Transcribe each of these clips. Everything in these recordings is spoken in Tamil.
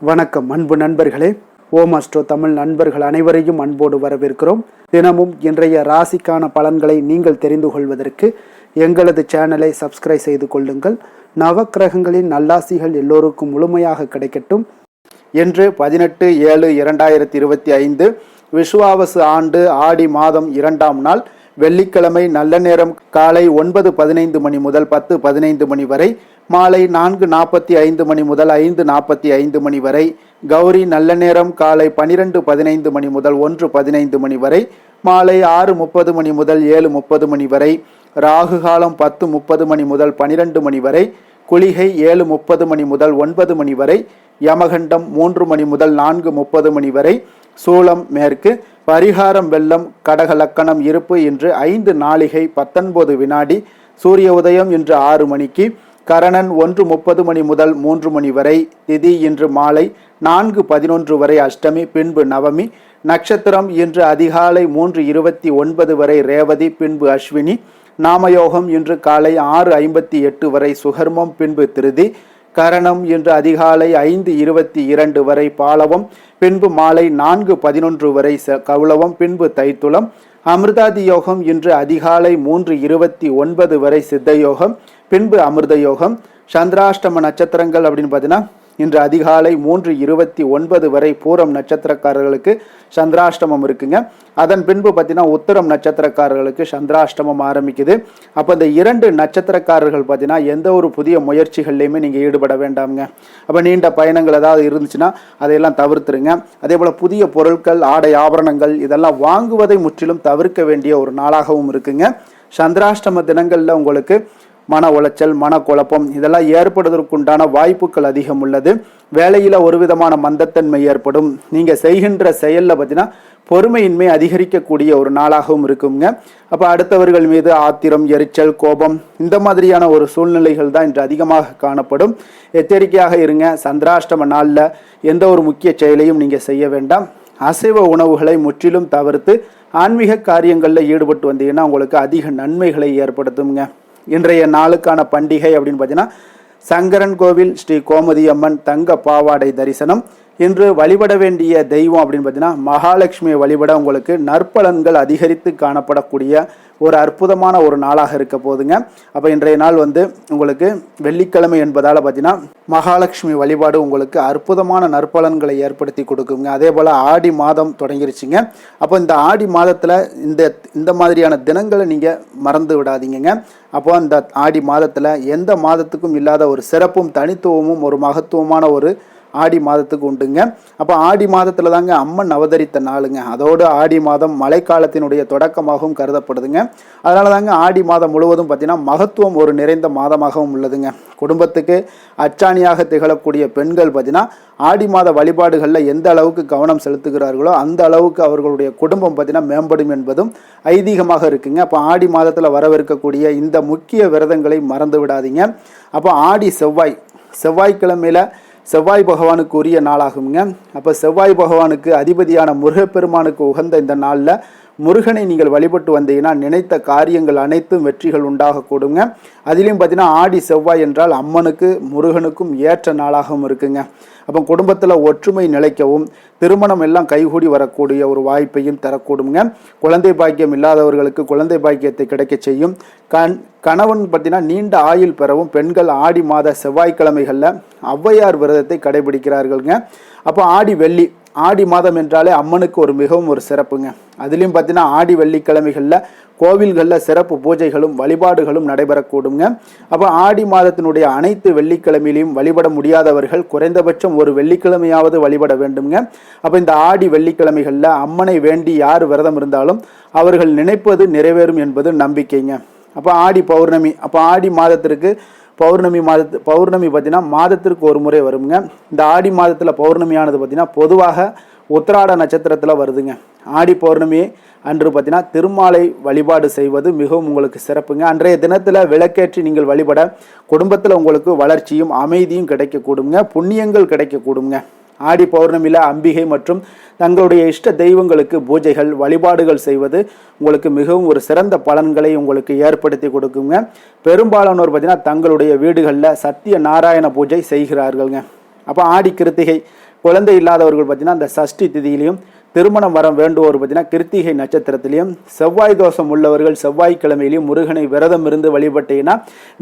வணக்கம் அன்பு நண்பர்களே. ஓம் அஸ்ட்ரோ தமிழ் நண்பர்கள் அனைவரையும் அன்போடு வரவேற்கிறோம். தினமும் இன்றைய ராசிக்கான பலன்களை நீங்கள் தெரிந்து கொள்வதற்கு எங்களது சேனலை சப்ஸ்கிரைப் செய்து கொள்ளுங்கள். நவக்கிரகங்களின் நல்லாசிகள் எல்லோருக்கும் முழுமையாக கிடைக்கட்டும். இன்று 18/7/2025 விசுவாவசு ஆண்டு ஆடி மாதம் 2ஆம் நாள் வெள்ளிக்கிழமை. நல்ல நேரம் காலை 9:15 மணி முதல் 10:15 மணி வரை, மாலை 4:45 மணி முதல் 5:45 மணி வரை. கௌரி நல்ல நேரம் காலை 12:15 மணி முதல் 1:15 மணி வரை, மாலை 6:30 மணி முதல் 7:30 மணி வரை. ராகு காலம் 10:30 மணி முதல் 12 மணி வரை. குளிகை 7:30 மணி முதல் 9 மணி வரை. யமகண்டம் 3 மணி முதல் 4:30 மணி வரை. சூலம் மேற்கு. பரிகாரம் வெள்ளம். கடக லக்கணம் இருப்பு இன்று 5 நாளிகை 19 வினாடி. சூரிய உதயம் இன்று 6 மணிக்கு. கரணன் 1:30 மணி முதல் 3 மணி வரை. திதி இன்று மாலை 4:11 வரை அஷ்டமி, பின்பு நவமி. நட்சத்திரம் இன்று அதிகாலை 3:29 வரை ரேவதி, பின்பு அஸ்வினி. நாமயோகம் இன்று காலை 6:58 வரை சுகர்மம், பின்பு திருதி. கரணம் இன்று அதிகாலை 5:22 வரை பாலவம், பின்பு மாலை 4:11 வரை கௌளவம், பின்பு தைத்துளம். அமிர்தாதி யோகம் இன்று அதிகாலை 3:29 வரை சித்த யோகம், பின்பு அமிர்த யோகம். சந்திராஷ்டம நட்சத்திரங்கள் அப்படின்னு பார்த்தீங்கன்னா இன்று அதிகாலை 3:29 வரை பூரம் நட்சத்திரக்காரர்களுக்கு சந்திராஷ்டமம் இருக்குங்க. அதன் பின்பு பார்த்தீங்கன்னா உத்தரம் நட்சத்திரக்காரர்களுக்கு சந்திராஷ்டமம் ஆரம்பிக்குது. அப்போ இந்த 2 நட்சத்திரக்காரர்கள் பார்த்தீங்கன்னா எந்த ஒரு புதிய முயற்சிகள்லையுமே நீங்கள் ஈடுபட வேண்டாமுங்க. அப்போ நீண்ட பயணங்கள் ஏதாவது இருந்துச்சுன்னா அதையெல்லாம் தவிர்த்துருங்க. அதே போல் புதிய பொருட்கள், ஆடை, ஆபரணங்கள் இதெல்லாம் வாங்குவதை முற்றிலும் தவிர்க்க வேண்டிய ஒரு நாளாகவும் இருக்குங்க. சந்திராஷ்டம தினங்களில் உங்களுக்கு மன உளைச்சல், மனக்குழப்பம் இதெல்லாம் ஏற்படுவதற்குண்டான வாய்ப்புகள் அதிகம் உள்ளது. வேலையில் ஒரு விதமான மந்தத்தன்மை ஏற்படும். நீங்கள் செய்கின்ற செயலில் பார்த்தீங்கன்னா பொறுமையின்மை அதிகரிக்கக்கூடிய ஒரு நாளாகவும் இருக்குங்க. அப்போ அடுத்தவர்கள் மீது ஆத்திரம், எரிச்சல், கோபம் இந்த மாதிரியான ஒரு சூழ்நிலைகள் தான் இன்று அதிகமாக காணப்படும். எச்சரிக்கையாக இருங்க. சந்திராஷ்டம நாளில் எந்த ஒரு முக்கிய செயலையும் நீங்கள் செய்ய வேண்டாம். அசைவ உணவுகளை முற்றிலும் தவிர்த்து ஆன்மீக காரியங்களில் ஈடுபட்டு வந்தீங்கன்னா உங்களுக்கு அதிக நன்மைகளை ஏற்படுத்துங்க. இன்றைய நாளுக்கான பண்டிகை அப்படின்னு பார்த்தீங்கன்னா சங்கரன் கோவில் ஸ்ரீ கோமதி அம்மன் தங்க பாவாடை தரிசனம். இன்று வழிபட வேண்டிய தெய்வம் அப்படின்னு பார்த்தீங்கன்னா மகாலட்சுமியை வழிபட உங்களுக்கு நற்பலன்கள் அதிகரித்து காணப்படக்கூடிய ஒரு அற்புதமான ஒரு நாளாக இருக்க போதுங்க. அப்போ இன்றைய நாள் உங்களுக்கு வெள்ளிக்கிழமை என்பதால் பார்த்தீங்கன்னா மகாலட்சுமி வழிபாடு உங்களுக்கு அற்புதமான நற்பலன்களை ஏற்படுத்தி கொடுக்குங்க. அதே போல் ஆடி மாதம் தொடங்கிருச்சுங்க. அப்போ இந்த ஆடி மாதத்தில் இந்த மாதிரியான தினங்களை நீங்கள் மறந்து விடாதீங்க. அப்போ இந்த ஆடி மாதத்தில் எந்த மாதத்துக்கும் இல்லாத ஒரு சிறப்பும் தனித்துவமும் ஒரு மகத்துவமான ஒரு ஆடி மாதத்துக்கு உண்டுங்க. அப்போ ஆடி மாதத்தில் தாங்க அம்மன் அவதரித்த நாளுங்க. அதோடு ஆடி மாதம் மழைக்காலத்தினுடைய தொடக்கமாகவும் கருதப்படுதுங்க. அதனால தாங்க ஆடி மாதம் முழுவதும் பார்த்தீங்கன்னா மகத்துவம் ஒரு நிறைந்த மாதமாகவும் உள்ளதுங்க. குடும்பத்துக்கு அச்சாணியாக திகழக்கூடிய பெண்கள் பார்த்தீங்கன்னா ஆடி மாத வழிபாடுகளில் எந்த அளவுக்கு கவனம் செலுத்துகிறார்களோ அந்த அளவுக்கு அவர்களுடைய குடும்பம் பார்த்தீங்கன்னா மேம்படும் என்பதும் ஐதீகமாக இருக்குங்க. அப்போ ஆடி மாதத்தில் வரவிருக்கக்கூடிய இந்த முக்கிய விரதங்களை மறந்து விடாதீங்க. அப்போ ஆடி செவ்வாய்க்கிழமையில செவ்வாய் பகவானுக்கு உரிய நாளாகுங்க. அப்போ செவ்வாய் பகவானுக்கு அதிபதியான முருகப்பெருமானுக்கு உகந்த இந்த நாளில் முருகனை நீங்கள் வழிபட்டு வந்தீங்கன்னா நினைத்த காரியங்கள் அனைத்தும் வெற்றிகள் உண்டாகக்கூடுங்க. அதிலையும் பார்த்தீங்கன்னா ஆடி செவ்வாய் என்றால் அம்மனுக்கு முருகனுக்கும் ஏற்ற நாளாகவும் இருக்குங்க. அப்போ குடும்பத்தில் ஒற்றுமை நிலைக்கவும் திருமணம் எல்லாம் கைகூடி வரக்கூடிய ஒரு வாய்ப்பையும் தரக்கூடுங்க. குழந்தை பாக்கியம் இல்லாதவர்களுக்கு குழந்தை பாக்கியத்தை கிடைக்க செய்யும். கணவன் பார்த்தீங்கன்னா நீண்ட ஆயுள் பெறவும் பெண்கள் ஆடி மாத செவ்வாய்க்கிழமைகளில் ஔவையார் விரதத்தை கடைபிடிக்கிறார்கள்ங்க. அப்போ ஆடி மாதம் என்றாலே அம்மனுக்கு மிகவும் ஒரு சிறப்புங்க. அதுலேயும் பார்த்தீங்கன்னா ஆடி வெள்ளிக்கிழமைகளில் கோவில்களில் சிறப்பு பூஜைகளும் வழிபாடுகளும் நடைபெறக்கூடுங்க. அப்போ ஆடி மாதத்தினுடைய அனைத்து வெள்ளிக்கிழமையிலையும் வழிபட முடியாதவர்கள் குறைந்தபட்சம் ஒரு வெள்ளிக்கிழமையாவது வழிபட வேண்டுங்க. அப்போ இந்த ஆடி வெள்ளிக்கிழமைகளில் அம்மனை வேண்டி யார் விரதம் இருந்தாலும் அவர்கள் நினைப்பது நிறைவேறும் என்பது நம்பிக்கைங்க. அப்போ ஆடி பௌர்ணமி, அப்போ ஆடி மாதத்திற்கு பௌர்ணமி பார்த்தீங்கன்னா மாதத்திற்கு ஒரு முறை வருங்க. இந்த ஆடி மாதத்தில் பௌர்ணமியானது பார்த்தீங்கன்னா பொதுவாக உத்திராட நட்சத்திரத்தில் வருதுங்க. ஆடி பௌர்ணமி அன்று பார்த்தீங்கன்னா திருமாலை வழிபாடு செய்வது மிகவும் உங்களுக்கு சிறப்புங்க. அன்றைய தினத்தில் விளக்கேற்றி நீங்கள் வழிபட குடும்பத்தில் உங்களுக்கு வளர்ச்சியும் அமைதியும் கிடைக்கக்கூடுங்க, புண்ணியங்கள் கிடைக்கக்கூடுங்க. ஆடி பௌர்ணமியில் அம்பிகை மற்றும் தங்களுடைய இஷ்ட தெய்வங்களுக்கு பூஜைகள் வழிபாடுகள் செய்வது உங்களுக்கு மிகவும் ஒரு சிறந்த பலன்களை உங்களுக்கு ஏற்படுத்தி கொடுக்குங்க. பெரும்பாலானோர் பார்த்தீங்கன்னா தங்களுடைய வீடுகளில் சத்திய நாராயண பூஜை செய்கிறார்கள்ங்க. அப்போ ஆடி கிருத்திகை குழந்தை இல்லாதவர்கள் பார்த்தீங்கன்னா அந்த சஷ்டி திதியிலையும், திருமணம் வரம் வேண்டுவோர் பார்த்தீங்கன்னா கிருத்திகை நட்சத்திரத்திலையும், செவ்வாய் தோஷம் உள்ளவர்கள் செவ்வாய்க்கிழமையிலையும் முருகனை விரதம் இருந்து வழிபட்டீங்கன்னா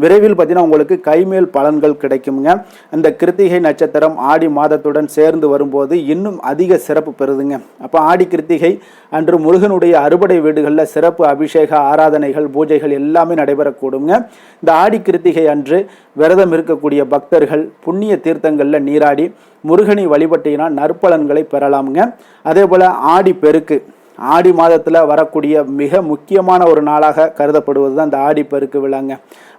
விரைவில் பார்த்தீங்கன்னா உங்களுக்கு கைமேல் பலன்கள் கிடைக்குங்க. அந்த கிருத்திகை நட்சத்திரம் ஆடி மாதத்துடன் சேர்ந்து வரும்போது இன்னும் அதிக சிறப்பு பெறுதுங்க. அப்போ ஆடி கிருத்திகை அன்று முருகனுடைய அறுபடை வீடுகளில் சிறப்பு அபிஷேக ஆராதனைகள் பூஜைகள் எல்லாமே நடைபெறக்கூடுங்க. இந்த ஆடி கிருத்திகை அன்று விரதம் இருக்கக்கூடிய பக்தர்கள் புண்ணிய தீர்த்தங்களில் நீராடி முருகனை வழிபட்டீங்கன்னா நற்பலன்களை பெறலாமுங்க. அதே போல் ஆடி பெருக்கு ஆடி மாதத்தில் வரக்கூடிய மிக முக்கியமான ஒரு நாளாக கருதப்படுவது தான் இந்த ஆடி பெருக்கு விழாங்க.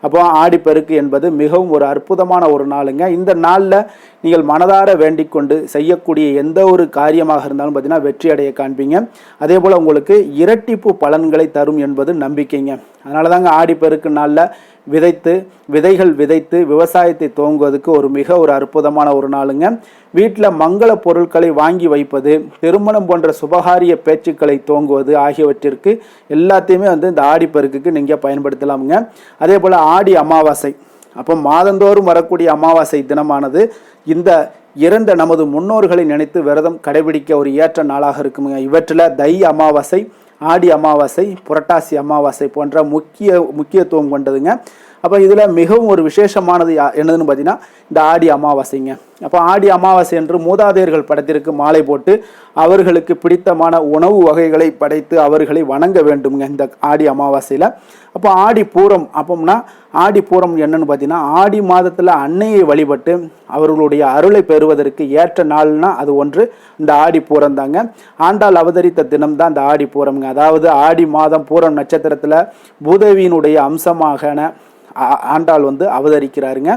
அப்போ ஆடி பெருக்கு என்பது மிகவும் ஒரு அற்புதமான ஒரு நாளுங்க. இந்த நாளில் நீங்கள் மனதார வேண்டிக் கொண்டு செய்யக்கூடிய எந்த ஒரு காரியமாக இருந்தாலும் பார்த்தீங்கன்னா வெற்றி அடைய காண்பீங்க. அதே போல் உங்களுக்கு இரட்டிப்பு பலன்களை தரும் என்பது நம்பிக்கைங்க. அதனால தாங்க ஆடி பெருக்கு நாளில் விதைகள் விதைத்து விவசாயத்தை துவங்குவதற்கு ஒரு அற்புதமான ஒரு நாளுங்க. வீட்டில் மங்கள பொருட்களை வாங்கி வைப்பது, திருமணம் போன்ற சுபகாரிய பேச்சுக்களை துவங்குவது ஆகியவற்றிற்கு எல்லாத்தையுமே இந்த ஆடிப்பெருக்குக்கு நீங்கள் பயன்படுத்தலாமுங்க. அதே போல் ஆடி அமாவாசை, அப்போ மாதந்தோறும் வரக்கூடிய அமாவாசை தினமானது இந்த இறந்த நமது முன்னோர்களை நினைத்து விரதம் கடைபிடிக்க ஒரு ஏற்ற நாளாக இருக்குமுங்க. இவற்றில் தை அமாவாசை, ஆடி அமாவாசை, புரட்டாசி அமாவாசை போன்ற முக்கியத்துவம் கொண்டதுங்க. அப்போ இதில் மிகவும் ஒரு விசேஷமானது என்னதுன்னு பார்த்தீங்கன்னா இந்த ஆடி அமாவாசைங்க. அப்போ ஆடி அமாவாசை என்று மூதாதையர்கள் படத்திற்கு மாலை போட்டு அவர்களுக்கு பிடித்தமான உணவு வகைகளை படைத்து அவர்களை வணங்க வேண்டுங்க இந்த ஆடி அமாவாசையில். அப்போ ஆடி பூரம், அப்போம்னா ஆடி பூரம் என்னன்னு பார்த்தீங்கன்னா ஆடி மாதத்தில் அன்னையை வழிபட்டு அவர்களுடைய அருளை பெறுவதற்கு ஏற்ற நாள்னா அது ஒன்று இந்த ஆடி பூரம் தாங்க. ஆண்டாள் அவதரித்த தினம் தான் இந்த ஆடி பூரம்ங்க. அதாவது ஆடி மாதம் பூரம் நட்சத்திரத்தில் பூதேவியினுடைய அம்சமாக ஆண்டாள் அவதரிக்கிறாருங்க.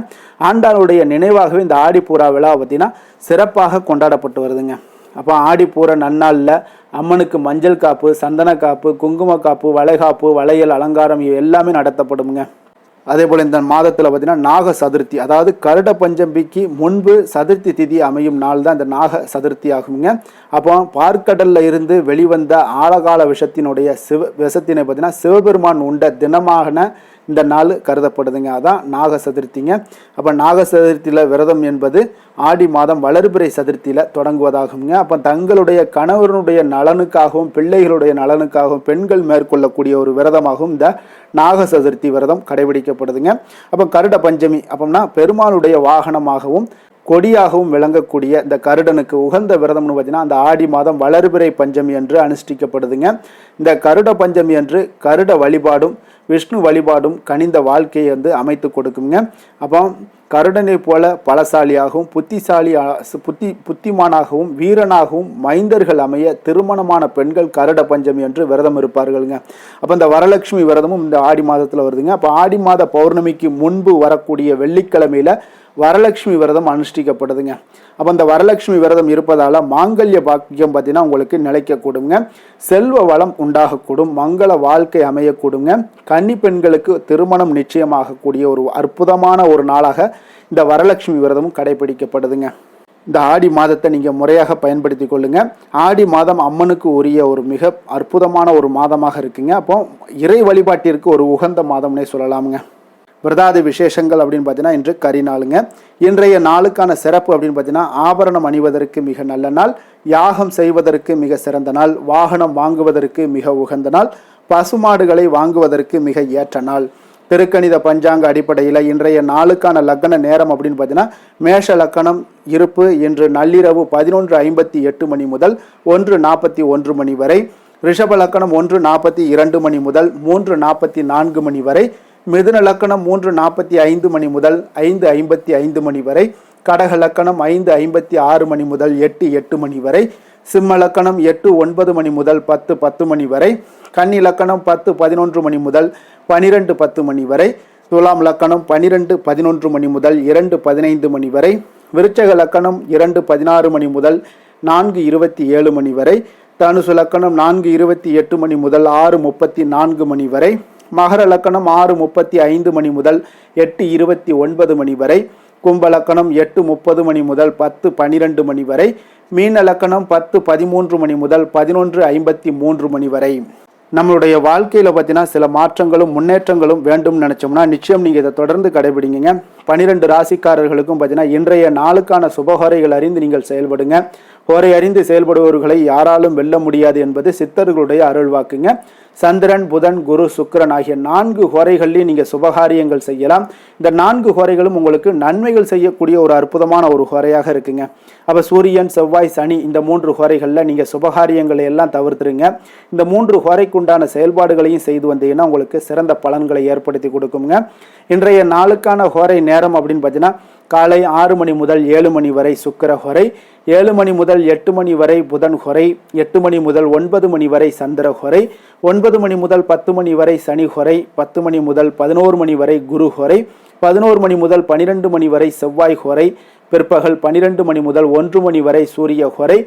ஆண்டாளுடைய நினைவாகவே இந்த ஆடிப்பூரா விழா பார்த்தீங்கன்னா சிறப்பாக கொண்டாடப்பட்டு வருதுங்க. அப்போ ஆடிப்பூர நன்னாளில் அம்மனுக்கு மஞ்சள் காப்பு, சந்தன காப்பு, குங்கும காப்பு, வளைகாப்பு, வளையல் அலங்காரம் எல்லாமே நடத்தப்படுங்க. அதே போல் இந்த மாதத்தில் பார்த்தீங்கன்னா நாக சதுர்த்தி, அதாவது கருட பஞ்சமிக்கு முன்பு சதுர்த்தி திதி அமையும் நாள் தான் இந்த நாக சதுர்த்தி ஆகுங்க. அப்போ பார்க்கடலில் இருந்து வெளிவந்த ஆழகால விஷத்தினை பார்த்தீங்கன்னா சிவபெருமான் உண்ட தினமான இந்த நாள் கருதப்படுதுங்க. அதான் நாக சதுர்த்திங்க. அப்போ நாக சதுர்த்தியில் விரதம் என்பது ஆடி மாதம் வளர்பிறை சதுர்த்தியில் தொடங்குவதாகுங்க. அப்போ தங்களுடைய கணவனுடைய நலனுக்காகவும் பிள்ளைகளுடைய நலனுக்காகவும் பெண்கள் மேற்கொள்ளக்கூடிய ஒரு விரதமாகவும் இந்த நாக சதுர்த்தி விரதம் கடைபிடிக்கப்படுதுங்க. அப்போ கருட பஞ்சமி அப்போம்னா பெருமாளுடைய வாகனமாகவும் கொடியாகவும் விளங்கக்கூடிய இந்த கருடனுக்கு உகந்த விரதம்னு பார்த்தீங்கன்னா அந்த ஆடி மாதம் வளர்பிறை பஞ்சமி என்று அனுஷ்டிக்கப்படுதுங்க. இந்த கருட பஞ்சமி என்று கருட வழிபாடும் விஷ்ணு வழிபாடும் கனிந்த வாழ்க்கையை அமைத்து கொடுக்குங்க. அப்போ கருடனை போல பலசாலியாகவும் புத்திமானாகவும் வீரனாகவும் மைந்தர்கள் அமைய திருமணமான பெண்கள் கருட பஞ்சமி என்று விரதம் இருப்பார்களுங்க. அப்போ இந்த வரலட்சுமி விரதமும் இந்த ஆடி மாதத்தில் வருதுங்க. அப்போ ஆடி மாத பௌர்ணமிக்கு முன்பு வரக்கூடிய வெள்ளிக்கிழமையில வரலட்சுமி விரதம் அனுஷ்டிக்கப்படுதுங்க. அப்போ இந்த வரலட்சுமி விரதம் இருப்பதால மாங்கல்ய பாக்கியம் பார்த்தீங்கன்னா உங்களுக்கு நிலைக்கக்கூடுங்க, செல்வ வளம் உண்டாகக்கூடும், மங்கள வாழ்க்கை அமையக்கூடுங்க. கன்னி பெண்களுக்கு திருமணம் நிச்சயமாகக்கூடிய ஒரு அற்புதமான ஒரு நாளாக இந்த வரலட்சுமி விரதமும் கடைபிடிக்கப்படுதுங்க. இந்த ஆடி மாதத்தை நீங்கள் முறையாக பயன்படுத்தி கொள்ளுங்க. ஆடி மாதம் அம்மனுக்கு உரிய ஒரு மிக அற்புதமான ஒரு மாதமாக இருக்குங்க. அப்போ இறை வழிபாட்டிற்கு ஒரு உகந்த மாதம்னே சொல்லலாமுங்க. விரதாதி விசேஷங்கள் அப்படின்னு பார்த்தீங்கன்னா இன்று கரிநாளுங்க. இன்றைய நாளுக்கான சிறப்பு அப்படின்னு பார்த்தீங்கன்னா ஆபரணம் அணிவதற்கு மிக நல்ல நாள், யாகம் செய்வதற்கு மிக சிறந்த நாள், வாகனம் வாங்குவதற்கு மிக உகந்த நாள், பசுமாடுகளை வாங்குவதற்கு மிக ஏற்ற நாள். திருக்கணித பஞ்சாங்க அடிப்படையில் இன்றைய நாளுக்கான லக்கண நேரம் அப்படின்னு பார்த்தீங்கன்னா மேஷ லக்கணம் இருப்பு இன்று நள்ளிரவு 11:58 மணி முதல் 1:41 மணி வரை, ரிஷப லக்கணம் 1:42 மணி முதல் 3:44 மணி வரை, மிதுன லக்கணம் 3:45 மணி முதல் 5:55 மணி வரை, கடக லக்கணம் 5:56 மணி முதல் 8:08 மணி வரை, சிம்ம லக்கணம் 8:09 மணி முதல் 10:10 மணி வரை, கன்னி லக்கணம் 10:11 மணி முதல் 12:10 மணி வரை, துலாம் லக்கணம் 12:11 மணி முதல் 2:15 மணி வரை, விருச்சக லக்கணம் 2:16 மணி முதல் 4:27 மணி வரை, தனுசு லக்கணம் 4:28 மணி முதல் 6:34 மணி வரை, மகர லக்கணம் 6:35 மணி முதல் 8:29 மணி வரை, கும்பலக்கணம் 8:30 மணி முதல் 10:12 மணி வரை, மீன லக்கணம் 10:13 மணி முதல் 11:53 மணி வரை. நம்மளுடைய வாழ்க்கையில் பார்த்தீங்கன்னா சில மாற்றங்களும் முன்னேற்றங்களும் வேண்டும் நினச்சோம்னா நிச்சயம் நீங்கள் இதை தொடர்ந்து கடைபிடிங்க. 12 ராசிக்காரர்களுக்கும் பார்த்தீங்கன்னா இன்றைய நாளுக்கான சுபஹோரைகள் அறிந்து நீங்கள் செயல்படுங்க. ஹோரை அறிந்து செயல்படுபவர்களை யாராலும் வெல்ல முடியாது என்பது சித்தர்களுடைய அருள்வாக்குங்க. சந்திரன், புதன், குரு, சுக்கிரன் ஆகிய 4 ஹோரைகள்லையும் நீங்கள் சுபகாரியங்கள் செய்யலாம். இந்த 4 ஹோரைகளும் உங்களுக்கு நன்மைகள் செய்யக்கூடிய ஒரு அற்புதமான ஒரு ஹோரையாக இருக்குங்க. அப்போ சூரியன், செவ்வாய், சனி இந்த 3 ஹோரைகளில் நீங்கள் சுபகாரியங்களை எல்லாம் தவிர்த்துருங்க. இந்த 3 ஹோரைக்குண்டான செயல்பாடுகளையும் செய்து வந்தீங்கன்னா உங்களுக்கு சிறந்த பலன்களை ஏற்படுத்தி கொடுக்குங்க. இன்றைய நாளுக்கான ஹோரை நேரம் அப்படின்னு பார்த்தீங்கன்னா காலை 6 மணி முதல் 7 மணி வரை சுக்கிர ஹோரை, 7 மணி முதல் 8 மணி வரை புதன் ஹோரை, 8 மணி முதல் 9 மணி வரை சந்திர ஹோரை, 9 மணி முதல் 10 மணி வரை சனி ஹோரை, 10 மணி முதல் 11 மணி வரை குரு ஹோரை, 11 மணி முதல் 12 மணி வரை செவ்வாய் ஹோரை, பிற்பகல் 12 மணி முதல் 1 மணி வரை சூரிய ஹோரை,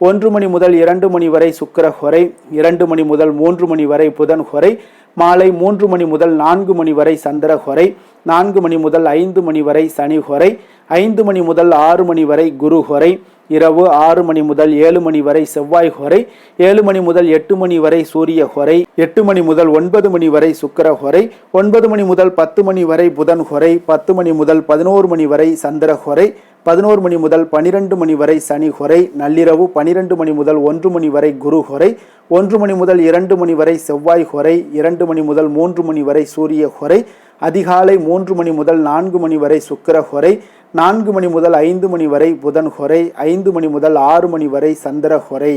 1 மணி முதல் 2 மணி வரை சுக்கிர ஹோரை, 2 மணி முதல் 3 மணி வரை புதன் ஹோரை, மாலை 3 மணி முதல் 4 மணி வரை சந்திர ஹோரை, 4 மணி முதல் 5 மணி வரை சனி ஹோரை, 5 மணி முதல் 6 மணி வரை குரு ஹோரை, இரவு 6 மணி முதல் 7 மணி வரை செவ்வாய் ஹோரை, 7 மணி முதல் 8 மணி வரை சூரிய ஹோரை, 8 மணி முதல் 9 மணி வரை சுக்கிர ஹோரை, 9 மணி முதல் 10 மணி வரை புதன் ஹோரை, 10 மணி முதல் 11 மணி வரை சந்திர ஹோரை, 11 மணி முதல் 12 மணி வரை சனி ஹோரை, நள்ளிரவு 12 மணி முதல் 1 மணி வரை குரு ஹோரை, 1 மணி முதல் 2 மணி வரை செவ்வாய் ஹோரை, 2 மணி முதல் 3 மணி வரை சூரிய ஹோரை, அதிகாலை 3 மணி முதல் 4 மணி வரை சுக்கிர ஹோரை, 4 மணி முதல் 5 மணி வரை புதன் ஹோரை, 5 மணி முதல் 6 மணி வரை சந்திர ஹோரை.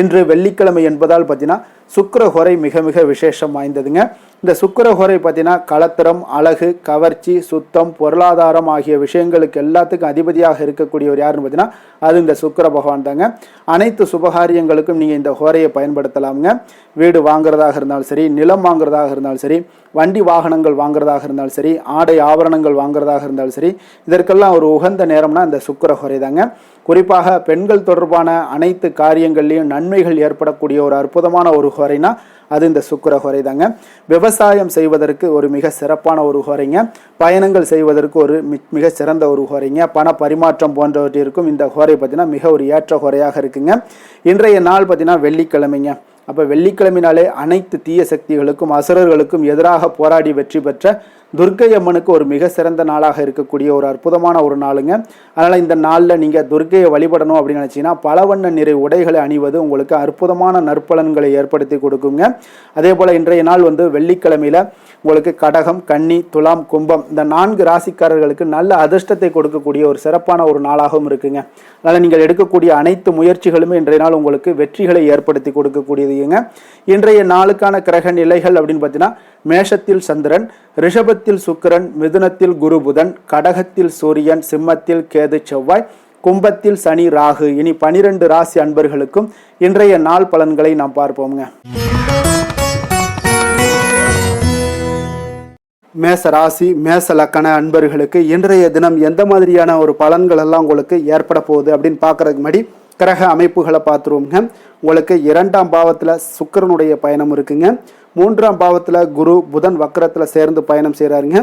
இன்று வெள்ளிக்கிழமை என்பதால் பார்த்தீங்கன்னா சுக்கிர ஹோரை மிக மிக விசேஷம் வாய்ந்ததுங்க. இந்த சுக்கிர ஹோரை பார்த்தீங்கன்னா கலத்திரம், அழகு, கவர்ச்சி, சுத்தம், பொருளாதாரம் ஆகிய விஷயங்களுக்கு எல்லாத்துக்கும் அதிபதியாக இருக்கக்கூடியவர் யாருன்னு பார்த்தீங்கன்னா அது இந்த சுக்கிர பகவான் தாங்க. அனைத்து சுபகாரியங்களுக்கும் நீங்கள் இந்த ஹோரையை பயன்படுத்தலாமுங்க. வீடு வாங்குறதாக இருந்தாலும் சரி, நிலம் வாங்குறதாக இருந்தாலும் சரி, வண்டி வாகனங்கள் வாங்குறதாக இருந்தாலும் சரி, ஆடை ஆபரணங்கள் வாங்குறதாக இருந்தாலும் சரி, இதற்கெல்லாம் ஒரு உகந்த நேரம்னா இந்த சுக்கிர ஹோரை தாங்க. குறிப்பாக பெண்கள் தொடர்பான அனைத்து காரியங்கள்லையும் நன்மைகள் ஏற்படக்கூடிய ஒரு அற்புதமான ஒரு ஹோரைனா அது இந்த சுக்கிர ஹோரை தாங்க. விவசாயம் செய்வதற்கு ஒரு மிக சிறப்பான ஒரு ஹோரைங்க. பயணங்கள் செய்வதற்கு ஒரு மிக சிறந்த ஒரு ஹோரைங்க. பண பரிமாற்றம் போன்றவற்றிற்கும் இந்த ஹோரை பார்த்தீங்கன்னா மிக ஒரு ஏற்ற ஹோரையாக இருக்குங்க. இன்றைய நாள் பார்த்தீங்கன்னா வெள்ளிக்கிழமைங்க. அப்போ வெள்ளிக்கிழமைனாலே அனைத்து தீய சக்திகளுக்கும் அசுரர்களுக்கும் எதிராக போராடி வெற்றி பெற்ற துர்க்கை அம்மனுக்கு ஒரு மிக சிறந்த நாளாக இருக்கக்கூடிய ஒரு அற்புதமான ஒரு நாளுங்க. அதனால் இந்த நாளில் நீங்கள் துர்க்கையை வழிபடணும் அப்படின்னு நினச்சிங்கன்னா பல வண்ண நிறை உடைகளை அணிவது உங்களுக்கு அற்புதமான நற்பலன்களை ஏற்படுத்தி கொடுக்குங்க. அதே போல் இன்றைய நாள் வெள்ளிக்கிழமையில் உங்களுக்கு கடகம், கன்னி, துலாம், கும்பம் இந்த 4 ராசிக்காரர்களுக்கு நல்ல அதிர்ஷ்டத்தை கொடுக்கக்கூடிய ஒரு சிறப்பான ஒரு நாளாகவும் இருக்குங்க. அதனால் நீங்கள் எடுக்கக்கூடிய அனைத்து முயற்சிகளுமே இன்றைய நாள் உங்களுக்கு வெற்றிகளை ஏற்படுத்தி கொடுக்கக்கூடியதுங்க. இன்றைய நாளுக்கான கிரக நிலைகள் அப்படின்னு பார்த்தீங்கன்னா மேஷத்தில் சந்திரன், ரிஷபத்தில் சுக்கிரன், மிதுனத்தில் குரு புதன், கடகத்தில் சூரியன், சிம்மத்தில் கேது செவ்வாய், கும்பத்தில் சனி ராகு. இனி 12 ராசி அன்பர்களுக்கும் இன்றைய நாள் பலன்களை நாம் பார்ப்போம்ங்க. மேச ராசி, மேச லக்கண அன்பர்களுக்கு இன்றைய தினம் எந்த மாதிரியான ஒரு பலன்கள் எல்லாம் உங்களுக்கு ஏற்பட போகுது அப்படின்னு பார்க்கறதுக்கு முன்னாடி கிரக அமைப்புகளை பார்த்துருவோங்க. உங்களுக்கு 2ஆம் பாவத்தில் சுக்கிரனுடைய பயணம் இருக்குங்க. 3ஆம் பாவத்தில் குரு புதன் வக்கரத்தில் சேர்ந்து பயணம் செய்கிறாருங்க.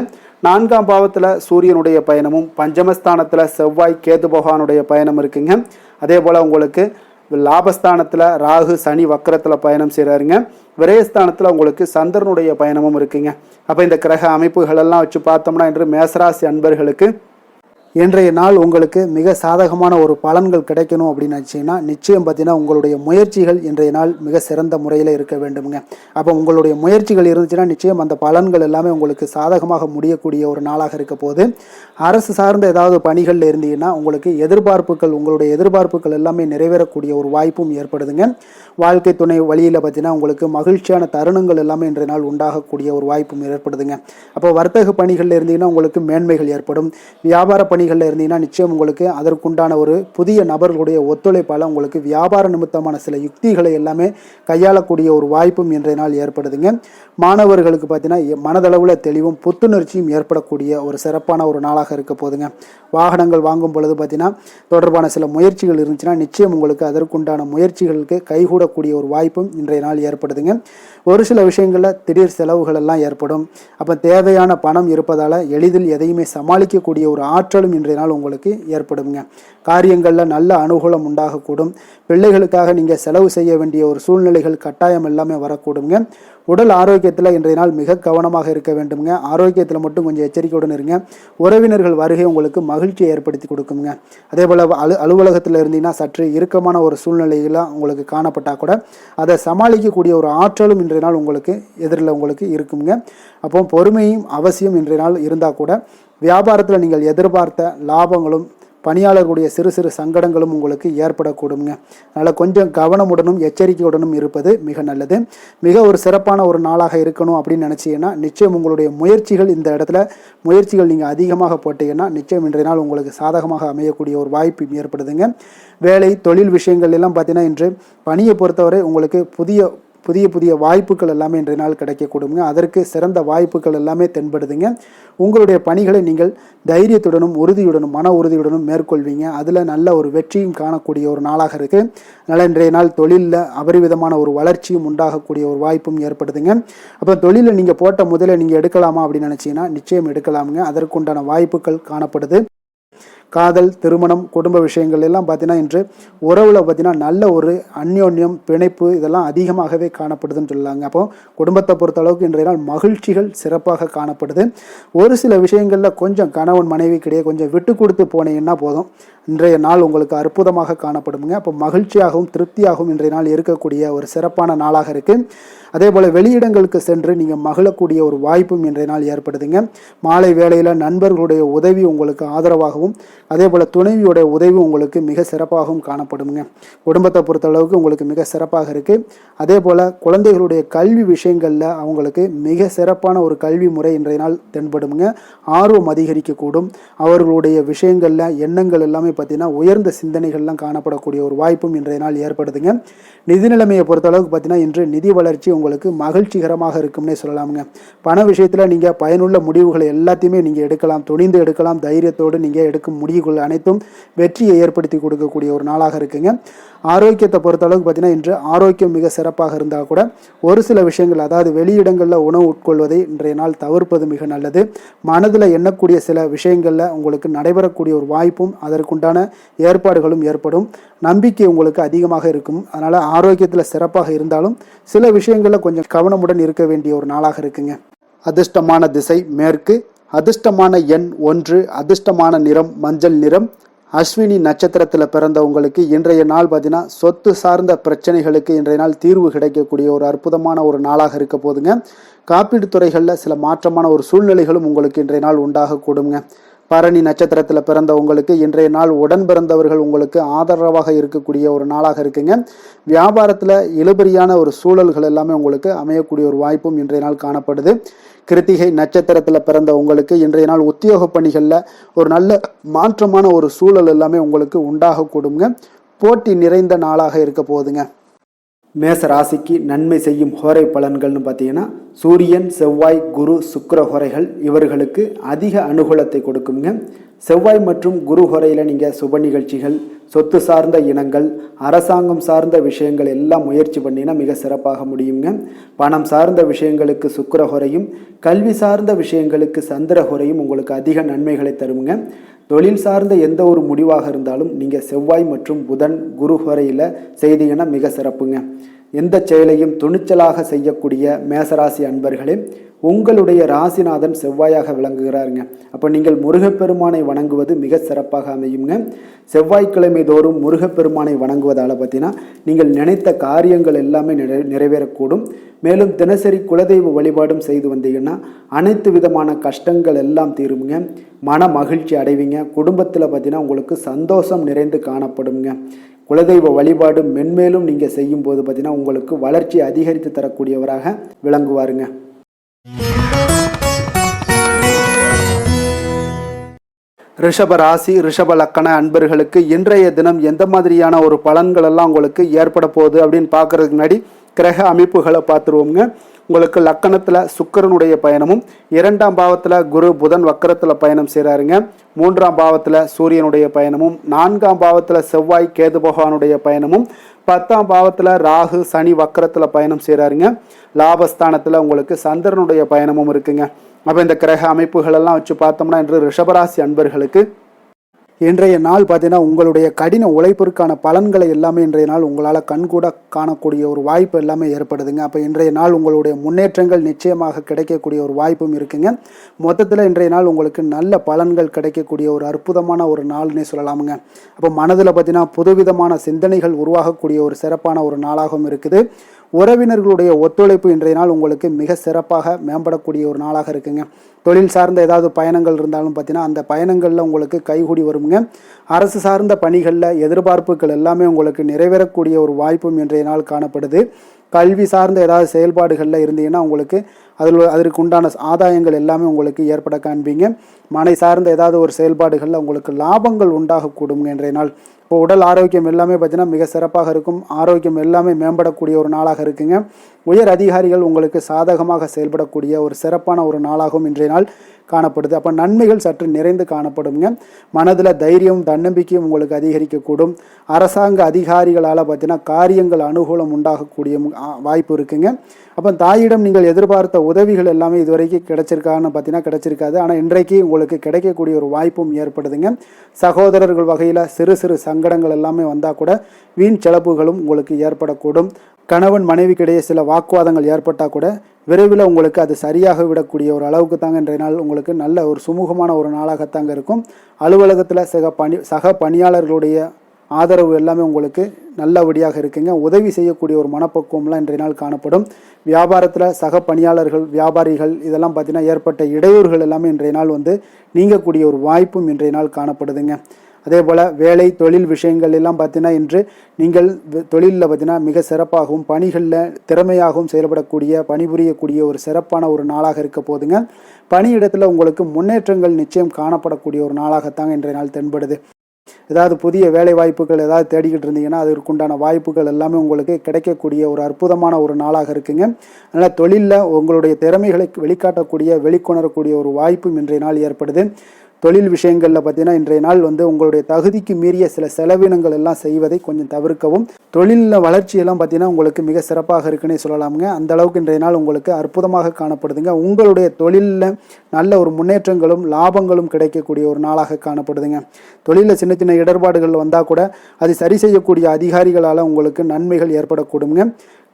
4ஆம் பாவத்தில் சூரியனுடைய பயணமும், பஞ்சமஸ்தானத்தில் செவ்வாய் கேது பகவானுடைய பயணம் இருக்குங்க. அதே போல் உங்களுக்கு லாபஸ்தானத்தில் ராகு சனி வக்கரத்தில் பயணம் செய்கிறாருங்க. விரயஸ்தானத்தில் உங்களுக்கு சந்திரனுடைய பயணமும் இருக்குங்க. அப்போ இந்த கிரக அமைப்புகளெல்லாம் வச்சு பார்த்தோம்னா இன்று மேசராசி அன்பர்களுக்கு இன்றைய நாள் உங்களுக்கு மிக சாதகமான ஒரு பலன்கள் கிடைக்கணும் அப்படின்னு நினச்சிங்கன்னா நிச்சயம் பார்த்தீங்கன்னா உங்களுடைய முயற்சிகள் இன்றைய நாள் மிக சிறந்த முறையில் இருக்க வேண்டுமுங்க. அப்போ உங்களுடைய முயற்சிகள் இருந்துச்சுன்னா நிச்சயம் அந்த பலன்கள் எல்லாமே உங்களுக்கு சாதகமாக முடியக்கூடிய ஒரு நாளாக இருக்க போது. அரசு சார்ந்த ஏதாவது பணிகளில் இருந்தீங்கன்னா உங்களுக்கு உங்களுடைய எதிர்பார்ப்புகள் எல்லாமே நிறைவேறக்கூடிய ஒரு வாய்ப்பும் ஏற்படுதுங்க. வாழ்க்கை துணை வழியில் பார்த்தீங்கன்னா உங்களுக்கு மகிழ்ச்சியான தருணங்கள் எல்லாமே இன்றைய நாள் உண்டாகக்கூடிய ஒரு வாய்ப்பும் ஏற்படுதுங்க. அப்போ வர்த்தக பணிகளில் இருந்தீங்கன்னா உங்களுக்கு மேன்மைகள் ஏற்படும். வியாபார பணிகளில் இருந்தீங்கன்னா நிச்சயம் உங்களுக்கு அதற்குண்டான ஒரு புதிய நபர்களுடைய ஒத்துழைப்பால் உங்களுக்கு வியாபார நிமித்தமான சில யுக்திகளை எல்லாமே கையாளக்கூடிய ஒரு வாய்ப்பும் இன்றைய நாள் ஏற்படுதுங்க. மாணவர்களுக்கு பார்த்தீங்கன்னா மனதளவில் தெளிவும் புத்துணர்ச்சியும் ஏற்படக்கூடிய ஒரு சிறப்பான ஒரு நாளாக இருக்க போதுங்க. வாகனங்கள் வாங்கும் பொழுது பார்த்தீங்கன்னா தொடர்பான சில முயற்சிகள் இருந்துச்சுன்னா நிச்சயம் உங்களுக்கு அதற்குண்டான முயற்சிகளுக்கு கைகூடக்கூடிய ஒரு வாய்ப்பும் இன்றைய நாள் ஏற்படுதுங்க. ஒரு சில விஷயங்களில் திடீர் செலவுகள் எல்லாம் ஏற்படும். அப்போ தேவையான பணம் இருப்பதால் எளிதில் எதையுமே சமாளிக்கக்கூடிய ஒரு ஆற்றலும் ஆற்றலும் இன்றைய நாள் உங்களுக்கு ஏற்படுங்க. காரியங்களில் நல்ல அனுகூலம் உண்டாகக்கூடும். பிள்ளைகளுக்காக நீங்கள் செலவு செய்ய வேண்டிய ஒரு சூழ்நிலைகள் கட்டாயம் எல்லாமே வரக்கூடுங்க. உடல் ஆரோக்கியத்தில் இன்றைய நாள் மிக கவனமாக இருக்க வேண்டுங்க. ஆரோக்கியத்தில் மட்டும் கொஞ்சம் எச்சரிக்கையுடன் இருங்க. உறவினர்கள் வருகை உங்களுக்கு மகிழ்ச்சியை ஏற்படுத்தி கொடுக்குங்க. அதே போல் அலுவலகத்தில் இருந்தீங்கன்னா சற்று இறுக்கமான ஒரு சூழ்நிலையெல்லாம் உங்களுக்கு காணப்பட்டால் கூட அதை சமாளிக்கக்கூடிய ஒரு ஆற்றலும் இன்றைய நாள் உங்களுக்கு எதிரில் உங்களுக்கு இருக்குங்க. அப்போ பொறுமையும் அவசியம் இன்றைய நாள் இருந்தால் கூட வியாபாரத்தில் நீங்கள் எதிர்பார்த்த லாபங்களும் பணியாளர்களுடைய சிறு சிறு சங்கடங்களும் உங்களுக்கு ஏற்படக்கூடுங்க. அதனால் கொஞ்சம் கவனமுடனும் எச்சரிக்கையுடனும் இருப்பது மிக நல்லது. மிக ஒரு சிறப்பான ஒரு நாளாக இருக்கணும் அப்படின்னு நினச்சிங்கன்னா நிச்சயம் உங்களுடைய முயற்சிகள் இந்த இடத்துல நீங்கள் அதிகமாக போட்டீங்கன்னா நிச்சயம் இன்றைய நாள் உங்களுக்கு சாதகமாக அமையக்கூடிய ஒரு வாய்ப்பு ஏற்படுதுங்க. வேலை தொழில் விஷயங்கள் எல்லாம் பார்த்தீங்கன்னா இன்று பணியை பொறுத்தவரை உங்களுக்கு புதிய வாய்ப்புகள் எல்லாமே இன்றைய நாள் கிடைக்கக்கூடுங்க. அதற்கு சிறந்த வாய்ப்புகள் எல்லாமே தென்படுதுங்க. உங்களுடைய பணிகளை நீங்கள் தைரியத்துடனும் உறுதியுடனும் மன உறுதியுடனும் மேற்கொள்வீங்க. அதில் நல்ல ஒரு வெற்றியும் காணக்கூடிய ஒரு நாளாக இருக்குது. அதனால் இன்றைய நாள் தொழிலில் அபரிவிதமான ஒரு வளர்ச்சியும் உண்டாகக்கூடிய ஒரு வாய்ப்பும் ஏற்படுதுங்க. அப்போ தொழிலில் நீங்கள் போட்ட முதல்ல நீங்கள் எடுக்கலாமா அப்படின்னு நினச்சிங்கன்னா நிச்சயம் எடுக்கலாமுங்க. அதற்குண்டான வாய்ப்புகள் காணப்படுது. காதல், திருமணம், குடும்ப விஷயங்கள் எல்லாம் பார்த்தீங்கன்னா இன்று உறவில் பார்த்தீங்கன்னா நல்ல ஒரு அந்யோன்யம், பிணைப்பு இதெல்லாம் அதிகமாகவே காணப்படுதுன்னு சொல்லலாங்க. அப்போ குடும்பத்தை பொறுத்த அளவுக்கு இன்றைய நாள் மகிழ்ச்சிகள் சிறப்பாக காணப்படுது. ஒரு சில விஷயங்களில் கொஞ்சம் கணவன் மனைவிக்கிடையே கொஞ்சம் விட்டு கொடுத்து போனீங்கன்னா போதும், இன்றைய நாள் உங்களுக்கு அற்புதமாக காணப்படுங்க. அப்போ மகிழ்ச்சியாகவும் திருப்தியாகவும் இன்றைய நாள் இருக்கக்கூடிய ஒரு சிறப்பான நாளாக இருக்குது. அதே போல் வெளியிடங்களுக்கு சென்று நீங்கள் மகிழக்கூடிய ஒரு வாய்ப்பும் இன்றைய நாள் ஏற்படுதுங்க. மாலை வேளையில் நண்பர்களுடைய உதவி உங்களுக்கு ஆதரவாகவும் அதே போல் துணைவியோடைய உதவி உங்களுக்கு மிக சிறப்பாகவும் காணப்படுங்க. குடும்பத்தை பொறுத்தளவுக்கு உங்களுக்கு மிக சிறப்பாக இருக்குது. அதே போல் குழந்தைகளுடைய கல்வி விஷயங்களில் அவங்களுக்கு மிக சிறப்பான ஒரு கல்வி முறை இன்றைய நாள் தென்படுங்க. ஆர்வம் அதிகரிக்கக்கூடும். அவர்களுடைய விஷயங்களில் எண்ணங்கள் எல்லாமே பார்த்தீங்கன்னா உயர்ந்த சிந்தனைகள்லாம் காணப்படக்கூடிய ஒரு வாய்ப்பும் இன்றைய நாள் ஏற்படுதுங்க. நிதி நிலைமையை பொறுத்தளவுக்கு பார்த்தீங்கன்னா இன்று நிதி வளர்ச்சி உங்களுக்கு மகிழ்ச்சிகரமாக இருக்கும்னே சொல்லலாமுங்க. பண விஷயத்தில் நீங்கள் பயனுள்ள முடிவுகளை எல்லாத்தையுமே நீங்கள் எடுக்கலாம், துணிந்து எடுக்கலாம். தைரியத்தோடு நீங்கள் எடுக்கும் முடிவுகள் அனைத்தும் வெற்றியை ஏற்படுத்தி கொடுக்கக்கூடிய ஒரு நாளாக இருக்குங்க. ஆரோக்கியத்தை பொறுத்தளவுக்கு பார்த்தீங்கன்னா இன்று ஆரோக்கியம் மிக சிறப்பாக இருந்தால் கூட ஒரு சில விஷயங்கள், அதாவது வெளியிடங்களில் உணவு உட்கொள்வதை இன்றைய நாள் தவிர்ப்பது மிக நல்லது. மனதில் எண்ணக்கூடிய சில விஷயங்களில் உங்களுக்கு நடைபெறக்கூடிய ஒரு வாய்ப்பும் அதற்குண்டான ஏற்பாடுகளும் ஏற்படும். நம்பிக்கை உங்களுக்கு அதிகமாக இருக்கும். அதனால் ஆரோக்கியத்தில் சிறப்பாக இருந்தாலும் சில விஷயங்களில் கொஞ்சம் கவனமுடன் இருக்க வேண்டிய ஒரு நாளாக இருக்குங்க. அதிர்ஷ்டமான திசை மேற்கு. அதிர்ஷ்டமான எண் 1. அதிர்ஷ்டமான நிறம் மஞ்சள் நிறம். அஸ்வினி நட்சத்திரத்தில் பிறந்தவங்களுக்கு இன்றைய நாள் பார்த்தீங்கன்னா சொத்து சார்ந்த பிரச்சனைகளுக்கு இன்றைய நாள் தீர்வு கிடைக்கக்கூடிய ஒரு அற்புதமான ஒரு நாளாக இருக்க போதுங்க. காப்பீடு துறைகளில் சில மாற்றமான ஒரு சூழ்நிலைகளும் உங்களுக்கு இன்றைய நாள் உண்டாகக்கூடுங்க. பரணி நட்சத்திரத்தில் பிறந்த உங்களுக்கு இன்றைய நாள் உடன் பிறந்தவர்கள் உங்களுக்கு ஆதரவாக இருக்கக்கூடிய ஒரு நாளாக இருக்குங்க. வியாபாரத்தில் இழுபறியான ஒரு சூழல்கள் எல்லாமே உங்களுக்கு அமையக்கூடிய ஒரு வாய்ப்பும் இன்றைய நாள் காணப்படுது. கிருத்திகை நட்சத்திரத்தில் பிறந்த உங்களுக்கு இன்றைய நாள் உத்தியோக பணிகளில் ஒரு நல்ல மாற்றமான ஒரு சூழல் எல்லாமே உங்களுக்கு உண்டாகக்கூடுங்க. போட்டி நிறைந்த நாளாக இருக்க போகுதுங்க. மேச ராசிக்கு நன்மை செய்யும் ஹோரை பலன்கள்னு பார்த்தீங்கன்னா சூரியன், செவ்வாய், குரு, சுக்கிர ஹோரைகள் இவர்களுக்கு அதிக அனுகூலத்தை கொடுக்குங்க. செவ்வாய் மற்றும் குரு ஹோரையில் நீங்கள் சுப நிகழ்ச்சிகள், சொத்து சார்ந்த இனங்கள், அரசாங்கம் சார்ந்த விஷயங்கள் எல்லாம் முயற்சி பண்ணினா மிக சிறப்பாக முடியுங்க. பணம் சார்ந்த விஷயங்களுக்கு சுக்கிர ஹோரையும், கல்வி சார்ந்த விஷயங்களுக்கு சந்திர ஹோரையும் உங்களுக்கு அதிக நன்மைகளை தருங்க. தொழில் சார்ந்த எந்த ஒரு முடிவாக இருந்தாலும் நீங்கள் செவ்வாய் மற்றும் புதன், குரு ஹோரையில் செய்தீங்கன்னா மிக சிறப்புங்க. எந்த செயலையும் துணிச்சலாக செய்யக்கூடிய மேசராசி அன்பர்களே, உங்களுடைய ராசிநாதன் செவ்வாயாக விளங்குகிறாருங்க. அப்போ நீங்கள் முருகப்பெருமானை வணங்குவது மிக சிறப்பாக அமையுங்க. செவ்வாய்க்கிழமை தோறும் முருகப்பெருமானை வணங்குவதால் பார்த்தீங்கன்னா நீங்கள் நினைத்த காரியங்கள் எல்லாமே நிறைவேறக்கூடும். மேலும் தினசரி குலதெய்வ வழிபாடும் செய்து வந்தீங்கன்னா அனைத்து விதமான கஷ்டங்கள் எல்லாம் தீருங்க. மன மகிழ்ச்சி அடைவீங்க. குடும்பத்தில் பார்த்தீங்கன்னா உங்களுக்கு சந்தோஷம் நிறைந்து காணப்படுங்க. குலதெய்வ வழிபாடு மென்மேலும் நீங்கள் செய்யும்போது பார்த்தீங்கன்னா உங்களுக்கு வளர்ச்சி அதிகரித்து தரக்கூடியவராக விளங்குவாருங்க. ரிஷப ராசி, ரிஷப லக்கண அன்பர்களுக்கு இன்றைய தினம் எந்த மாதிரியான ஒரு பலன்கள் எல்லாம் உங்களுக்கு ஏற்பட போகுது அப்படின்னு பார்க்கறதுக்கு முன்னாடி கிரக அமைப்புகளை பார்த்துருவோங்க. உங்களுக்கு லக்கணத்தில் சுக்கிரனுடைய பயணமும், 2ஆம் பாவத்தில் குரு புதன் வக்கரத்தில் பயணம் செய்கிறாருங்க. 3ஆம் பாவத்தில் சூரியனுடைய பயணமும், 4ஆம் பாவத்தில் செவ்வாய் கேது பகவானுடைய பயணமும், 10ஆம் பாவத்தில் ராகு சனி வக்கரத்தில் பயணம் செய்கிறாருங்க. லாபஸ்தானத்தில் உங்களுக்கு சந்திரனுடைய பயணமும் இருக்குங்க. அப்போ இந்த கிரக அமைப்புகள் எல்லாம் வச்சு பார்த்தோம்னா இன்று ரிஷபராசி அன்பர்களுக்கு இன்றைய நாள் பார்த்தீங்கன்னா உங்களுடைய கடின உழைப்பிற்கான பலன்களை எல்லாமே இன்றைய நாள் உங்களால் கண்கூட காணக்கூடிய ஒரு வாய்ப்பு எல்லாமே ஏற்படுதுங்க. அப்போ இன்றைய நாள் உங்களுடைய முன்னேற்றங்கள் நிச்சயமாக கிடைக்கக்கூடிய ஒரு வாய்ப்பும் இருக்குங்க. மொத்தத்தில் இன்றைய நாள் உங்களுக்கு நல்ல பலன்கள் கிடைக்கக்கூடிய ஒரு அற்புதமான ஒரு நாள்னே சொல்லலாமுங்க. அப்போ மனதில் பார்த்தீங்கன்னா புதுவிதமான சிந்தனைகள் உருவாகக்கூடிய ஒரு சிறப்பான ஒரு நாளாகவும் இருக்குது. உறவினர்களுடைய ஒத்துழைப்பு இன்றைய நாள் உங்களுக்கு மிக சிறப்பாக மேம்படக்கூடிய ஒரு நாளாக இருக்குங்க. தொழில் சார்ந்த ஏதாவது பயணங்கள் இருந்தாலும் பார்த்தீங்கன்னா அந்த பயணங்களில் உங்களுக்கு கைகூடி வருங்க. அரசு சார்ந்த பணிகளில் எதிர்பார்ப்புகள் எல்லாமே உங்களுக்கு நிறைவேறக்கூடிய ஒரு வாய்ப்பும் இன்றைய நாள் காணப்படுது. கல்வி சார்ந்த ஏதாவது செயல்பாடுகளில் இருந்தீங்கன்னா உங்களுக்கு அதற்கு உண்டான ஆதாயங்கள் எல்லாமே உங்களுக்கு ஏற்பட காண்பீங்க. மனை சார்ந்த ஏதாவது ஒரு செயல்பாடுகளில் உங்களுக்கு லாபங்கள் உண்டாகக்கூடுங்க இன்றைய நாள். இப்போ உடல் ஆரோக்கியம் எல்லாமே பார்த்தீங்கன்னா மிக சிறப்பாக இருக்கும். ஆரோக்கியம் எல்லாமே மேம்படக்கூடிய ஒரு நாளாக இருக்குங்க. உயர் அதிகாரிகள் உங்களுக்கு சாதகமாக செயல்படக்கூடிய ஒரு சிறப்பான ஒரு நாளாகவும் இன்றைய நாள் காணப்படுது. அப்போ நன்மைகள் சற்று நிறைந்து காணப்படுங்க. மனதில் தைரியம் தன்னம்பிக்கையும் உங்களுக்கு அதிகரிக்கக்கூடும். அரசாங்க அதிகாரிகளால் பார்த்தீங்கன்னா காரியங்கள் அனுகூலம் உண்டாகக்கூடிய வாய்ப்பு இருக்குங்க. அப்போ தாயிடம் நீங்கள் எதிர்பார்த்த உதவிகள் எல்லாமே இதுவரைக்கும் கிடைச்சிருக்கான்னு பார்த்தீங்கன்னா கிடைச்சிருக்காது. ஆனால் இன்றைக்கு உங்களுக்கு கிடைக்கக்கூடிய ஒரு வாய்ப்பும் ஏற்படுதுங்க. சகோதரர்கள் வகையில் சிறு சிறு சங்கடங்கள் எல்லாமே வந்தால் கூட வீண் செலவுகளும் உங்களுக்கு ஏற்படக்கூடும். கணவன் மனைவிக்கிடையே சில வாக்குவாதங்கள் ஏற்பட்டால் கூட விரைவில் உங்களுக்கு அது சரியாக விடக்கூடிய ஒரு அளவுக்கு தாங்க இன்றைய நாள் உங்களுக்கு நல்ல ஒரு சுமூகமான ஒரு நாளாகத்தாங்க இருக்கும். அலுவலகத்தில் சக பணியாளர்களுடைய ஆதரவு எல்லாமே உங்களுக்கு நல்லபடியாக இருக்குங்க. உதவி செய்யக்கூடிய ஒரு மனப்பக்குவம்லாம் இன்றைய நாள் காணப்படும். வியாபாரத்தில் சக பணியாளர்கள் வியாபாரிகள் இதெல்லாம் பார்த்தீங்கன்னா ஏற்பட்ட இடையூறுகள் எல்லாமே இன்றைய நாள் நீங்கக்கூடிய ஒரு வாய்ப்பும் இன்றைய நாள் காணப்படுதுங்க. அதே போல் வேலை தொழில் விஷயங்கள் எல்லாம் பார்த்தீங்கன்னா இன்று நீங்கள் தொழிலில் பார்த்தீங்கன்னா மிக சிறப்பாகவும் பணிகளில் திறமையாகவும் செயல்படக்கூடிய பணிபுரியக்கூடிய ஒரு சிறப்பான ஒரு நாளாக இருக்க போதுங்க. பணியிடத்தில் உங்களுக்கு முன்னேற்றங்கள் நிச்சயம் காணப்படக்கூடிய ஒரு நாளாகத்தாங்க இன்றைய நாள் தென்படுது. ஏதாவது புதிய வேலை வாய்ப்புகள் ஏதாவது தேடிக்கிட்டு இருந்தீங்கன்னா அதற்குண்டான வாய்ப்புகள் எல்லாமே உங்களுக்கு கிடைக்கக்கூடிய ஒரு அற்புதமான ஒரு நாளாக இருக்குங்க. அதனால் தொழிலில் உங்களுடைய திறமைகளை வெளிக்காட்டக்கூடிய வெளிக்கொணரக்கூடிய ஒரு வாய்ப்பும் இன்றைய நாள் ஏற்படுது. தொழில் விஷயங்களில் பார்த்தீங்கன்னா இன்றைய நாள் உங்களுடைய தகுதிக்கு மீறிய சில செலவினங்கள் எல்லாம் செய்வதை கொஞ்சம் தவிர்க்கவும். தொழிலில் வளர்ச்சியெல்லாம் பார்த்தீங்கன்னா உங்களுக்கு மிக சிறப்பாக இருக்குன்னே சொல்லலாமுங்க. அந்த அளவுக்கு இன்றைய நாள் உங்களுக்கு அற்புதமாக காணப்படுதுங்க. உங்களுடைய தொழிலில் நல்ல ஒரு முன்னேற்றங்களும் லாபங்களும் கிடைக்கக்கூடிய ஒரு நாளாக காணப்படுதுங்க. தொழிலில் சின்ன சின்ன இடர்பாடுகள் வந்தால் கூட அது சரி செய்யக்கூடிய அதிகாரிகளால் உங்களுக்கு நன்மைகள் ஏற்படக்கூடுங்க.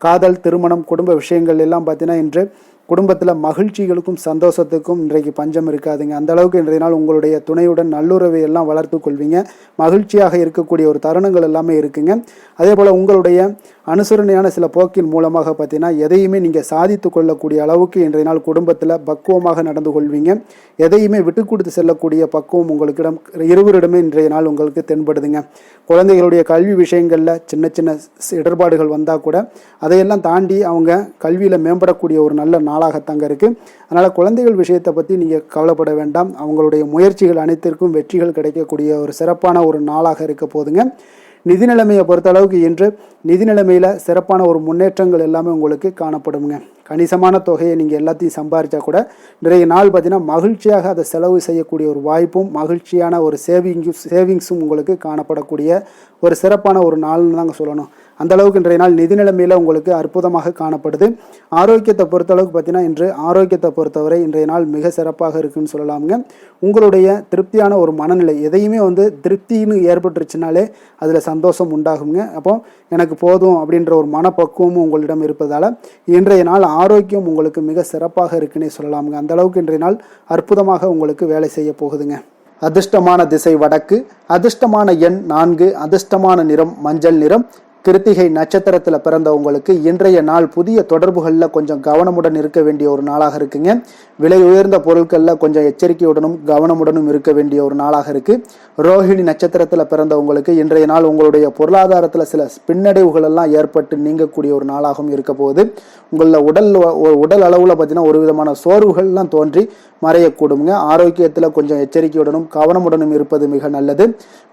காதல் திருமணம் குடும்ப விஷயங்கள் எல்லாம் பார்த்தீங்கன்னா இன்று குடும்பத்தில் மகிழ்ச்சிகளுக்கும் சந்தோஷத்துக்கும் இன்றைக்கு பஞ்சம் இருக்காதுங்க. அந்த அளவுக்கு இன்றைய நாள் உங்களுடைய துணையுடன் நல்லுறவை எல்லாம் வளர்த்து கொள்வீங்க. மகிழ்ச்சியாக இருக்கக்கூடிய ஒரு தருணங்கள் எல்லாமே இருக்குங்க. அதே போல் உங்களுடைய அனுசரணையான சில போக்கின் மூலமாக பார்த்தீங்கன்னா எதையுமே நீங்கள் சாதித்து கொள்ளக்கூடிய அளவுக்கு இன்றைய நாள் குடும்பத்தில் பக்குவமாக நடந்து கொள்வீங்க. எதையுமே விட்டு கொடுத்து செல்லக்கூடிய பக்குவம் உங்களுக்கிடம் இருவரிடமே இன்றைய நாள் உங்களுக்கு தென்படுதுங்க. குழந்தைகளுடைய கல்வி விஷயங்களில் சின்ன சின்ன இடர்பாடுகள் வந்தால் கூட அதையெல்லாம் தாண்டி அவங்க கல்வியில் மேம்படக்கூடிய ஒரு நல்ல நாளாகத்தாங்க இருக்குது. அதனால் குழந்தைகள் விஷயத்தை பற்றி நீங்கள் கவலைப்பட வேண்டாம். அவங்களுடைய முயற்சிகள் அனைத்திற்கும் வெற்றிகள் கிடைக்கக்கூடிய ஒரு சிறப்பான ஒரு நாளாக இருக்க போதுங்க. நிதி நிலைமையை பொறுத்தளவுக்கு இன்று நிதி நிலைமையில் சிறப்பான ஒரு முன்னேற்றங்கள் எல்லாமே உங்களுக்கு காணப்படுங்க. கணிசமான தொகையை நீங்கள் எல்லாத்தையும் சம்பாதிச்சா கூட நிறைய நாள் பார்த்தீங்கன்னா மகிழ்ச்சியாக அதை செலவு செய்யக்கூடிய ஒரு வாய்ப்பும் மகிழ்ச்சியான ஒரு சேவிங்ஸும் உங்களுக்கு காணப்படக்கூடிய ஒரு சிறப்பான ஒரு நாள்னு தாங்க சொல்லணும். அந்த அளவுக்கு இன்றைய நாள் நிதி நிலைமையில் உங்களுக்கு அற்புதமாக காணப்படுது. ஆரோக்கியத்தை பொறுத்தளவுக்கு பார்த்தீங்கன்னா இன்று ஆரோக்கியத்தை பொறுத்தவரை இன்றைய நாள் மிக சிறப்பாக இருக்குன்னு சொல்லலாமுங்க. உங்களுடைய திருப்தியான ஒரு மனநிலை எதையுமே திருப்தின்னு ஏற்பட்டுருச்சுனாலே அதில் சந்தோஷம் உண்டாகுங்க. அப்போ எனக்கு போதும் அப்படின்ற ஒரு மனப்பக்குவமும் உங்களிடம் இருப்பதால் இன்றைய நாள் ஆரோக்கியம் உங்களுக்கு மிக சிறப்பாக இருக்குன்னே சொல்லலாமுங்க. அந்த அளவுக்கு இன்றைய நாள் அற்புதமாக உங்களுக்கு வேலை செய்ய போகுதுங்க. அதிர்ஷ்டமான திசை வடக்கு, அதிர்ஷ்டமான எண் 4, அதிர்ஷ்டமான நிறம் மஞ்சள் நிறம். கிருத்திகை நட்சத்திரத்தில் பிறந்தவங்களுக்கு இன்றைய நாள் புதிய தொடர்புகளில் கொஞ்சம் கவனமுடன் இருக்க வேண்டிய ஒரு நாளாக இருக்குங்க. விலை உயர்ந்த பொருட்களில் கொஞ்சம் எச்சரிக்கையுடனும் கவனமுடனும் இருக்க வேண்டிய ஒரு நாளாக இருக்குது. ரோஹிணி நட்சத்திரத்தில் பிறந்தவங்களுக்கு இன்றைய நாள் உங்களுடைய பொருளாதாரத்தில் சில பின்னடைவுகள் எல்லாம் ஏற்பட்டு நீங்கக்கூடிய ஒரு நாளாகவும் இருக்க போகுது. உங்களில் உடல் அளவில் பார்த்தீங்கன்னா ஒரு விதமான சோர்வுகள்லாம் தோன்றி மறையக்கூடுங்க. ஆரோக்கியத்தில் கொஞ்சம் எச்சரிக்கையுடனும் கவனமுடனும் இருப்பது மிக நல்லது.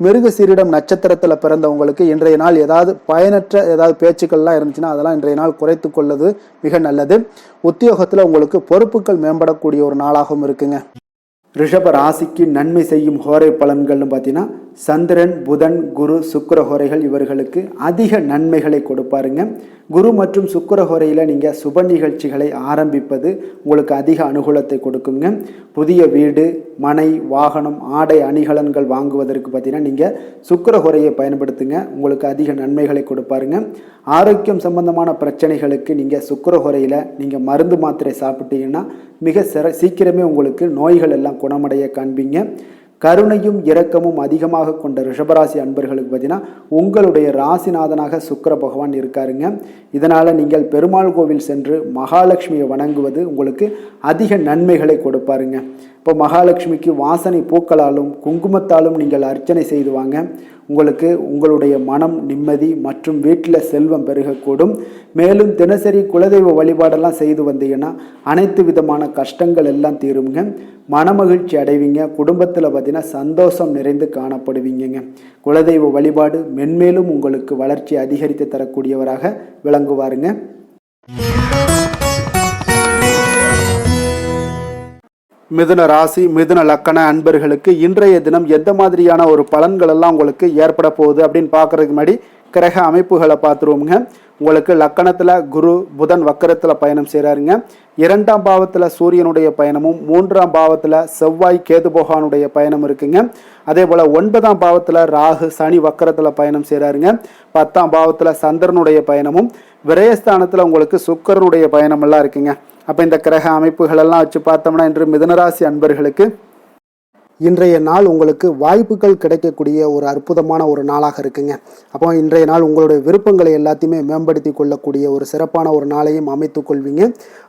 மிருகசீரிடம் நட்சத்திரத்தில் பிறந்தவங்களுக்கு இன்றைய நாள் ஏதாவது பயனற்ற ஏதாவது பேச்சுக்கள்லாம் இருந்துச்சுன்னா அதெல்லாம் இன்றைய நாள் குறைத்து கொள்வது மிக நல்லது. உத்தியோகத்தில் உங்களுக்கு பொறுப்புகள் மேம்படக்கூடிய ஒரு நாளாகவும் இருக்குங்க. ரிஷப ராசிக்கு நன்மை செய்யும் ஹோரை பலன்கள்னு பார்த்தீங்கன்னா சந்திரன், புதன், குரு, சுக்கிர ஹோரைகள் இவர்களுக்கு அதிக நன்மைகளை கொடுப்பாருங்க. குரு மற்றும் சுக்கிர ஹோரையில் நீங்கள் சுப நிகழ்ச்சிகளை ஆரம்பிப்பது உங்களுக்கு அதிக அனுகூலத்தை கொடுக்குங்க. புதிய வீடு, மனை, வாகனம், ஆடை அணிகலன்கள் வாங்குவதற்கு பார்த்தீங்கன்னா நீங்கள் சுக்கிர ஹோரையை பயன்படுத்துங்க. உங்களுக்கு அதிக நன்மைகளை கொடுப்பாருங்க. ஆரோக்கியம் சம்பந்தமான பிரச்சனைகளுக்கு நீங்கள் சுக்கிர ஹோரையில் நீங்கள் மருந்து மாத்திரை சாப்பிட்டீங்கன்னா மிக சீக்கிரமே உங்களுக்கு நோய்கள் எல்லாம் குணமடைய காண்பீங்க. கருணையும் இரக்கமும் அதிகமாக கொண்ட ரிஷபராசி அன்பர்களுக்கு பார்த்தீங்கன்னா உங்களுடைய ராசிநாதனாக சுக்கிர பகவான் இருக்காருங்க. இதனால் நீங்கள் பெருமாள் கோவில் சென்று மகாலட்சுமியை வணங்குவது உங்களுக்கு அதிக நன்மைகளை கொடுப்பாருங்க. இப்போ மகாலட்சுமிக்கு வாசனை பூக்களாலும் குங்குமத்தாலும் நீங்கள் அர்ச்சனை செய்து வாங்க. உங்களுக்கு உங்களுடைய மனம் நிம்மதி மற்றும் வீட்டில் செல்வம் பெருகக்கூடும். மேலும் தினசரி குலதெய்வ வழிபாடெல்லாம் செய்து வந்தீங்கன்னா அனைத்து விதமான கஷ்டங்கள் எல்லாம் தீருங்க. மனமகிழ்ச்சி அடைவீங்க. குடும்பத்தில் பார்த்தீங்கன்னா சந்தோஷம் நிறைந்து காணப்படுவீங்க. குலதெய்வ வழிபாடு மென்மேலும் உங்களுக்கு வளர்ச்சி அதிகரித்து தரக்கூடியவராக விளங்குவாருங்க. மிதுன ராசி, மிதுன லக்கண அன்பர்களுக்கு இன்றைய தினம் எந்த மாதிரியான ஒரு பலன்கள் எல்லாம் உங்களுக்கு ஏற்பட போகுது அப்படின்னு பார்க்கறதுக்கு முன்னாடி கிரக அமைப்புகளை பார்த்துருவோங்க. உங்களுக்கு லக்கணத்தில் குரு புதன் வக்கரத்தில் பயணம் செய்கிறாருங்க. 2ஆம் பாவத்தில் சூரியனுடைய பயணமும் 3ஆம் பாவத்தில் செவ்வாய் கேது பகவானுடைய பயணம் இருக்குங்க. அதே போல் 9ஆம் பாவத்தில் ராகு சனி வக்கரத்தில் பயணம் செய்கிறாருங்க. 10ஆம் பாவத்தில் சந்திரனுடைய பயணமும் விரயஸ்தானத்தில் உங்களுக்கு சுக்கிரனுடைய பயணமெல்லாம் இருக்குங்க. அப்போ இந்த கிரக அமைப்புகளெல்லாம் வச்சு பார்த்தோம்னா இன்று மிதுனராசி அன்பர்களுக்கு இன்றைய நாள் உங்களுக்கு வாய்ப்புகள் கிடைக்கக்கூடிய ஒரு அற்புதமான ஒரு நாளாக இருக்குங்க. அப்போ இன்றைய நாள் உங்களுடைய விருப்பங்களை எல்லாத்தையுமே மேம்படுத்தி கொள்ளக்கூடிய ஒரு சிறப்பான ஒரு நாளையும் அமைத்து கொள்வீங்க.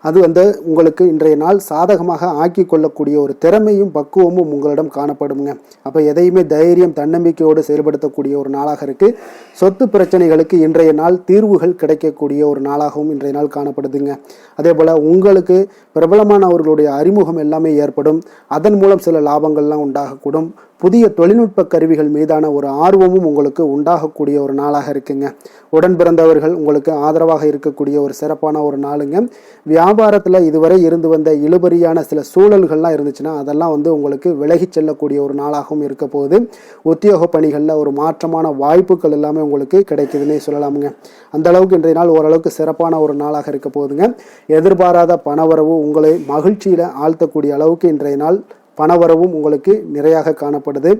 அது உங்களுக்கு இன்றைய நாள் சாதகமாக ஆக்கி கொள்ளக்கூடிய ஒரு திறமையும் பக்குவமும் உங்களிடம் காணப்படுங்க. அப்போ எதையுமே தைரியம் தன்னம்பிக்கையோடு செயல்படுத்தக்கூடிய ஒரு நாளாக இருக்குது. சொத்து பிரச்சனைகளுக்கு இன்றைய நாள் தீர்வுகள் கிடைக்கக்கூடிய ஒரு நாளாகவும் இன்றைய நாள் காணப்படுதுங்க. அதே போல் உங்களுக்கு பிரபலமானவர்களுடைய அறிமுகம் எல்லாமே ஏற்படும். அதன் மூலம் சில லாபங்கள்லாம் உண்டாகக்கூடும். புதிய தொழில்நுட்ப கருவிகள் மீதான ஒரு ஆர்வமும் உங்களுக்கு உண்டாகக்கூடிய ஒரு நாளாக இருக்குங்க. உடன் பிறந்தவர்கள் உங்களுக்கு ஆதரவாக இருக்கக்கூடிய ஒரு சிறப்பான ஒரு நாளுங்க. வியாபாரத்தில் இதுவரை இருந்து வந்த இழுபறியான சில சூழல்கள்லாம் இருந்துச்சுன்னா அதெல்லாம் உங்களுக்கு விலகி செல்லக்கூடிய ஒரு நாளாகவும் இருக்க போகுது. உத்தியோக பணிகளில் ஒரு மாற்றமான வாய்ப்புகள் எல்லாமே உங்களுக்கு கிடைக்குதுன்னே சொல்லலாமுங்க. அந்த அளவுக்கு இன்றைய நாள் ஓரளவுக்கு சிறப்பான ஒரு நாளாக இருக்க போகுதுங்க. எதிர்பாராத பணவரவு உங்களை மகிழ்ச்சியில் ஆழ்த்தக்கூடிய அளவுக்கு இன்றைய நாள் பணவரவும் உங்களுக்கு நிறையாக காணப்படுது.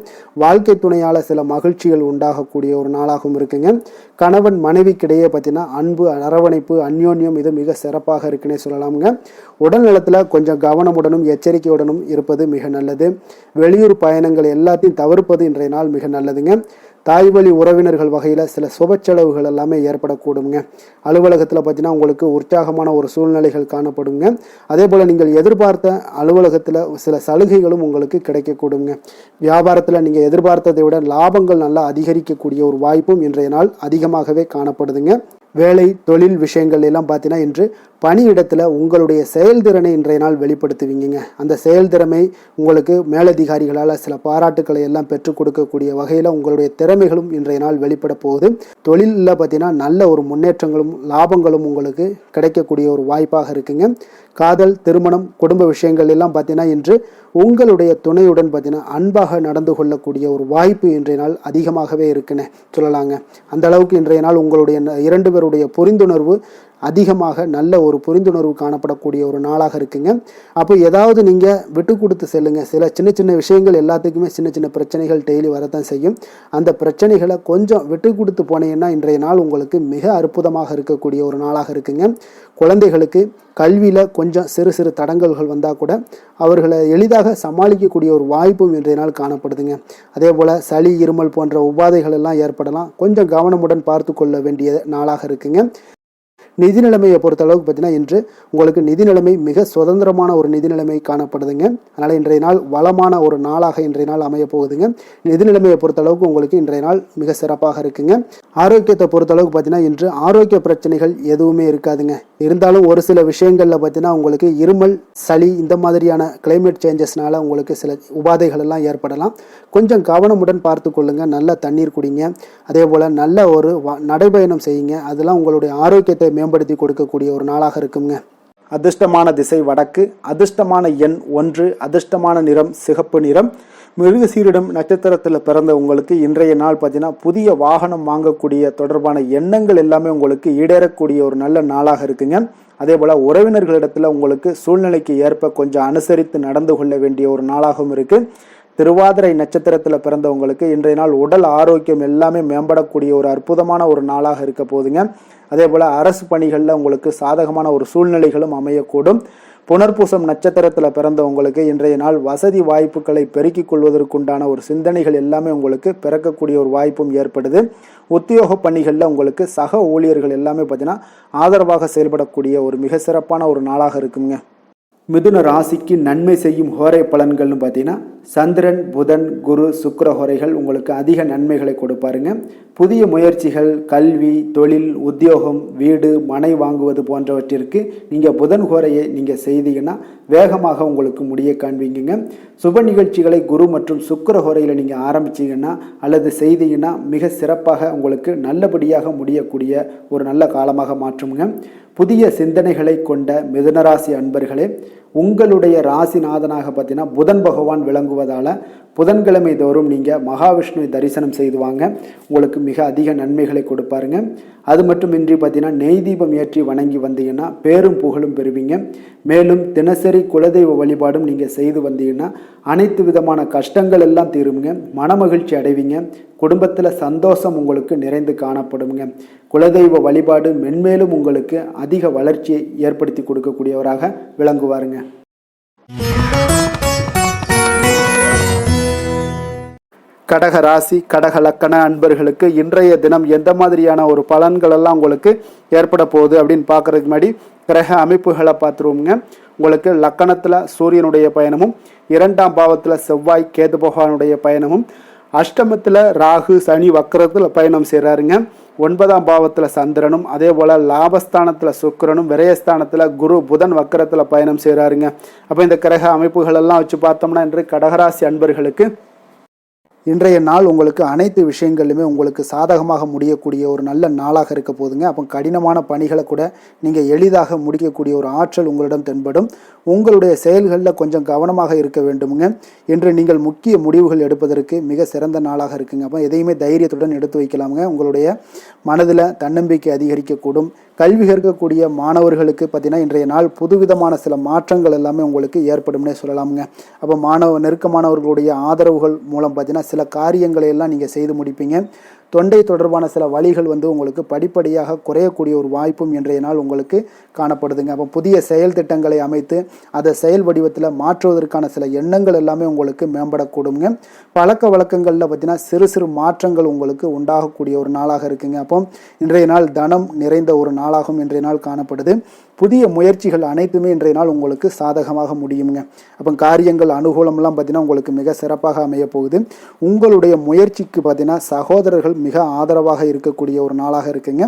வாழ்க்கை துணையால் சில மகிழ்ச்சிகள் உண்டாகக்கூடிய ஒரு நாளாகவும் இருக்குங்க. கணவன் மனைவிக்கிடையே பார்த்தீங்கன்னா அன்பு, அரவணைப்பு, அந்யோன்யம் இது மிக சிறப்பாக இருக்குன்னே சொல்லலாமுங்க. உடல் நலத்தில் கொஞ்சம் கவனமுடனும் எச்சரிக்கையுடனும் இருப்பது மிக நல்லது. வெளியூர் பயணங்கள் எல்லாத்தையும் தவிர்ப்பது இன்றைய நாள் மிக நல்லதுங்க. தாய் வழி உறவினர்கள் வகையில் சில சுப செலவுகள் எல்லாமே ஏற்படக்கூடுங்க. அலுவலகத்தில் பார்த்தீங்கன்னா உங்களுக்கு உற்சாகமான ஒரு சூழ்நிலைகள் காணப்படுங்க. அதே போல் நீங்கள் எதிர்பார்த்த அலுவலகத்தில் சில சலுகைகளும் உங்களுக்கு கிடைக்கக்கூடுங்க. வியாபாரத்தில் நீங்கள் எதிர்பார்த்ததை விட லாபங்கள் நல்லா அதிகரிக்கக்கூடிய ஒரு வாய்ப்பும் இன்றைய நாள் அதிகமாகவே காணப்படுதுங்க. வேலை தொழில் விஷயங்கள் எல்லாம் பார்த்தீங்கன்னா இன்று பணியிடத்தில் உங்களுடைய செயல்திறனை இன்றைய நாள் வெளிப்படுத்துவீங்க. அந்த செயல்திறமை உங்களுக்கு மேலதிகாரிகளால் சில பாராட்டுக்களை எல்லாம் பெற்றுக் கொடுக்கக்கூடிய வகையில் உங்களுடைய திறமைகளும் இன்றைய நாள் வெளிப்பட போகுது. தொழிலில் பார்த்தீங்கன்னா நல்ல ஒரு முன்னேற்றங்களும் லாபங்களும் உங்களுக்கு கிடைக்கக்கூடிய ஒரு வாய்ப்பாக இருக்குங்க. காதல், திருமணம், குடும்ப விஷயங்கள் எல்லாம் பார்த்தீங்கன்னா இன்று உங்களுடைய துணையுடன் பார்த்தீங்கன்னா அன்பாக நடந்து கொள்ளக்கூடிய ஒரு வாய்ப்பு இன்றைய நாள் அதிகமாகவே இருக்குன்னு சொல்லலாங்க. அந்த அளவுக்கு இன்றைய நாள் உங்களுடைய 2 பேருடைய புரிந்துணர்வு அதிகமாக நல்ல ஒரு புரிந்துணர்வு காணப்படக்கூடிய ஒரு நாளாக இருக்குங்க. அப்போ ஏதாவது நீங்கள் விட்டு கொடுத்து செல்லுங்க. சில சின்ன சின்ன விஷயங்கள் எல்லாத்துக்குமே சின்ன சின்ன பிரச்சனைகள் டெய்லி வரத்தான் செய்யும். அந்த பிரச்சனைகளை கொஞ்சம் விட்டு கொடுத்து போனீங்கன்னா இன்றைய நாள் உங்களுக்கு மிக அற்புதமாக இருக்கக்கூடிய ஒரு நாளாக இருக்குங்க. குழந்தைகளுக்கு கல்வியில் கொஞ்சம் சிறு சிறு தடங்கல்கள் வந்தால் கூட அவர்களை எளிதாக சமாளிக்கக்கூடிய ஒரு வாய்ப்பும் இன்றைய நாள் காணப்படுதுங்க. அதே போல் சளி, இருமல் போன்ற உபாதைகள் எல்லாம் ஏற்படலாம். கொஞ்சம் கவனமுடன் பார்த்து கொள்ள வேண்டிய நாளாக இருக்குங்க. நிதி நிலைமையை பொறுத்த அளவுக்கு பார்த்தீங்கன்னா இன்று உங்களுக்கு நிதி நிலைமை மிக சுதந்திரமான ஒரு நிதி நிலைமை காணப்படுதுங்க. அதனால் இன்றைய நாள் வளமான ஒரு நாளாக இன்றைய நாள் அமைய போகுதுங்க. நிதி நிலைமையை பொறுத்த அளவுக்கு உங்களுக்கு இன்றைய நாள் மிக சிறப்பாக இருக்குங்க. ஆரோக்கியத்தை பொறுத்த அளவுக்கு பார்த்தீங்கன்னா இன்று ஆரோக்கிய பிரச்சனைகள் எதுவுமே இருக்காதுங்க. இருந்தாலும் ஒரு சில விஷயங்களில் பார்த்தீங்கன்னா உங்களுக்கு இருமல், சளி இந்த மாதிரியான கிளைமேட் சேஞ்சஸ்னால உங்களுக்கு சில உபாதைகள் எல்லாம் ஏற்படலாம். கொஞ்சம் கவனமுடன் பார்த்து கொள்ளுங்க. நல்ல தண்ணீர் குடிங்க. அதே போல் நல்ல ஒரு நடைபயணம் செய்யுங்க. அதெல்லாம் உங்களுடைய ஆரோக்கியத்தை மேம்படுத்தி கொடுக்கக்கூடிய ஒரு நாளாக இருக்குங்க. அதிர்ஷ்டமான திசை வடக்கு, அதிர்ஷ்டமான எண் 1, அதிர்ஷ்டமான நிறம் சிகப்பு நிறம். மிருகசீரிடம் நட்சத்திரத்தில் பிறந்த உங்களுக்கு இன்றைய நாள் பார்த்தீங்கன்னா புதிய வாகனம் வாங்கக்கூடிய தொடர்பான எண்ணங்கள் எல்லாமே உங்களுக்கு ஈடேறக்கூடிய ஒரு நல்ல நாளாக இருக்குங்க. அதே போல் உறவினர்களிடத்தில் உங்களுக்கு சூழ்நிலைக்கு ஏற்ப கொஞ்சம் அனுசரித்து நடந்து கொள்ள வேண்டிய ஒரு நாளாகவும் இருக்குது. திருவாதிரை நட்சத்திரத்தில் பிறந்தவங்களுக்கு இன்றைய நாள் உடல் ஆரோக்கியம் எல்லாமே மேம்படக்கூடிய ஒரு அற்புதமான ஒரு நாளாக இருக்க போதுங்க. அதே போல் அரசு பணிகளில் உங்களுக்கு சாதகமான ஒரு சூழ்நிலைகளும் அமையக்கூடும். புனர்பூசம் நட்சத்திரத்தில் பிறந்தவங்களுக்கு இன்றைய நாள் வசதி வாய்ப்புகளை பெருக்கிக் கொள்வதற்குண்டான ஒரு சிந்தனைகள் எல்லாமே உங்களுக்கு பிறக்கக்கூடிய ஒரு வாய்ப்பும் ஏற்படுது. உத்தியோக பணிகளில் உங்களுக்கு சக ஊழியர்கள் எல்லாமே பார்த்தீங்கன்னா ஆதரவாக செயல்படக்கூடிய ஒரு மிக சிறப்பான ஒரு நாளாக இருக்குங்க. மிதுன ராசிக்கு நன்மை செய்யும் ஹோரை பலன்கள்னு பார்த்தீங்கன்னா சந்திரன், புதன், குரு, சுக்கிர ஹோரைகள் உங்களுக்கு அதிக நன்மைகளை கொடுப்பாருங்க. புதிய முயற்சிகள், கல்வி, தொழில், உத்தியோகம், வீடு, மனை வாங்குவது போன்றவற்றிற்கு நீங்கள் புதன் ஹோரையை நீங்கள் செய்தீங்கன்னா வேகமாக உங்களுக்கு முடிய காண்பீங்க. சுப நிகழ்ச்சிகளை குரு மற்றும் சுக்கிர ஹோரையில் நீங்கள் ஆரம்பிச்சிங்கன்னா அல்லது செய்தீங்கன்னா மிக சிறப்பாக உங்களுக்கு நல்லபடியாக முடியக்கூடிய ஒரு நல்ல காலமாக மாற்றுங்க. புதிய சிந்தனைகளை கொண்ட மிதுனராசி அன்பர்களே, உங்களுடைய ராசிநாதனாக பார்த்தீங்கன்னா புதன் பகவான் விளங்குவதால் புதன்கிழமை தோறும் நீங்கள் மகாவிஷ்ணுவை தரிசனம் செய்து வாங்க, உங்களுக்கு மிக அதிக நன்மைகளை கொடுப்பாருங்க. அது மட்டுமின்றி பார்த்தீங்கன்னா நெய் தீபம் ஏற்றி வணங்கி வந்தீங்கன்னா பேரும் புகழும் பெறுவீங்க. மேலும் தினசரி குலதெய்வ வழிபாடும் நீங்கள் செய்து வந்தீங்கன்னா அனைத்து விதமான கஷ்டங்கள் எல்லாம் தீருங்க, மனமகிழ்ச்சி அடைவீங்க, குடும்பத்தில் சந்தோஷம் உங்களுக்கு நிறைந்து காணப்படுங்க. குலதெய்வ வழிபாடு மென்மேலும் உங்களுக்கு அதிக வளர்ச்சியை ஏற்படுத்தி கொடுக்கக்கூடியவராக விளங்குவாருங்க. கடக ராசி, கடக லக்கண அன்பர்களுக்கு இன்றைய தினம் எந்த மாதிரியான ஒரு பலன்கள் எல்லாம் உங்களுக்கு ஏற்பட போகுது அப்படின்னு பார்க்கறதுக்கு முன்னாடி கிரக அமைப்புகளை பார்த்துருவோங்க. உங்களுக்கு லக்கணத்தில் சூரியனுடைய பயணமும், 2ஆம் பாவத்தில் செவ்வாய் கேது பகவானுடைய பயணமும், அஷ்டமத்தில் ராகு சனி வக்கரத்தில் பயணம் செய்கிறாருங்க. 9ஆம் பாவத்தில் சந்திரனும், அதே போல் லாபஸ்தானத்தில் சுக்கிரனும், விரயஸ்தானத்தில் குரு புதன் வக்கரத்தில் பயணம் செய்கிறாருங்க. அப்போ இந்த கிரக அமைப்புகள் எல்லாம் வச்சு பார்த்தோம்னா இன்று கடகராசி அன்பர்களுக்கு இன்றைய நாள் உங்களுக்கு அனைத்து விஷயங்களிலுமே உங்களுக்கு சாதகமாக முடியக்கூடிய ஒரு நல்ல நாளாக இருக்க போதுங்க. அப்போ கடினமான பணிகளை கூட நீங்கள் எளிதாக முடிக்கக்கூடிய ஒரு ஆற்றல் உங்களிடம் தென்படும். உங்களுடைய செயல்களில் கொஞ்சம் கவனமாக இருக்க வேண்டுமுங்க. இன்று நீங்கள் முக்கிய முடிவுகள் எடுப்பதற்கு மிக சிறந்த நாளாக இருக்குங்க. அப்போ எதையுமே தைரியத்துடன் எடுத்து வைக்கலாமுங்க. உங்களுடைய மனதில் தன்னம்பிக்கை அதிகரிக்கக்கூடும். கல்வி கற்கக்கூடிய மாணவர்களுக்கு பார்த்தீங்கன்னா இன்றைய நாள் புதுவிதமான சில மாற்றங்கள் எல்லாமே உங்களுக்கு ஏற்படும்னே சொல்லலாமுங்க. அப்போ நெருக்கமானவர்களுடைய ஆதரவுகள் மூலம் பார்த்தீங்கன்னா சில காரியங்களை எல்லாம் நீங்கள் செய்து முடிப்பீங்க. தொண்டை தொடர்பான சில வழிகள் உங்களுக்கு படிப்படியாக குறையக்கூடிய ஒரு வாய்ப்பும் இன்றைய நாள் உங்களுக்கு காணப்படுதுங்க. அப்போ புதிய செயல் திட்டங்களை அமைத்து அதை செயல் வடிவத்தில் மாற்றுவதற்கான சில எண்ணங்கள் எல்லாமே உங்களுக்கு மேம்படக்கூடுங்க. பழக்க வழக்கங்களில் பார்த்தீங்கன்னா சிறு சிறு மாற்றங்கள் உங்களுக்கு உண்டாகக்கூடிய ஒரு நாளாக இருக்குங்க. அப்போ இன்றைய நாள் தனம் நிறைந்த ஒரு நாளாகவும் இன்றைய நாள் காணப்படுது. புதிய முயற்சிகள் அனைத்துமே இன்றைய நாள் உங்களுக்கு சாதகமாக முடியுங்க. அப்போ காரியங்கள் அனுகூலம்லாம் பார்த்தீங்கன்னா உங்களுக்கு மிக சிறப்பாக அமைய போகுது. உங்களுடைய முயற்சிக்கு பார்த்தீங்கன்னா சகோதரர்கள் மிக ஆதரவாக இருக்கக்கூடிய ஒரு நாளாக இருக்குங்க.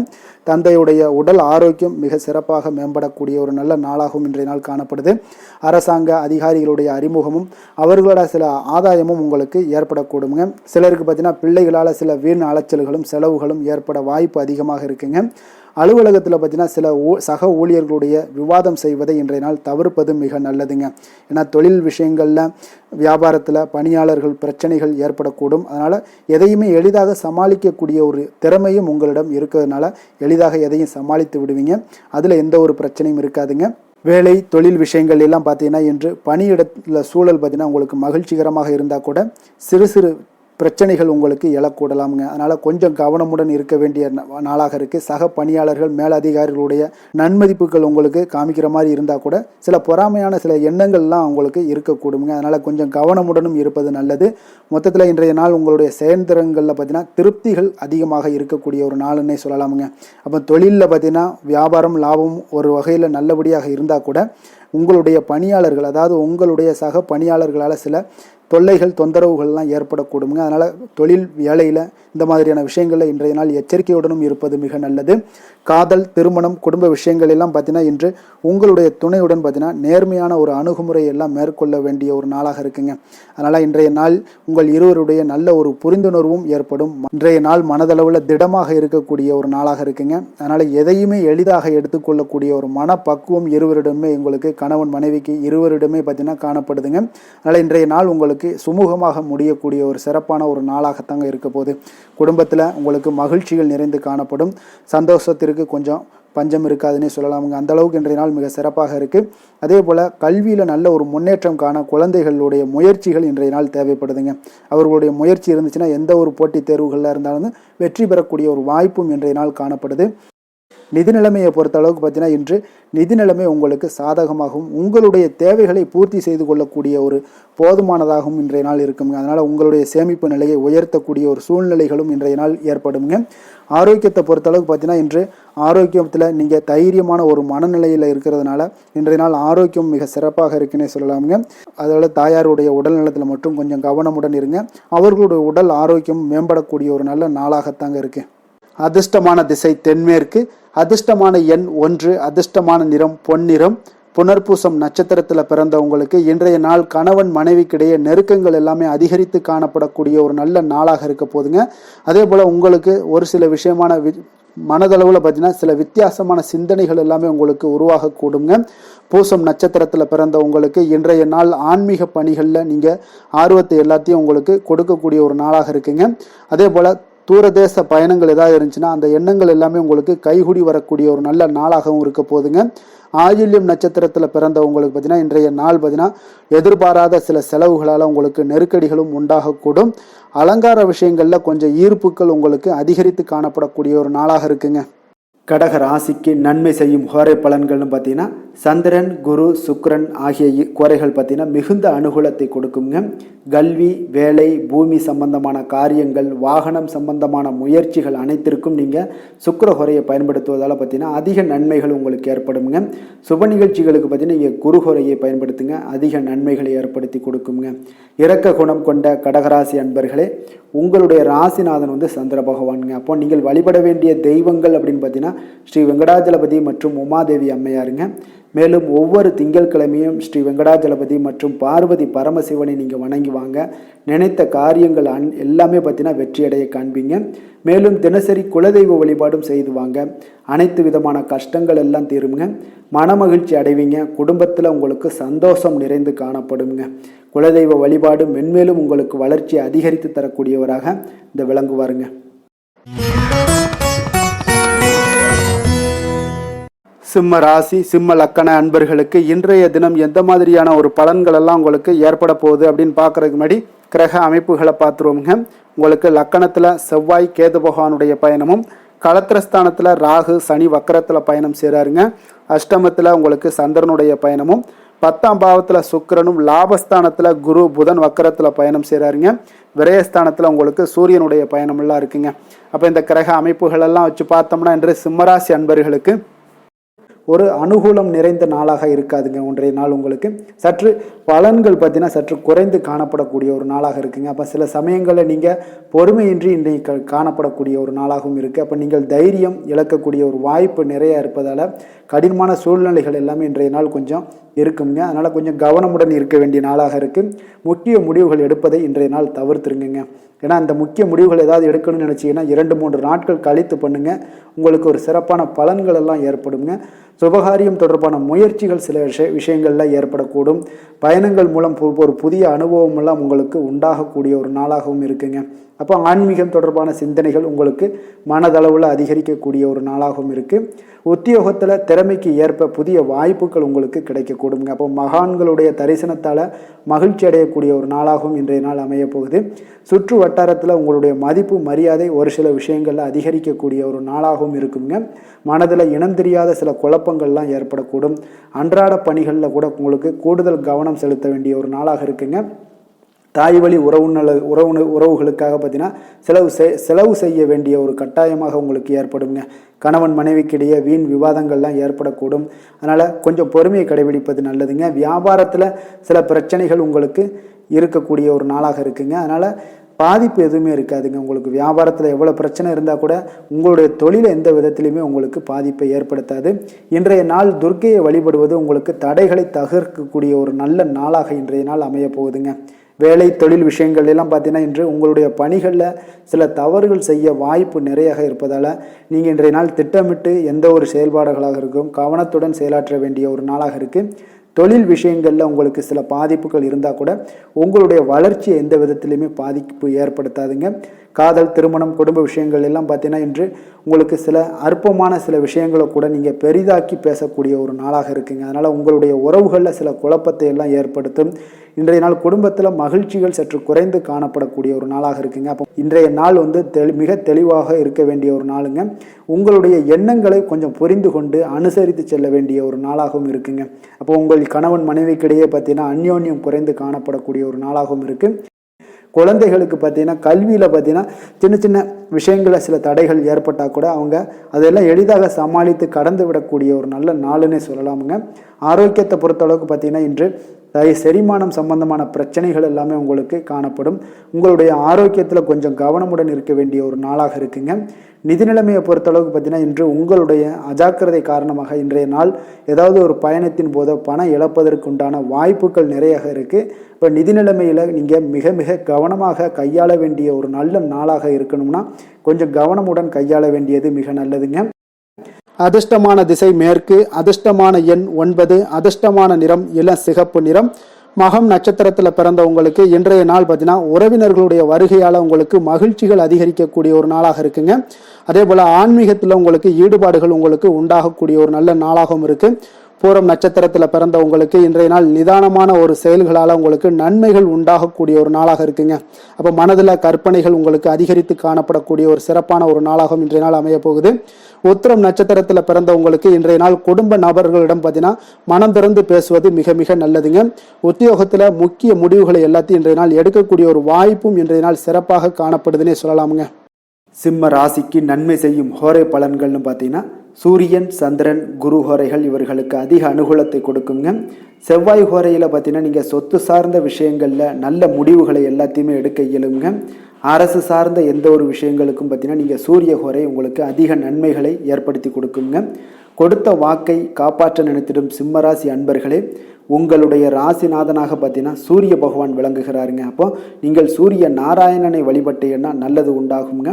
தந்தையுடைய உடல் ஆரோக்கியம் மிக சிறப்பாக மேம்படக்கூடிய ஒரு நல்ல நாளாகவும் இன்றைய நாள் காணப்படுது. அரசாங்க அதிகாரிகளுடைய அறிமுகமும் அவர்களோட சில ஆதாயமும் உங்களுக்கு ஏற்படக்கூடுங்க. சிலருக்கு பார்த்தீங்கன்னா பிள்ளைகளால் சில வீண் அலைச்சல்களும் செலவுகளும் ஏற்பட வாய்ப்பு அதிகமாக இருக்குங்க. அலுவலகத்தில் பார்த்தீங்கன்னா சில சக ஊழியர்களுடைய விவாதம் செய்வதை இன்றைய நாள் தவிர்ப்பது மிக நல்லதுங்க. ஏன்னா தொழில் விஷயங்களில் வியாபாரத்தில் பணியாளர்கள் பிரச்சனைகள் ஏற்படக்கூடும். அதனால் எதையுமே எளிதாக சமாளிக்கக்கூடிய ஒரு திறமையும் உங்களிடம் இருக்கிறதுனால எளிதாக எதையும் சமாளித்து விடுவீங்க. அதில் எந்த ஒரு பிரச்சனையும் இருக்காதுங்க. வேலை தொழில் விஷயங்கள் எல்லாம் பார்த்தீங்கன்னா இன்று பணியிடத்தில் சூழல் பார்த்தீங்கன்னா உங்களுக்கு மகிழ்ச்சிகரமாக இருந்தால் கூட சிறு சிறு பிரச்சனைகள் உங்களுக்கு எழக்கூடலாமுங்க. அதனால் கொஞ்சம் கவனமுடன் இருக்க வேண்டிய நாளாக இருக்குது. சக பணியாளர்கள் மேலதிகாரிகளுடைய நன்மதிப்புகள் உங்களுக்கு காமிக்கிற மாதிரி இருந்தால் கூட சில பொறாமையான சில எண்ணங்கள்லாம் உங்களுக்கு இருக்கக்கூடுங்க. அதனால் கொஞ்சம் கவனமுடனும் இருப்பது நல்லது. மொத்தத்தில் இன்றைய நாள் உங்களுடைய செயல்திறன்களில் பார்த்தீங்கன்னா திருப்திகள் அதிகமாக இருக்கக்கூடிய ஒரு நாளுன்னே சொல்லலாமுங்க. அப்போ தொழிலில் பார்த்தீங்கன்னா வியாபாரம் லாபம் ஒரு வகையில் நல்லபடியாக இருந்தால் கூட உங்களுடைய பணியாளர்கள், அதாவது உங்களுடைய சக பணியாளர்களால் சில தொல்லைகள் தொந்தரவுகள்லாம் ஏற்படக்கூடுங்க. அதனால் தொழில் வேலையில் இந்த மாதிரியான விஷயங்களில் இன்றைய நாள் எச்சரிக்கையுடனும் இருப்பது மிக நல்லது. காதல், திருமணம், குடும்ப விஷயங்கள் எல்லாம் பார்த்தீங்கன்னா இன்று உங்களுடைய துணையுடன் பார்த்தீங்கன்னா நேர்மையான ஒரு அணுகுமுறை எல்லாம் மேற்கொள்ள வேண்டிய ஒரு நாளாக இருக்குங்க. அதனால் இன்றைய நாள் உங்கள் இருவருடைய நல்ல ஒரு புரிந்துணர்வும் ஏற்படும். இன்றைய நாள் மனதளவில் திடமாக இருக்கக்கூடிய ஒரு நாளாக இருக்குங்க. அதனால் எதையுமே எளிதாக எடுத்துக்கொள்ளக்கூடிய ஒரு மனப்பக்குவம் இருவரிடமே உங்களுக்கு கணவன் மனைவிக்கு இருவரிடமே பார்த்தீங்கன்னா காணப்படுதுங்க. அதனால் இன்றைய நாள் உங்களுக்கு சுமூகமாக முடியக்கூடிய ஒரு சிறப்பான ஒரு நாளாகத்தாங்க இருக்க போகுது. குடும்பத்தில் உங்களுக்கு மகிழ்ச்சிகள் நிறைந்து காணப்படும். சந்தோஷத்திற்கு கொஞ்சம் பஞ்சம் இருக்காதுன்னே சொல்லலாமுங்க. அந்த அளவுக்கு இன்றைய நாள் மிக சிறப்பாக இருக்குது. அதே போல் கல்வியில் நல்ல ஒரு முன்னேற்றம் காண குழந்தைகளுடைய முயற்சிகள் இன்றைய நாள் தேவைப்படுதுங்க. அவர்களுடைய முயற்சி இருந்துச்சுன்னா எந்த ஒரு போட்டித் தேர்வுகளில் இருந்தாலும் வெற்றி பெறக்கூடிய ஒரு வாய்ப்பும் இன்றைய நாள் காணப்படுது. நிதி நிலைமையை பொறுத்த அளவுக்கு பார்த்தீங்கன்னா இன்று நிதி நிலைமை உங்களுக்கு சாதகமாகவும் உங்களுடைய தேவைகளை பூர்த்தி செய்து கொள்ளக்கூடிய ஒரு போதுமானதாகவும் இன்றைய நாள் இருக்குங்க. அதனால் உங்களுடைய சேமிப்பு நிலையை உயர்த்தக்கூடிய ஒரு சூழ்நிலைகளும் இன்றைய நாள் ஏற்படுங்க. ஆரோக்கியத்தை பொறுத்த அளவுக்கு பார்த்தீங்கன்னா இன்று ஆரோக்கியத்தில் நீங்கள் தைரியமான ஒரு மனநிலையில் இருக்கிறதுனால இன்றைய நாள் ஆரோக்கியம் மிக சிறப்பாக இருக்குன்னே சொல்லலாமுங்க. அதோட தாயாருடைய உடல் நலத்தில் மட்டும் கொஞ்சம் கவனமுடன் இருங்க. அவர்களுடைய உடல் ஆரோக்கியம் மேம்படக்கூடிய ஒரு நல்ல நாளாகத்தாங்க இருக்கு. அதிர்ஷ்டமான திசை தென்மேற்கு, அதிர்ஷ்டமான எண் 1, அதிர்ஷ்டமான நிறம் பொன்னிறம். புனர்பூசம் நட்சத்திரத்தில் பிறந்த உங்களுக்கு இன்றைய நாள் கணவன் மனைவிக்கிடையே நெருக்கங்கள் எல்லாமே அதிகரித்து காணப்படக்கூடிய ஒரு நல்ல நாளாக இருக்க போதுங்க. அதே போல் உங்களுக்கு ஒரு சில விஷயமான மனதளவில் பார்த்தீங்கன்னா சில வித்தியாசமான சிந்தனைகள் எல்லாமே உங்களுக்கு உருவாகக்கூடுங்க. பூசம் நட்சத்திரத்தில் பிறந்த உங்களுக்கு இன்றைய நாள் ஆன்மீக பணிகளில் நீங்கள் ஆர்வத்தை எல்லாத்தையும் உங்களுக்கு கொடுக்கக்கூடிய ஒரு நாளாக இருக்குங்க. அதே போல் தூரதேச பயணங்கள் ஏதாவது இருந்துச்சுன்னா அந்த எண்ணங்கள் எல்லாமே உங்களுக்கு கைகூடி வரக்கூடிய ஒரு நல்ல நாளாகவும் இருக்க போதுங்க. ஆயில்யம் நட்சத்திரத்தில் பிறந்த உங்களுக்கு பார்த்தீங்கன்னா இன்றைய நாள் பார்த்தீங்கன்னா எதிர்பாராத சில செலவுகளால் உங்களுக்கு நெருக்கடிகளும் உண்டாகக்கூடும். அலங்கார விஷயங்களில் கொஞ்சம் ஈர்ப்புகள் உங்களுக்கு அதிகரித்து காணப்படக்கூடிய ஒரு நாளாக இருக்குங்க. கடக ராசிக்கு நன்மை செய்யும் ஹோரை பலன்கள்னு பார்த்தீங்கன்னா சந்திரன், குரு, சுக்கிரன் ஆகிய கோரைகள் பார்த்தீங்கன்னா மிகுந்த அனுகூலத்தை கொடுக்குங்க. கல்வி, வேலை, பூமி சம்பந்தமான காரியங்கள், வாகனம் சம்பந்தமான முயற்சிகள் அனைத்திற்கும் நீங்கள் சுக்கிர ஹோரையை பயன்படுத்துவதால் பார்த்தீங்கன்னா அதிக நன்மைகள் உங்களுக்கு ஏற்படுங்க. சுப நிகழ்ச்சிகளுக்கு பார்த்தீங்கன்னா நீங்கள் குரு ஹோரையை பயன்படுத்துங்க, அதிக நன்மைகளை ஏற்படுத்தி கொடுக்குங்க. இரக்க குணம் கொண்ட கடகராசி அன்பர்களே, உங்களுடைய ராசிநாதன் சந்திர பகவானுங்க. அப்போ நீங்கள் வழிபட வேண்டிய தெய்வங்கள் அப்படின்னு பார்த்தீங்கன்னா ஸ்ரீ வெங்கடாஜலபதி மற்றும் உமாதேவி அம்மையாருங்க. மேலும் ஒவ்வொரு திங்கட்கிழமையும் ஸ்ரீ வெங்கடாஜலபதி மற்றும் பார்வதி பரமசிவனை நீங்கள் வணங்கி வாங்க. நினைத்த காரியங்கள் எல்லாமே பார்த்தீங்கன்னா வெற்றியடைய காண்பீங்க. மேலும் தினசரி குலதெய்வ வழிபாடும் செய்து வாங்க. அனைத்து விதமான கஷ்டங்கள் எல்லாம் தீருங்க. மனமகிழ்ச்சி அடைவீங்க. குடும்பத்தில் உங்களுக்கு சந்தோஷம் நிறைந்து காணப்படுங்க. குலதெய்வ வழிபாடு மென்மேலும் உங்களுக்கு வளர்ச்சியை அதிகரித்து தரக்கூடியவராக இந்த விளங்குவாருங்க. சிம்ம ராசி, சிம்ம லக்கண அன்பர்களுக்கு இன்றைய தினம் எந்த மாதிரியான ஒரு பலன்கள் எல்லாம் உங்களுக்கு ஏற்பட போகுது அப்படின்னு பார்க்கறதுக்கு முன்னாடி கிரக அமைப்புகளை பார்த்துருவோங்க. உங்களுக்கு லக்கணத்தில் செவ்வாய் கேது பகவானுடைய பயணமும், களத்திரஸ்தானத்தில் ராகு சனி வக்கரத்தில் பயணம் செய்கிறாருங்க. அஷ்டமத்தில் உங்களுக்கு சந்திரனுடைய பயணமும், 10ஆம் பாவத்தில் சுக்கிரனும், லாபஸ்தானத்தில் குரு புதன் வக்கரத்தில் பயணம் செய்கிறாருங்க. விரயஸ்தானத்தில் உங்களுக்கு சூரியனுடைய பயணமெல்லாம் இருக்குங்க. அப்போ இந்த கிரக அமைப்புகளெல்லாம் வச்சு பார்த்தோம்னா இன்று சிம்மராசி அன்பர்களுக்கு ஒரு அனுகூலம் நிறைந்த நாளாக இருக்காதுங்க. ஒன்றைய நாள் உங்களுக்கு சற்று பலன்கள் பார்த்தீங்கன்னா சற்று குறைந்து காணப்படக்கூடிய ஒரு நாளாக இருக்குங்க. அப்போ சில சமயங்களில் நீங்கள் பொறுமையின்றி இன்றைக்கு காணப்படக்கூடிய ஒரு நாளாகவும் இருக்குது. அப்போ நீங்கள் தைரியம் இழக்கக்கூடிய ஒரு வாய்ப்பு நிறைய இருப்பதால் கடினமான சூழ்நிலைகள் எல்லாமே இன்றைய நாள் கொஞ்சம் இருக்குங்க. அதனால் கொஞ்சம் கவனமுடன் இருக்க வேண்டிய நாளாக இருக்குது. முக்கிய முடிவுகள் எடுப்பதை இன்றைய நாள் தவிர்த்துருங்க. ஏன்னா அந்த முக்கிய முடிவுகள் ஏதாவது எடுக்கணும்னு நினச்சிங்கன்னா 2-3 நாட்கள் கழித்து பண்ணுங்கள். உங்களுக்கு ஒரு சிறப்பான பலன்கள் எல்லாம் ஏற்படுங்க. சுபகாரியம் தொடர்பான முயற்சிகள் சில விஷயங்களில் ஏற்படக்கூடும். பயணங்கள் மூலம் ஒரு புதிய அனுபவம் எல்லாம் உங்களுக்கு உண்டாகக்கூடிய ஒரு நாளாகவும் இருக்குங்க. அப்போ ஆன்மீகம் தொடர்பான சிந்தனைகள் உங்களுக்கு மனதளவில் அதிகரிக்கக்கூடிய ஒரு நாளாகவும் இருக்குது. உத்தியோகத்தில் திறமைக்கு ஏற்ப புதிய வாய்ப்புகள் உங்களுக்கு கிடைக்கக்கூடுங்க. அப்போ மகான்களுடைய தரிசனத்தால் மகிழ்ச்சி அடையக்கூடிய ஒரு நாளாகவும் இன்றைய நாள் அமைய போகுது. சுற்று வட்டாரத்தில் உங்களுடைய மதிப்பு மரியாதை ஒரு சில விஷயங்களில் அதிகரிக்கக்கூடிய ஒரு நாளாகவும் இருக்குங்க. மனதில் இனம் தெரியாத சில குழப்பங்கள்லாம் ஏற்படக்கூடும். அன்றாட பணிகளில் கூட உங்களுக்கு கூடுதல் கவனம் செலுத்த வேண்டிய ஒரு நாளாக இருக்குங்க. தாய் வழி உறவுகளுக்காக பார்த்தீங்கன்னா செலவு செய்ய வேண்டிய ஒரு கட்டாயமாக உங்களுக்கு ஏற்படுங்க. கணவன் மனைவிக்கிடையே வீண் விவாதங்கள்லாம் ஏற்படக்கூடும். அதனால் கொஞ்சம் பொறுமையை கடைபிடிப்பது நல்லதுங்க. வியாபாரத்தில் சில பிரச்சனைகள் உங்களுக்கு இருக்கக்கூடிய ஒரு நாளாக இருக்குங்க. அதனால் பாதிப்பு எதுவுமே இருக்காதுங்க. உங்களுக்கு வியாபாரத்தில் எவ்வளோ பிரச்சனை இருந்தால் கூட உங்களுடைய தொழிலை எந்த விதத்திலையுமே உங்களுக்கு பாதிப்பை ஏற்படுத்தாது. இன்றைய நாள் துர்க்கையை வழிபடுவது உங்களுக்கு தடைகளை தகர்க்கக்கூடிய ஒரு நல்ல நாளாக இன்றைய நாள் அமைய போகுதுங்க. வேலை தொழில் விஷயங்கள் எல்லாம் பார்த்தீங்கன்னா இன்று உங்களுடைய பணிகளில் சில தவறுகள் செய்ய வாய்ப்பு நிறையாக இருப்பதால் நீங்கள் இன்றைய நாள் திட்டமிட்டு எந்த ஒரு செயல்பாடுகளாக இருக்கும் கவனத்துடன் செயலாற்ற வேண்டிய ஒரு நாளாக இருக்குது. தொழில் விஷயங்களில் உங்களுக்கு சில பாதிப்புகள் இருந்தால் கூட உங்களுடைய வளர்ச்சியை எந்த விதத்திலையுமே பாதிப்பு ஏற்படுத்தாதுங்க. காதல், திருமணம், குடும்ப விஷயங்கள் எல்லாம் பார்த்தீங்கன்னா இன்று உங்களுக்கு சில அற்பமான சில விஷயங்களை கூட நீங்கள் பெரிதாக்கி பேசக்கூடிய ஒரு நாளாக இருக்குங்க. அதனால் உங்களுடைய உறவுகளில் சில குழப்பத்தை எல்லாம் ஏற்படுத்தும். இன்றைய நாள் குடும்பத்தில் மகிழ்ச்சிகள் சற்று குறைந்து காணப்படக்கூடிய ஒரு நாளாக இருக்குங்க. அப்போ இன்றைய நாள் மிக தெளிவாக இருக்க வேண்டிய ஒரு நாளுங்க. உங்களுடைய எண்ணங்களை கொஞ்சம் புரிந்து கொண்டு அனுசரித்து செல்ல வேண்டிய ஒரு நாளாகவும் இருக்குங்க. அப்போ உங்கள் கணவன் மனைவிக்கிடையே பார்த்தீங்கன்னா அந்யோன்யம் குறைந்து காணப்படக்கூடிய ஒரு நாளாகவும் இருக்குது. குழந்தைகளுக்கு பார்த்தீங்கன்னா கல்வியில் பார்த்தீங்கன்னா சின்ன சின்ன விஷயங்களில் சில தடைகள் ஏற்பட்டால் கூட அவங்க அதெல்லாம் எளிதாக சமாளித்து கடந்து விடக்கூடிய ஒரு நல்ல நாளுன்னே சொல்லலாமுங்க. ஆரோக்கியத்தை பொறுத்தளவுக்கு பார்த்தீங்கன்னா இன்று செரிமானம் சம்பந்தமான பிரச்சனைகள் எல்லாமே உங்களுக்கு காணப்படும். உங்களுடைய ஆரோக்கியத்தில் கொஞ்சம் கவனமுடன் இருக்க வேண்டிய ஒரு நாளாக இருக்குங்க. நிதி நிலைமையை பொறுத்தளவுக்கு பார்த்தீங்கன்னா இன்று உங்களுடைய அஜாக்கிரதை காரணமாக இன்றைய நாள் ஏதாவது ஒரு பயணத்தின் போது பணம் இழப்பதற்கு உண்டான வாய்ப்புகள் நிறையாக இருக்குது. இப்போ நிதி நிலைமையில் நீங்கள் மிக மிக கவனமாக கையாள வேண்டிய ஒரு நல்ல நாளாக இருக்கணும்னா கொஞ்சம் கவனமுடன் கையாள வேண்டியது மிக நல்லதுங்க. அதிர்ஷ்டமான திசை மேற்கு, அதிர்ஷ்டமான எண் 9, அதிர்ஷ்டமான நிறம் இளம் சிகப்பு நிறம். மகம் நட்சத்திரத்தில் பிறந்தவங்களுக்கு இன்றைய நாள் பார்த்தீங்கன்னா உறவினர்களுடைய வருகையால் உங்களுக்கு மகிழ்ச்சிகள் அதிகரிக்கக்கூடிய ஒரு நாளாக இருக்குங்க. அதே போல் ஆன்மீகத்தில் உங்களுக்கு ஈடுபாடுகள் உங்களுக்கு உண்டாகக்கூடிய ஒரு நல்ல நாளாகவும் இருக்குது. பூரம் நட்சத்திரத்தில் பிறந்தவங்களுக்கு இன்றைய நாள் நிதானமான ஒரு செயல்களால் உங்களுக்கு நன்மைகள் உண்டாகக்கூடிய ஒரு நாளாக இருக்குங்க. அப்போ மனதில் கற்பனைகள் உங்களுக்கு அதிகரித்து காணப்படக்கூடிய ஒரு சிறப்பான ஒரு நாளாகவும் இன்றைய நாள் அமைய போகுது. உத்திரம் நட்சத்திரத்தில் பிறந்தவங்களுக்கு இன்றைய நாள் குடும்ப நபர்களிடம் பார்த்தீங்கன்னா மனம் திறந்து பேசுவது மிக மிக நல்லதுங்க. உத்தியோகத்தில் முக்கிய முடிவுகளை எல்லாத்தையும் இன்றைய நாள் எடுக்கக்கூடிய ஒரு வாய்ப்பும் இன்றைய நாள் சிறப்பாக காணப்படுதுன்னே சொல்லலாமுங்க. சிம்ம ராசிக்கு நன்மை செய்யும் ஹோரை பலன்கள்னு பார்த்தீங்கன்னா சூரியன், சந்திரன், குரு ஹோரைகள் இவர்களுக்கு அதிக அனுகூலத்தை கொடுக்குங்க. செவ்வாய் ஹோரையில் பார்த்தீங்கன்னா நீங்கள் சொத்து சார்ந்த விஷயங்களில் நல்ல முடிவுகளை எல்லாத்தையுமே எடுக்க இயலுங்க. அரசு சார்ந்த எந்த ஒரு விஷயங்களுக்கும் பார்த்தீங்கன்னா நீங்கள் சூரிய ஹோரை உங்களுக்கு அதிக நன்மைகளை ஏற்படுத்தி கொடுக்குங்க. கொடுத்த வாக்கை காப்பாற்ற நினைத்திடும் சிம்மராசி அன்பர்களே, உங்களுடைய ராசிநாதனாக பார்த்தீங்கன்னா சூரிய பகவான் விளங்குகிறாருங்க. அப்போ நீங்கள் சூரிய நாராயணனை வழிபட்டீங்கன்னா நல்லது உண்டாகுங்க.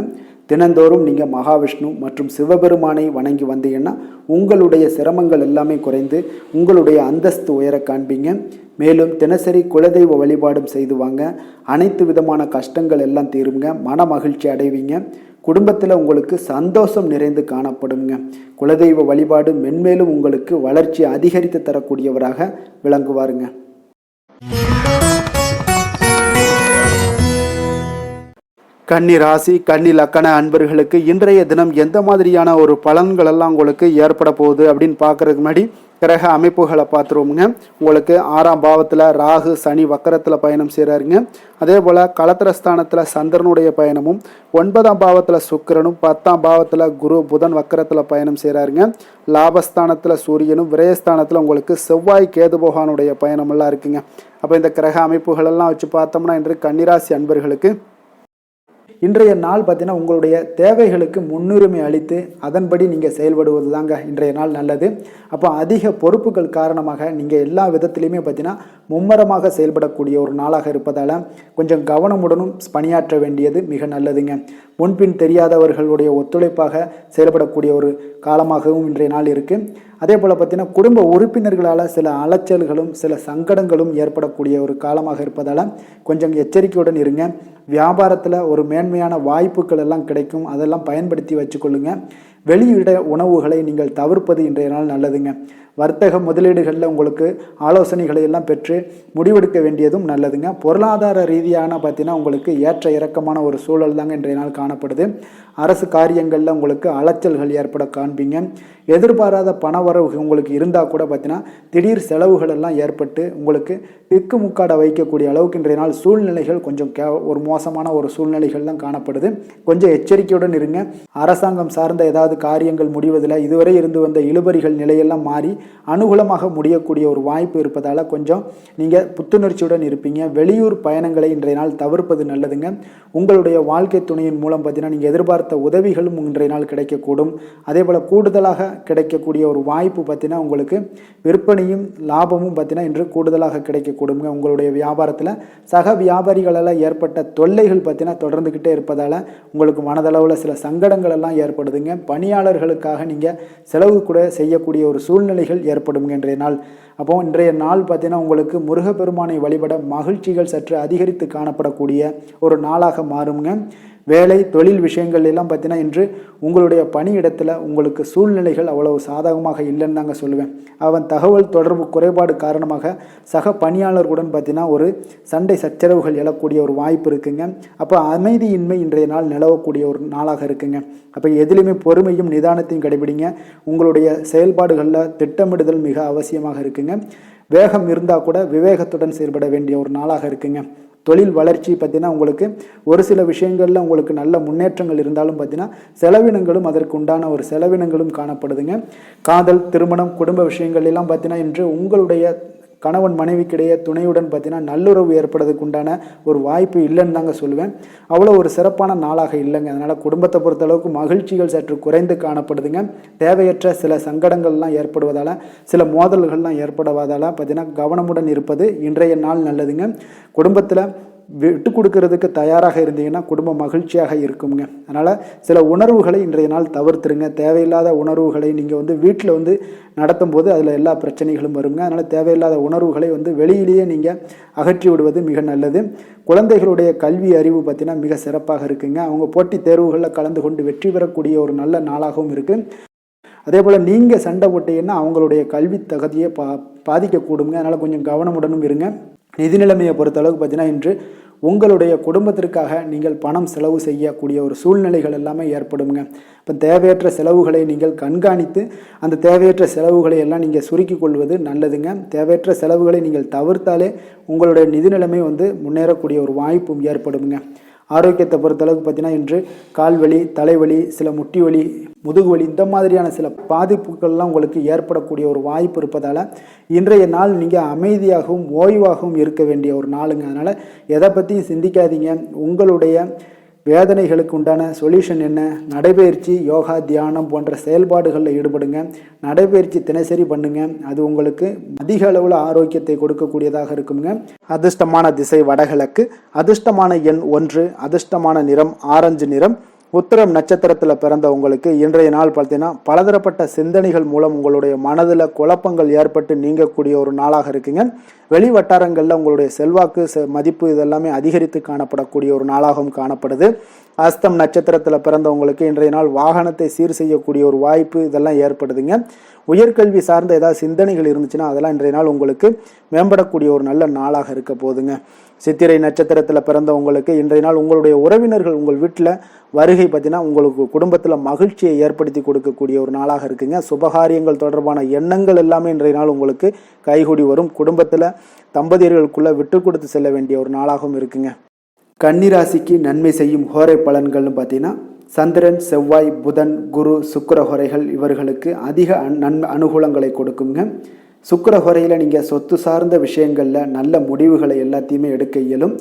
தினந்தோறும் நீங்கள் மகாவிஷ்ணு மற்றும் சிவபெருமானை வணங்கி வந்தீங்கன்னா உங்களுடைய சிரமங்கள் எல்லாமே குறைந்து உங்களுடைய அந்தஸ்து உயர காண்பீங்க. மேலும் தினசரி குலதெய்வ வழிபாடும் செய்து வாங்க. அனைத்து விதமான கஷ்டங்கள் எல்லாம் தீருங்க. மன மகிழ்ச்சி அடைவீங்க. குடும்பத்தில் உங்களுக்கு சந்தோஷம் நிறைந்து காணப்படுங்க. குலதெய்வ வழிபாடு மென்மேலும் உங்களுக்கு வளர்ச்சி அதிகரித்து தரக்கூடியவராக விளங்குவாருங்க. கன்னி ராசி, கன்னி லக்கண அன்பர்களுக்கு இன்றைய தினம் எந்த மாதிரியான ஒரு பலன்கள் எல்லாம் உங்களுக்கு ஏற்பட போகுது அப்படின்னு பார்க்கறதுக்கு முன்னாடி கிரக அமைப்புகளை பார்த்துருவோமுங்க. உங்களுக்கு 6ஆம் பாவத்தில் ராகு சனி வக்கரத்தில் பயணம் செய்கிறாருங்க. அதே போல் களத்திரஸ்தானத்தில் சந்திரனுடைய பயணமும், 9ஆம் பாவத்தில் சுக்கிரனும், 10ஆம் பாவத்தில் குரு புதன் வக்கரத்தில் பயணம் செய்கிறாருங்க. லாபஸ்தானத்தில் சூரியனும், விரயஸ்தானத்தில் உங்களுக்கு செவ்வாய் கேது பகவானுடைய பயணமெல்லாம் இருக்குங்க. அப்போ இந்த கிரக அமைப்புகளெல்லாம் வச்சு பார்த்தோம்னா இன்று கன்னிராசி அன்பர்களுக்கு இன்றைய நாள் பார்த்தீங்கன்னா உங்களுடைய தேவைகளுக்கு முன்னுரிமை அளித்து அதன்படி நீங்கள் செயல்படுவது தாங்க இன்றைய நாள் நல்லது. அப்போ அதிக பொறுப்புகள் காரணமாக நீங்கள் எல்லா விதத்திலையுமே பார்த்தீங்கன்னா மும்மரமாக செயல்படக்கூடிய ஒரு நாளாக இருப்பதால் கொஞ்சம் கவனமுடனும் பணியாற்ற வேண்டியது மிக நல்லதுங்க. முன்பின் தெரியாதவர்களுடைய ஒத்துழைப்பாக செயல்படக்கூடிய ஒரு காலமாகவும் இன்றைய நாள் இருக்குது. அதே போல் பார்த்தீங்கன்னா குடும்ப உறுப்பினர்களால் சில அலைச்சல்களும் சில சங்கடங்களும் ஏற்படக்கூடிய ஒரு காலமாக இருப்பதால் கொஞ்சம் எச்சரிக்கையுடன் இருங்க. வியாபாரத்தில் ஒரு மேன்மையான வாய்ப்புகள் எல்லாம் கிடைக்கும், அதெல்லாம் பயன்படுத்தி வச்சுக்கொள்ளுங்க. வெளியிட உணவுகளை நீங்கள் தவிர்ப்பது இன்றைய நாள் நல்லதுங்க. வர்த்தக முதலீடுகளில் உங்களுக்கு ஆலோசனைகளை எல்லாம் பெற்று முடிவெடுக்க வேண்டியதும் நல்லதுங்க. பொருளாதார ரீதியான பார்த்தீங்கன்னா உங்களுக்கு ஏற்ற இறக்கமான ஒரு சூழல் தாங்க இன்றைய நாள் காணப்படுது. அரசு காரியங்களில் உங்களுக்கு அலைச்சல்கள் ஏற்பட காண்பீங்க. எதிர்பாராத பணவரவு உங்களுக்கு இருந்தால் கூட பார்த்தீங்கன்னா திடீர் செலவுகள் எல்லாம் ஏற்பட்டு உங்களுக்கு திக்குமுக்காட வைக்கக்கூடிய அளவுக்கு இன்றைய நாள் சூழ்நிலைகள் கொஞ்சம் ஒரு மோசமான ஒரு சூழ்நிலைகள் தான் காணப்படுது. கொஞ்சம் எச்சரிக்கையுடன் இருங்க. அரசாங்கம் சார்ந்த ஏதாவது காரியங்கள் முடிவதில் இதுவரை இருந்து வந்த இழுபறிகள் நிலையெல்லாம் மாறி அனுகூலமாக முடியக்கூடிய ஒரு வாய்ப்பு இருப்பதால் கொஞ்சம் நீங்கள் புத்துணர்ச்சியுடன் இருப்பீங்க. வெளியூர் பயணங்களை இன்றைய நாள் தவிர்ப்பது நல்லதுங்க. உங்களுடைய வாழ்க்கை துணையின் மூலம் பார்த்தீங்கன்னா நீங்கள் எதிர்பார்த்த உதவிகளும் இன்றைய நாள் கிடைக்கக்கூடும். அதே போல் கூடுதலாக கிடைக்கக்கூடிய ஒரு வாய்ப்பு பார்த்தீங்கன்னா உங்களுக்கு விற்பனையும் லாபமும் பார்த்தீங்கன்னா இன்று கூடுதலாக கிடைக்கக்கூடுங்க. உங்களுடைய வியாபாரத்தில் சக வியாபாரிகளால் ஏற்பட்ட தொல்லைகள் பார்த்தீங்கன்னா தொடர்ந்துக்கிட்டே இருப்பதால் உங்களுக்கு மனதளவில் சில சங்கடங்கள் எல்லாம் ஏற்படுதுங்க. பணியாளர்களுக்காக நீங்கள் செலவு கூட செய்யக்கூடிய ஒரு சூழ்நிலைகள் ஏற்படுங்க இன்றைய நாள். அப்போ இன்றைய நாள் பார்த்தீங்கன்னா உங்களுக்கு முருகப்பெருமானை வழிபட மகிழ்ச்சிகள் சற்று அதிகரித்து காணப்படக்கூடிய ஒரு நாளாக மாறுங்க. வேலை தொழில் விஷயங்கள் எல்லாம் பார்த்தீங்கன்னா இன்று உங்களுடைய பணியிடத்தில் உங்களுக்கு சூழ்நிலைகள் அவ்வளவு சாதகமாக இல்லைன்னு தாங்க சொல்லுவேன். அவன் தகவல் தொடர்பு குறைபாடு காரணமாக சக பணியாளர்களுடன் பார்த்தீங்கன்னா ஒரு சண்டை சச்சரவுகள் எழக்கூடிய ஒரு வாய்ப்பு இருக்குங்க. அப்போ அமைதியின்மை இன்றைய நாள் நிலவக்கூடிய ஒரு நாளாக இருக்குங்க. அப்போ எதிலுமே பொறுமையும் நிதானத்தையும் கடைபிடிங்க. உங்களுடைய செயல்பாடுகளில் திட்டமிடுதல் மிக அவசியமாக இருக்குங்க. வேகம் இருந்தால் கூட விவேகத்துடன் செயல்பட வேண்டிய ஒரு நாளாக இருக்குங்க. தொழில் வளர்ச்சி பார்த்தீங்கன்னா உங்களுக்கு ஒரு சில விஷயங்களில் உங்களுக்கு நல்ல முன்னேற்றங்கள் இருந்தாலும் பார்த்தீங்கன்னா செலவினங்களும் அதற்கு உண்டான ஒரு செலவினங்களும் காணப்படுதுங்க. காதல், திருமணம், குடும்ப விஷயங்கள் எல்லாம் பார்த்தீங்கன்னா இன்று உங்களுடைய கணவன் மனைவிக்கிடையே துணையுடன் பார்த்தீங்கன்னா நல்லுறவு ஏற்படுறதுக்கு உண்டான ஒரு வாய்ப்பு இல்லைன்னு தாங்க சொல்லுவேன். அவ்வளோ ஒரு சிறப்பான நாளாக இல்லைங்க. அதனால் குடும்பத்தை பொறுத்தளவுக்கு மகிழ்ச்சிகள் சற்று குறைந்து காணப்படுதுங்க. தேவையற்ற சில சங்கடங்கள்லாம் ஏற்படுவதால் சில மோதல்கள்லாம் ஏற்படுவதால் பார்த்தீங்கன்னா கவனமுடன் இருப்பது இன்றைய நாள் நல்லதுங்க. குடும்பத்தில் விட்டு கொடுக்கறதுக்கு தயாராக இருந்தீங்கன்னா குடும்பம் மகிழ்ச்சியாக இருக்குங்க. அதனால் சில உணர்வுகளை இன்றைய நாள் தவிர்த்துருங்க. தேவையில்லாத உணர்வுகளை நீங்கள் வீட்டில் நடத்தும் போது அதில் எல்லா பிரச்சனைகளும் வருங்க. அதனால் தேவையில்லாத உணர்வுகளை வெளியிலேயே நீங்கள் அகற்றி விடுவது மிக நல்லது. குழந்தைகளுடைய கல்வி அறிவு பார்த்தீங்கன்னா மிக சிறப்பாக இருக்குங்க. அவங்க போட்டித் தேர்வுகளில் கலந்து கொண்டு வெற்றி பெறக்கூடிய ஒரு நல்ல நாளாகவும் இருக்குது. அதே போல் நீங்கள் சண்டை போட்டீங்கன்னா அவங்களுடைய கல்வி தகுதியை பாதிக்கக்கூடுங்க. அதனால் கொஞ்சம் கவனமுடனும் இருங்க. நிதி நிலைமையை பொறுத்தளவுக்கு பார்த்தீங்கன்னா இன்று உங்களுடைய குடும்பத்திற்காக நீங்கள் பணம் செலவு செய்யக்கூடிய ஒரு சூழ்நிலைகள் எல்லாமே ஏற்படுங்க. இப்போ தேவையற்ற செலவுகளை நீங்கள் கண்காணித்து அந்த தேவையற்ற செலவுகளை எல்லாம் நீங்கள் சுருக்கி கொள்வது நல்லதுங்க. தேவையற்ற செலவுகளை நீங்கள் தவிர்த்தாலே உங்களுடைய நிதி நிலைமை முன்னேறக்கூடிய ஒரு வாய்ப்பும் ஏற்படுங்க. ஆரோக்கியத்தை பொறுத்தளவுக்கு பார்த்தீங்கன்னா இன்று கால்வலி, தலைவலி, சில முட்டி வலி, முதுகுவலி இந்த மாதிரியான சில பாதிப்புகள்லாம் உங்களுக்கு ஏற்படக்கூடிய ஒரு வாய்ப்பு இருப்பதால் இன்றைய நாள் நீங்கள் அமைதியாகவும் ஓய்வாகவும் இருக்க வேண்டிய ஒரு நாளுங்க. அதனால் எதை பற்றியும் சிந்திக்காதீங்க. உங்களுடைய வேதனைகளுக்கு உண்டான சொல்யூஷன் என்ன? நடைபயிற்சி, யோகா, தியானம் போன்ற செயல்பாடுகளில் ஈடுபடுங்க. நடைபயிற்சி தினசரி பண்ணுங்க. அது உங்களுக்கு அதிக அளவில் ஆரோக்கியத்தை கொடுக்கக்கூடியதாக இருக்குங்க. அதிர்ஷ்டமான திசை வடகிழக்கு, அதிர்ஷ்டமான எண் 1, அதிர்ஷ்டமான நிறம் ஆரஞ்சு நிறம். உத்திரம் நட்சத்திரத்தில் பிறந்த உங்களுக்கு இன்றைய நாள் பார்த்தீங்கன்னா பலதரப்பட்ட சிந்தனைகள் மூலம் உங்களுடைய மனதில் குழப்பங்கள் ஏற்பட்டு நீங்கக்கூடிய ஒரு நாளாக இருக்குங்க. வெளி வட்டாரங்களில் உங்களுடைய செல்வாக்கு, மதிப்பு இதெல்லாமே அதிகரித்து காணப்படக்கூடிய ஒரு நாளாகவும் காணப்படுது. அஸ்தம் நட்சத்திரத்தில் பிறந்தவங்களுக்கு இன்றைய நாள் வாகனத்தை சீர் செய்யக்கூடிய ஒரு வாய்ப்பு இதெல்லாம் ஏற்படுதுங்க. உயர்கல்வி சார்ந்த ஏதாவது சிந்தனைகள் இருந்துச்சுன்னா அதெல்லாம் இன்றைய நாள் உங்களுக்கு மேம்படக்கூடிய ஒரு நல்ல நாளாக இருக்க போதுங்க. சித்திரை நட்சத்திரத்தில் பிறந்தவங்களுக்கு இன்றைய நாள் உங்களுடைய உறவினர்கள் உங்கள் வீட்டில் வருகை பார்த்தீங்கன்னா உங்களுக்கு குடும்பத்தில் மகிழ்ச்சியை ஏற்படுத்தி கொடுக்கக்கூடிய ஒரு நாளாக இருக்குங்க. சுபகாரியங்கள் தொடர்பான எண்ணங்கள் எல்லாமே இன்றைய நாள் உங்களுக்கு கைகூடி வரும். குடும்பத்தில் தம்பதியர்களுக்குள்ள விட்டு கொடுத்து செல்ல வேண்டிய ஒரு நாளாகவும் இருக்குங்க. கன்னிராசிக்கு நன்மை செய்யும் ஹோரை பலன்கள்னு பார்த்தீங்கன்னா சந்திரன், செவ்வாய், புதன், குரு, சுக்கிர ஹோரைகள் இவர்களுக்கு அதிக அனுகூலங்களை கொடுக்குங்க. சுக்கிர ஹோரையில் நீங்கள் சொத்து சார்ந்த விஷயங்களில் நல்ல முடிவுகளை எல்லாத்தையுமே எடுக்க இயலும்.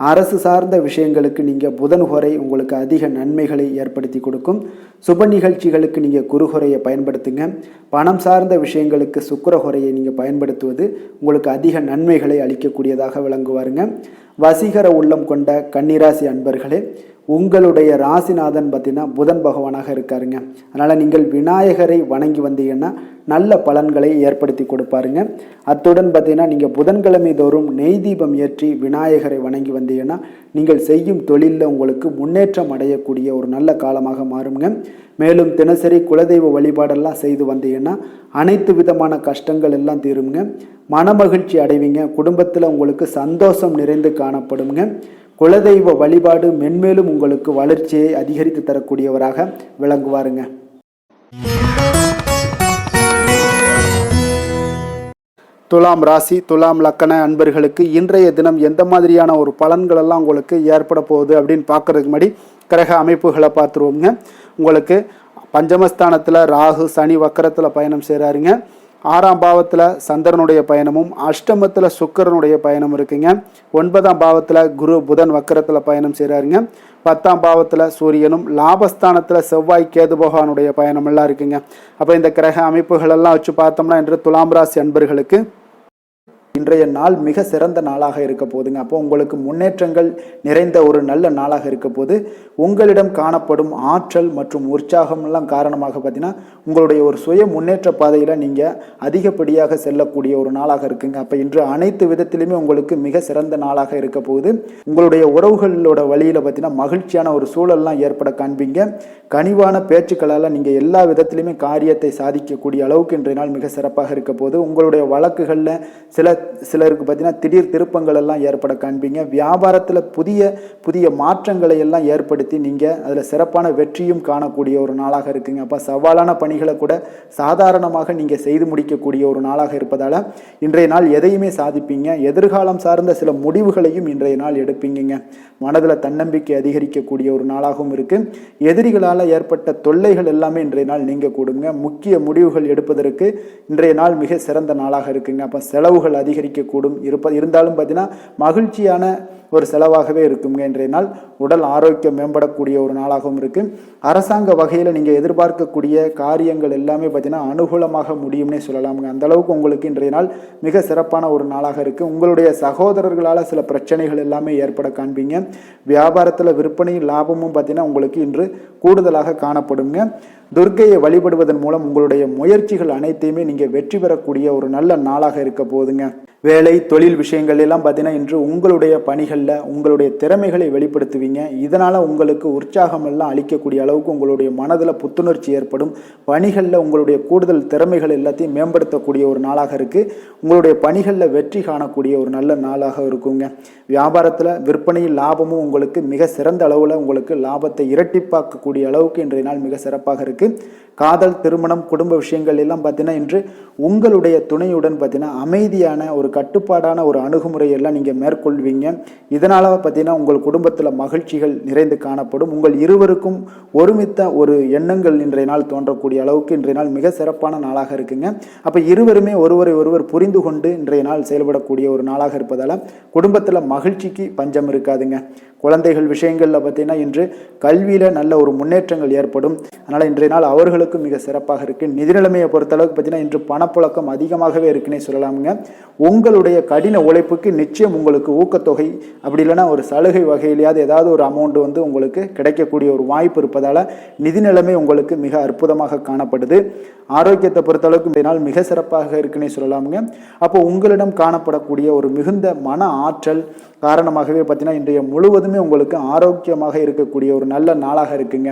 அரசு சார்ந்த விஷயங்களுக்கு நீங்கள் புதன் ஹோரை உங்களுக்கு அதிக நன்மைகளை ஏற்படுத்தி கொடுக்கும். சுப நிகழ்ச்சிகளுக்கு நீங்கள் குரு ஹோரையை பயன்படுத்துங்க. பணம் சார்ந்த விஷயங்களுக்கு சுக்கிர ஹோரையை நீங்கள் பயன்படுத்துவது உங்களுக்கு அதிக நன்மைகளை அளிக்கக்கூடியதாக விளங்குவாருங்க. வசீகர உள்ளம் கொண்ட கன்னிராசி அன்பர்களே, உங்களுடைய ராசிநாதன் பார்த்தீங்கன்னா புதன் பகவானாக இருக்காருங்க. அதனால் நீங்கள் விநாயகரை வணங்கி வந்தீங்கன்னா நல்ல பலன்களை ஏற்படுத்தி கொடுப்பாருங்க. அத்துடன் பார்த்தீங்கன்னா நீங்கள் புதன்கிழமை தோறும் நெய் தீபம் ஏற்றி விநாயகரை வணங்கி வந்தீங்கன்னா நீங்கள் செய்யும் தொழிலில் உங்களுக்கு முன்னேற்றம் அடையக்கூடிய ஒரு நல்ல காலமாக மாறுங்க. மேலும் தினசரி குலதெய்வ வழிபாடெல்லாம் செய்து வந்தீங்கன்னா அனைத்து விதமான கஷ்டங்கள் எல்லாம் தீருங்க. மனமகிழ்ச்சி அடைவீங்க. குடும்பத்தில் உங்களுக்கு சந்தோஷம் நிறைந்து காணப்படுங்க. குலதெய்வ வழிபாடு மென்மேலும் உங்களுக்கு வளர்ச்சியை அதிகரித்து தரக்கூடியவராக விளங்குவாருங்க. துலாம் ராசி, துலாம் லக்கண அன்பர்களுக்கு இன்றைய தினம் எந்த மாதிரியான ஒரு பலன்கள் எல்லாம் உங்களுக்கு ஏற்பட போகுது அப்படின்னு பார்க்கறதுக்கு முன்னாடி கிரக அமைப்புகளை பார்த்துருவோங்க. உங்களுக்கு பஞ்சமஸ்தானத்தில் ராகு, சனி வக்கரத்தில் பயணம் செய்கிறாருங்க. 6ஆம் பாவத்தில் சந்திரனுடைய பயணமும் அஷ்டமத்தில் சுக்கிரனுடைய பயணம் இருக்குங்க. 9ஆம் பாவத்தில் குரு புதன் வக்கரத்தில் பயணம் செய்கிறாருங்க. 10ஆம் பாவத்தில் சூரியனும் லாபஸ்தானத்தில் செவ்வாய் கேது பகவானுடைய பயணம் எல்லாம் இருக்குங்க. அப்போ இந்த கிரக அமைப்புகள் எல்லாம் வச்சு பார்த்தோம்னா இன்று துலாம் ராசி அன்பர்களுக்கு இன்றைய நாள் மிக சிறந்த நாளாக இருக்க போதுங்க. அப்போ உங்களுக்கு முன்னேற்றங்கள் நிறைந்த ஒரு நல்ல நாளாக இருக்க போது உங்களிடம் காணப்படும் ஆற்றல் மற்றும் உற்சாகம் எல்லாம் காரணமாக பார்த்தீங்கன்னா உங்களுடைய ஒரு சுய முன்னேற்ற பாதையில் நீங்கள் அதிகப்படியாக செல்லக்கூடிய ஒரு நாளாக இருக்குங்க. அப்போ இன்று அனைத்து விதத்திலுமே உங்களுக்கு மிக சிறந்த நாளாக இருக்க போகுது. உங்களுடைய உறவுகளோட வழியில் பார்த்தீங்கன்னா மகிழ்ச்சியான ஒரு சூழல்லாம் ஏற்பட காண்பீங்க. கனிவான பேச்சுக்களால் நீங்கள் எல்லா விதத்திலுமே காரியத்தை சாதிக்கக்கூடிய அளவுக்கு இன்றைய நாள் மிக சிறப்பாக இருக்க போது. உங்களுடைய வழக்குகளில் சிலருக்கு பார்த்தீங்கன்னா திடீர் திருப்பங்கள் எல்லாம் ஏற்பட காண்பீங்க. வியாபாரத்தில் புதிய புதிய மாற்றங்களை எல்லாம் ஏற்படுத்தி நீங்கள் அதில் சிறப்பான வெற்றியும் காணக்கூடிய ஒரு நாளாக இருக்குங்க. அப்போ சவாலான பணிகளை கூட சாதாரணமாக நீங்கள் செய்து முடிக்கக்கூடிய ஒரு நாளாக இருப்பதால் இன்றைய நாள் எதையுமே சாதிப்பீங்க. எதிர்காலம் சார்ந்த சில முடிவுகளையும் இன்றைய நாள் எடுப்பீங்க. மனதில் தன்னம்பிக்கை அதிகரிக்கக்கூடிய ஒரு நாளாகவும் இருக்குது. எதிரிகளால் ஏற்பட்ட தொல்லைகள் எல்லாமே இன்றைய நாள் நீங்க கூடுங்க. முக்கிய முடிவுகள் எடுப்பதற்கு இன்றைய நாள் மிக சிறந்த நாளாக இருக்குங்க. அப்போ செலவுகள் அதிகரிக்கக்கூடும். இருந்தாலும் பார்த்தீங்கன்னா மகிழ்ச்சியான ஒரு செலவாகவே இருக்குங்க. இன்றைய நாள் உடல் ஆரோக்கியம் மேம்படக்கூடிய ஒரு நாளாகவும் இருக்கு. அரசாங்க வகையில் நீங்கள் எதிர்பார்க்கக்கூடிய காரியங்கள் எல்லாமே பார்த்தீங்கன்னா அனுகூலமாக முடியும்னே சொல்லலாமுங்க. அந்த அளவுக்கு உங்களுக்கு இன்றைய நாள் மிக சிறப்பான ஒரு நாளாக இருக்கு. உங்களுடைய சகோதரர்களால் சில பிரச்சனைகள் எல்லாமே ஏற்பட காண்பீங்க. வியாபாரத்தில் விற்பனையும் லாபமும் பார்த்தீங்கன்னா உங்களுக்கு இன்று கூடுதலாக காணப்படுங்க. துர்க்கையை வழிபடுவதன் மூலம் உங்களுடைய முயற்சிகள் அனைத்தையுமே நீங்கள் வெற்றி பெறக்கூடிய ஒரு நல்ல நாளாக இருக்க போகுதுங்க. வேலை தொழில் விஷயங்கள் எல்லாம் பார்த்தீங்கன்னா இன்று உங்களுடைய பணிகளில் உங்களுடைய திறமைகளை வெளிப்படுத்துவீங்க. இதனால் உங்களுக்கு உற்சாகம் எல்லாம் அளிக்கக்கூடிய அளவுக்கு உங்களுடைய மனதில் புத்துணர்ச்சி ஏற்படும். பணிகளில் உங்களுடைய கூடுதல் திறமைகள் எல்லாத்தையும் மேம்படுத்தக்கூடிய ஒரு நாளாக இருக்குது. உங்களுடைய பணிகளில் வெற்றி காணக்கூடிய ஒரு நல்ல நாளாக இருக்குங்க. வியாபாரத்தில் விற்பனையில் லாபமும் உங்களுக்கு மிக சிறந்த அளவில் உங்களுக்கு லாபத்தை இரட்டிப்பாக்கக்கூடிய அளவுக்கு இன்றைய நாள் மிக சிறப்பாக இருக்குது. காதல், திருமணம், குடும்ப விஷயங்கள் எல்லாம் பார்த்தீங்கன்னா இன்று உங்களுடைய துணையுடன் பார்த்தீங்கன்னா அமைதியான ஒரு கட்டுப்பாடான ஒரு அணுகுமுறை எல்லாம் நீங்கள் மேற்கொள்வீங்க. இதனால் பார்த்தீங்கன்னா உங்கள் குடும்பத்தில் மகிழ்ச்சிகள் நிறைந்து காணப்படும். உங்கள் இருவருக்கும் ஒருமித்த ஒரு எண்ணங்கள் இன்றைய நாள் தோன்றக்கூடிய அளவுக்கு இன்றைய நாள் மிக சிறப்பான நாளாக இருக்குங்க. அப்போ இருவருமே ஒருவரை ஒருவர் புரிந்து கொண்டு இன்றைய நாள் செயல்படக்கூடிய ஒரு நாளாக இருப்பதால் குடும்பத்தில் மகிழ்ச்சிக்கு பஞ்சம் இருக்காதுங்க. குழந்தைகள் விஷயங்களில் பார்த்தீங்கன்னா இன்று கல்வியில் நல்ல ஒரு முன்னேற்றங்கள் ஏற்படும். அதனால் இன்றைய நாள் அவர்களுக்கும் மிக சிறப்பாக இருக்குது. நிதி நிலைமையை பொறுத்தளவுக்கு பார்த்தீங்கன்னா இன்று பணப்புழக்கம் அதிகமாகவே இருக்குன்னே சொல்லலாமுங்க. உங்களுடைய கடின உழைப்புக்கு நிச்சயம் உங்களுக்கு ஊக்கத்தொகை அப்படி இல்லைன்னா ஒரு சலுகை வகையிலேயாவது ஏதாவது ஒரு அமௌண்ட் உங்களுக்கு கிடைக்கக்கூடிய ஒரு வாய்ப்பு இருப்பதால் நிதி நிலைமை உங்களுக்கு மிக அற்புதமாக காணப்படுது. ஆரோக்கியத்தை பொறுத்தளவுக்கு இன்றைய நாள் மிக சிறப்பாக இருக்குன்னே சொல்லலாமுங்க. அப்போ உங்களிடம் காணப்படக்கூடிய ஒரு மிகுந்த மன ஆற்றல் காரணமாகவே பார்த்தீங்கன்னா இன்றைய முழுவதுமே உங்களுக்கு ஆரோக்கியமாக இருக்கக்கூடிய ஒரு நல்ல நாளாக இருக்குங்க.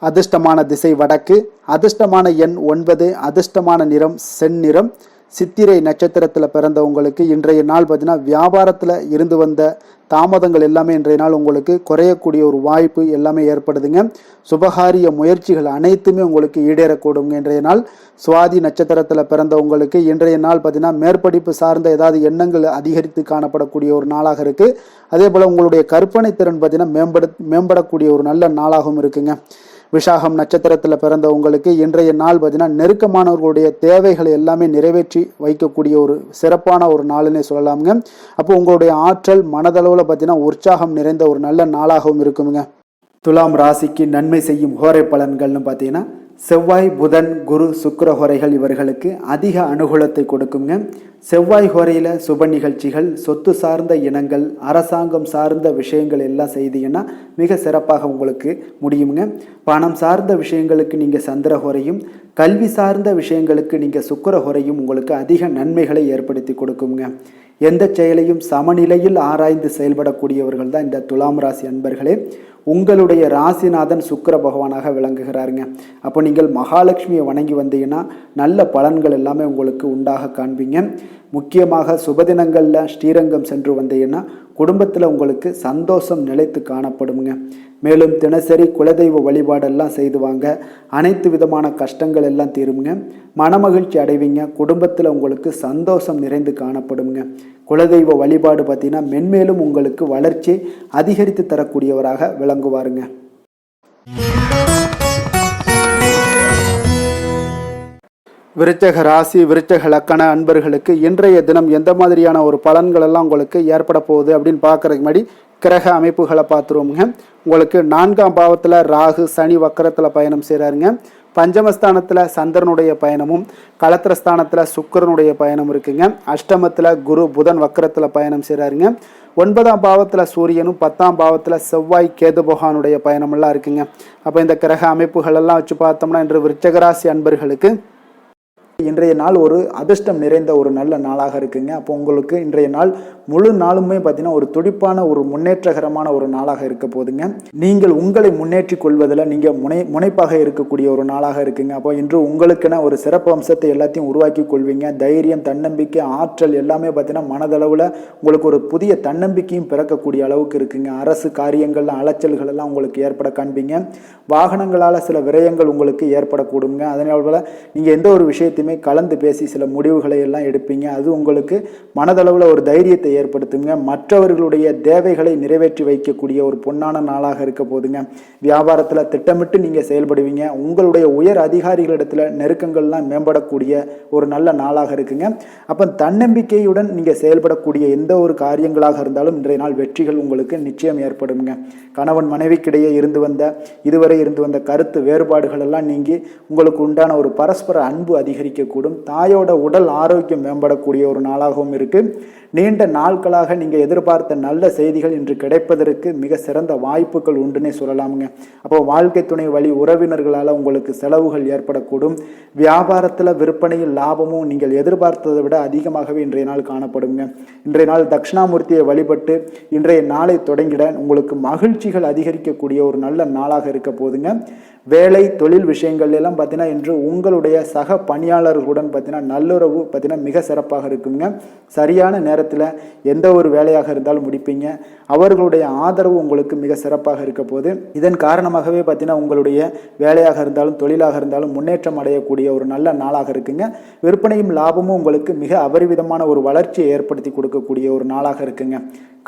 அதிர்ஷ்டமான திசை வடக்கு, அதிர்ஷ்டமான எண் 9, அதிர்ஷ்டமான நிறம் செந்நிறம். சித்திரை நட்சத்திரத்தில் பிறந்தவங்களுக்கு இன்றைய நாள் பார்த்தீங்கன்னா வியாபாரத்தில் இருந்து வந்த தாமதங்கள் எல்லாமே இன்றைய நாள் உங்களுக்கு குறையக்கூடிய ஒரு வாய்ப்பு எல்லாமே ஏற்படுதுங்க. சுபகாரிய முயற்சிகள் அனைத்துமே உங்களுக்கு ஈடேறக்கூடுங்க. இன்றைய நாள் சுவாதி நட்சத்திரத்தில் பிறந்தவங்களுக்கு இன்றைய நாள் பார்த்தீங்கன்னா மேற்படிப்பு சார்ந்த ஏதாவது எண்ணங்கள் அதிகரித்து காணப்படக்கூடிய ஒரு நாளாக இருக்குது. அதே போல் உங்களுடைய கற்பனை திறன் பார்த்தீங்கன்னா மேம்படக்கூடிய ஒரு நல்ல நாளாகவும் இருக்குங்க. விஷாகம் நட்சத்திரத்தில் பிறந்த உங்களுக்கு இன்றைய நாள் பார்த்தீங்கன்னா நெருக்கமானவர்களுடைய தேவைகளை எல்லாமே நிறைவேற்றி வைக்கக்கூடிய ஒரு சிறப்பான ஒரு நாளுன்னே சொல்லலாமுங்க. அப்போ உங்களுடைய ஆற்றல் மனதளவில் பார்த்தீங்கன்னா உற்சாகம் நிறைந்த ஒரு நல்ல நாளாகவும் இருக்குங்க. துலாம் ராசிக்கு நன்மை செய்யும் ஹோரை பலன்கள்னு பார்த்தீங்கன்னா செவ்வாய், புதன், குரு, சுக்கிர ஹோரைகள் இவர்களுக்கு அதிக அனுகூலத்தை கொடுக்குங்க. செவ்வாய் ஹோரையில் சுப நிகழ்ச்சிகள், சொத்து சார்ந்த இனங்கள், அரசாங்கம் சார்ந்த விஷயங்கள் எல்லாம் செய்தீங்கன்னா மிக சிறப்பாக உங்களுக்கு முடியுங்க. பணம் சார்ந்த விஷயங்களுக்கு நீங்கள் சந்திர ஹோரையும், கல்வி சார்ந்த விஷயங்களுக்கு நீங்கள் சுக்கிர ஹோரையும் உங்களுக்கு அதிக நன்மைகளை ஏற்படுத்தி கொடுக்குங்க. எந்த செயலையும் சமநிலையில் ஆராய்ந்து செயல்படக்கூடியவர்கள் தான் இந்த துலாம் ராசி அன்பர்களே. உங்களுடைய ராசிநாதன் சுக்கிர பகவானாக விளங்குகிறாருங்க. அப்போ நீங்கள் மகாலட்சுமியை வணங்கி வந்தீங்கன்னா நல்ல பலன்கள் எல்லாமே உங்களுக்கு உண்டாக காண்பீங்க. முக்கியமாக சுபதினங்களில் ஸ்ரீரங்கம் சென்று வந்தீங்கன்னா குடும்பத்தில் உங்களுக்கு சந்தோஷம் நிலைத்து காணப்படுங்க. மேலும் தினசரி குலதெய்வ வழிபாடெல்லாம் செய்து வாங்க. அனைத்து விதமான கஷ்டங்கள் எல்லாம் தீருங்க. மனமகிழ்ச்சி அடைவீங்க. குடும்பத்தில் உங்களுக்கு சந்தோஷம் நிறைந்து காணப்படுங்க. குலதெய்வ வழிபாடு பார்த்தீங்கன்னா மென்மேலும் உங்களுக்கு வளர்ச்சி அதிகரித்து தரக்கூடியவராக விளங்குவாருங்க. விருச்சக ராசி விருச்சக லக்கண அன்பர்களுக்கு இன்றைய தினம் எந்த மாதிரியான ஒரு பலன்கள் எல்லாம் உங்களுக்கு ஏற்பட போகுது அப்படின்னு பார்க்கறதுக்கு முன்னாடி கிரக அமைப்புகளை பார்த்துருவோமுங்க. உங்களுக்கு 4ஆம் பாவத்தில் ராகு சனி வக்கரத்தில் பயணம் செய்கிறாருங்க. பஞ்சமஸ்தானத்தில் சந்திரனுடைய பயணமும் களத்திரஸ்தானத்தில் சுக்கிரனுடைய பயணம் இருக்குங்க. அஷ்டமத்தில் குரு புதன் வக்கரத்தில் பயணம் செய்கிறாருங்க. 9ஆம் பாவத்தில் சூரியனும் 10ஆம் பாவத்தில் செவ்வாய் கேது பகவானுடைய பயணமெல்லாம் இருக்குங்க. அப்போ இந்த கிரக அமைப்புகள் எல்லாம் வச்சு பார்த்தோம்னா இன்று விருச்சகராசி அன்பர்களுக்கு இன்றைய நாள் ஒரு அதிர்ஷ்டம் நிறைந்த ஒரு நல்ல நாளாக இருக்குங்க. அப்போ உங்களுக்கு இன்றைய நாள் முழு நாளுமே பார்த்தீங்கன்னா ஒரு துடிப்பான ஒரு முன்னேற்றகரமான ஒரு நாளாக இருக்க போதுங்க. நீங்கள் உங்களை முன்னேற்றி கொள்வதில் நீங்கள் முனைப்பாக இருக்கக்கூடிய ஒரு நாளாக இருக்குங்க. அப்போ இன்று உங்களுக்கென ஒரு சிறப்பு அம்சத்தை எல்லாத்தையும் உருவாக்கி கொள்வீங்க. தைரியம், தன்னம்பிக்கை, ஆற்றல் எல்லாமே பார்த்தீங்கன்னா மனதளவில் உங்களுக்கு ஒரு புதிய தன்னம்பிக்கையும் பிறக்கக்கூடிய அளவுக்கு இருக்குங்க. அரசு காரியங்கள்ல அலைச்சல்கள் எல்லாம் உங்களுக்கு ஏற்பட காண்பீங்க. வாகனங்களால் சில விரயங்கள் உங்களுக்கு ஏற்படக்கூடுங்க. அதனால நீங்கள் எந்த ஒரு விஷயத்தையுமே கலந்து பேசி சில முடிவுகளை எல்லாம் எடுப்பீங்க. அது உங்களுக்கு மனதளவில் ஒரு தைரியத்தை ஏற்படுத்துங்க. மற்றவர்களுடைய தேவைகளை நிறைவேற்றி வைக்கக்கூடிய ஒரு பொன்னான நாளாக இருக்க போதுங்க. வியாபாரத்தில் திட்டமிட்டு நீங்கள் செயல்படுவீங்க. உங்களுடைய உயர் அதிகாரிகளிடத்தில் நெருக்கங்கள்லாம் மேம்படக்கூடிய ஒரு நல்ல நாளாக இருக்குங்க. அப்போ தன்னம்பிக்கையுடன் நீங்கள் செயல்படக்கூடிய எந்த ஒரு காரியங்களாக இருந்தாலும் இன்றைய நாள் வெற்றிகள் உங்களுக்கு நிச்சயம் ஏற்படுங்க. கணவன் மனைவிக்கிடையே இதுவரை இருந்து வந்த கருத்து வேறுபாடுகள் எல்லாம் நீங்கி உங்களுக்கு உண்டான ஒரு பரஸ்பர அன்பு அதிகரிக்கக்கூடும். தாயோட உடல் ஆரோக்கியம் மேம்படக்கூடிய ஒரு நாளாகவும் இருக்கு. நீண்ட நாட்களாக நீங்கள் எதிர்பார்த்த நல்ல செய்திகள் இன்று கிடைப்பதற்கு மிக சிறந்த வாய்ப்புகள் உண்டுன்னே சொல்லலாமுங்க. அப்போ வாழ்க்கை துணை வழி உறவினர்களால் உங்களுக்கு செலவுகள் ஏற்படக்கூடும். வியாபாரத்தில் விற்பனையில் லாபமும் நீங்கள் எதிர்பார்த்ததை விட அதிகமாகவே இன்றைய நாள் காணப்படுங்க. இன்றைய நாள் தட்சிணாமூர்த்தியை வழிபட்டு இன்றைய நாளை தொடங்கிட உங்களுக்கு மகிழ்ச்சிகள் அதிகரிக்கக்கூடிய ஒரு நல்ல நாளாக இருக்க போதுங்க. வேலை தொழில் விஷயங்கள் எல்லாம் பார்த்தீங்கன்னா இன்று உங்களுடைய சக பணியாளர்களுடன் பார்த்தீங்கன்னா நல்லுறவு பார்த்தீங்கன்னா மிக சிறப்பாக இருக்குங்க. சரியான நேரத்தில் எந்த ஒரு வேலையாக இருந்தாலும் முடிப்பீங்க. அவர்களுடைய ஆதரவு உங்களுக்கு மிக சிறப்பாக இருக்க போது. இதன் காரணமாகவே பார்த்தீங்கன்னா உங்களுடைய வேலையாக இருந்தாலும் தொழிலாக இருந்தாலும் முன்னேற்றம் அடையக்கூடிய ஒரு நல்ல நாளாக இருக்குங்க. விற்பனையும் லாபமும் உங்களுக்கு மிக அபரிவிதமான ஒரு வளர்ச்சியை ஏற்படுத்தி கொடுக்கக்கூடிய ஒரு நாளாக இருக்குங்க.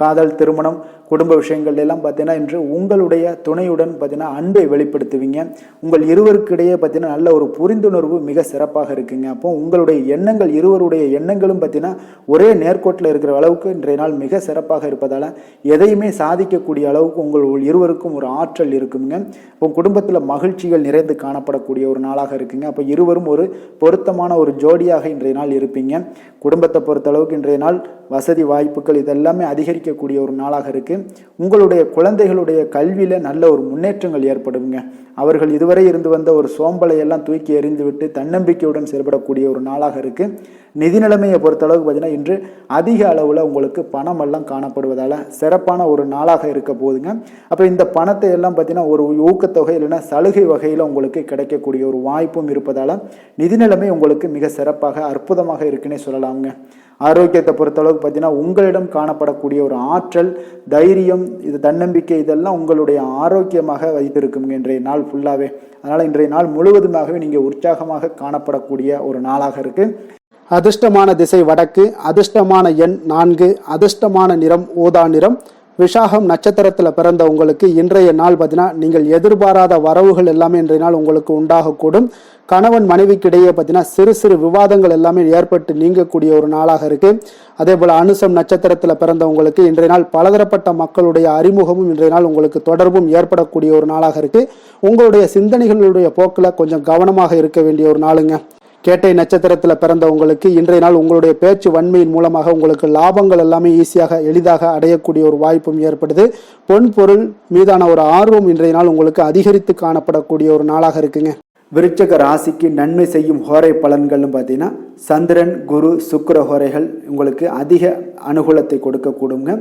காதல், திருமணம், குடும்ப விஷயங்கள் எல்லாம் பார்த்தீங்கன்னா இன்று உங்களுடைய துணையுடன் பார்த்தீங்கன்னா அன்பை வெளிப்படுத்துவீங்க. உங்கள் இருவருக்கிடையே பார்த்தீங்கன்னா நல்ல ஒரு புரிந்துணர்வு மிக சிறப்பாக இருக்குங்க. அப்போ உங்களுடைய எண்ணங்கள் இருவருடைய எண்ணங்களும் பார்த்தீங்கன்னா ஒரே நேர்கோட்டில் இருக்கிற அளவுக்கு இன்றைய நாள் மிக சிறப்பாக இருப்பதால் எதையுமே சாதிக்கக்கூடிய அளவுக்கு உங்கள் இருவருக்கும் ஒரு ஆற்றல் இருக்குங்க. இப்போ குடும்பத்தில் மகிழ்ச்சிகள் நிறைந்து காணப்படக்கூடிய ஒரு நாளாக இருக்குங்க. அப்போ இருவரும் ஒரு பொருத்தமான ஒரு ஜோடியாக இன்றைய நாள் இருப்பீங்க. குடும்பத்தை பொறுத்த அளவுக்கு இன்றைய நாள் வசதி வாய்ப்புகள் இதெல்லாமே அதிகரிக்கக்கூடிய ஒரு நாளாக இருக்கு. உங்களுடைய குழந்தைகளுடைய கல்வியில நல்ல ஒரு முன்னேற்றங்கள் ஏற்படுங்க. அவர்கள் இதுவரை இருந்து வந்த ஒரு சோம்பலை எல்லாம் தூக்கி எறிந்து விட்டு தன்னம்பிக்கையுடன் செயல்படக்கூடிய ஒரு நாளாக இருக்கு. நிதி நிலைமையை பொறுத்தளவுக்கு பார்த்தீங்கன்னா இன்று அதிக அளவில் உங்களுக்கு பணம் எல்லாம் காணப்படுவதால் சிறப்பான ஒரு நாளாக இருக்க போதுங்க. அப்போ இந்த பணத்தை எல்லாம் பார்த்தீங்கன்னா ஒரு ஊக்கத்தொகை இல்லைன்னா சலுகை வகையில் உங்களுக்கு கிடைக்கக்கூடிய ஒரு வாய்ப்பும் இருப்பதால் நிதி நிலைமை உங்களுக்கு மிக சிறப்பாக அற்புதமாக இருக்குன்னே சொல்லலாமுங்க. ஆரோக்கியத்தை பொறுத்தளவுக்கு பார்த்தீங்கன்னா உங்களிடம் காணப்படக்கூடிய ஒரு ஆற்றல், தைரியம், இது தன்னம்பிக்கை இதெல்லாம் உங்களுடைய ஆரோக்கியமாக வைத்திருக்குங்க இன்றைய நாள் ஃபுல்லாகவே. அதனால் இன்றைய நாள் முழுவதுமாகவே நீங்கள் உற்சாகமாக காணப்படக்கூடிய ஒரு நாளாக இருக்கு. அதிர்ஷ்டமான திசை வடக்கு, அதிர்ஷ்டமான எண் 4, அதிர்ஷ்டமான நிறம் ஊதா நிறம். விஷாகம் நட்சத்திரத்தில் பிறந்த உங்களுக்கு இன்றைய நாள் பார்த்தீங்கன்னா நீங்கள் எதிர்பாராத வரவுகள் எல்லாமே இன்றைய நாள் உங்களுக்கு உண்டாகக்கூடும். கணவன் மனைவிக்கிடையே பார்த்தீங்கன்னா சிறு சிறு விவாதங்கள் எல்லாமே ஏற்பட்டு நீங்கக்கூடிய ஒரு நாளாக இருக்கு. அதே போல அனுசம் நட்சத்திரத்தில் பிறந்தவங்களுக்கு இன்றைய நாள் பலதரப்பட்ட மக்களுடைய அறிமுகமும் இன்றைய நாள் உங்களுக்கு தொடர்பும் ஏற்படக்கூடிய ஒரு நாளாக இருக்கு. உங்களுடைய சிந்தனைகளுடைய போக்கில் கொஞ்சம் கவனமாக இருக்க வேண்டிய ஒரு நாளுங்க. கேட்டை நட்சத்திரத்தில் பிறந்தவங்களுக்கு இன்றைய நாள் உங்களுடைய பேச்சு வன்மையின் மூலமாக உங்களுக்கு லாபங்கள் எல்லாமே ஈஸியாக எளிதாக அடையக்கூடிய ஒரு வாய்ப்பும் ஏற்படுது. பொன் பொருள் மீதான ஒரு ஆர்வம் இன்றைய நாள் உங்களுக்கு அதிகரித்து காணப்படக்கூடிய ஒரு நாளாக இருக்குங்க. விருச்சக ராசிக்கு நன்மை செய்யும் ஹோரை பலன்கள்னு பார்த்தீங்கன்னா சந்திரன், குரு, சுக்கிர ஹோரைகள் உங்களுக்கு அதிக அனுகூலத்தை கொடுக்கக்கூடுங்க.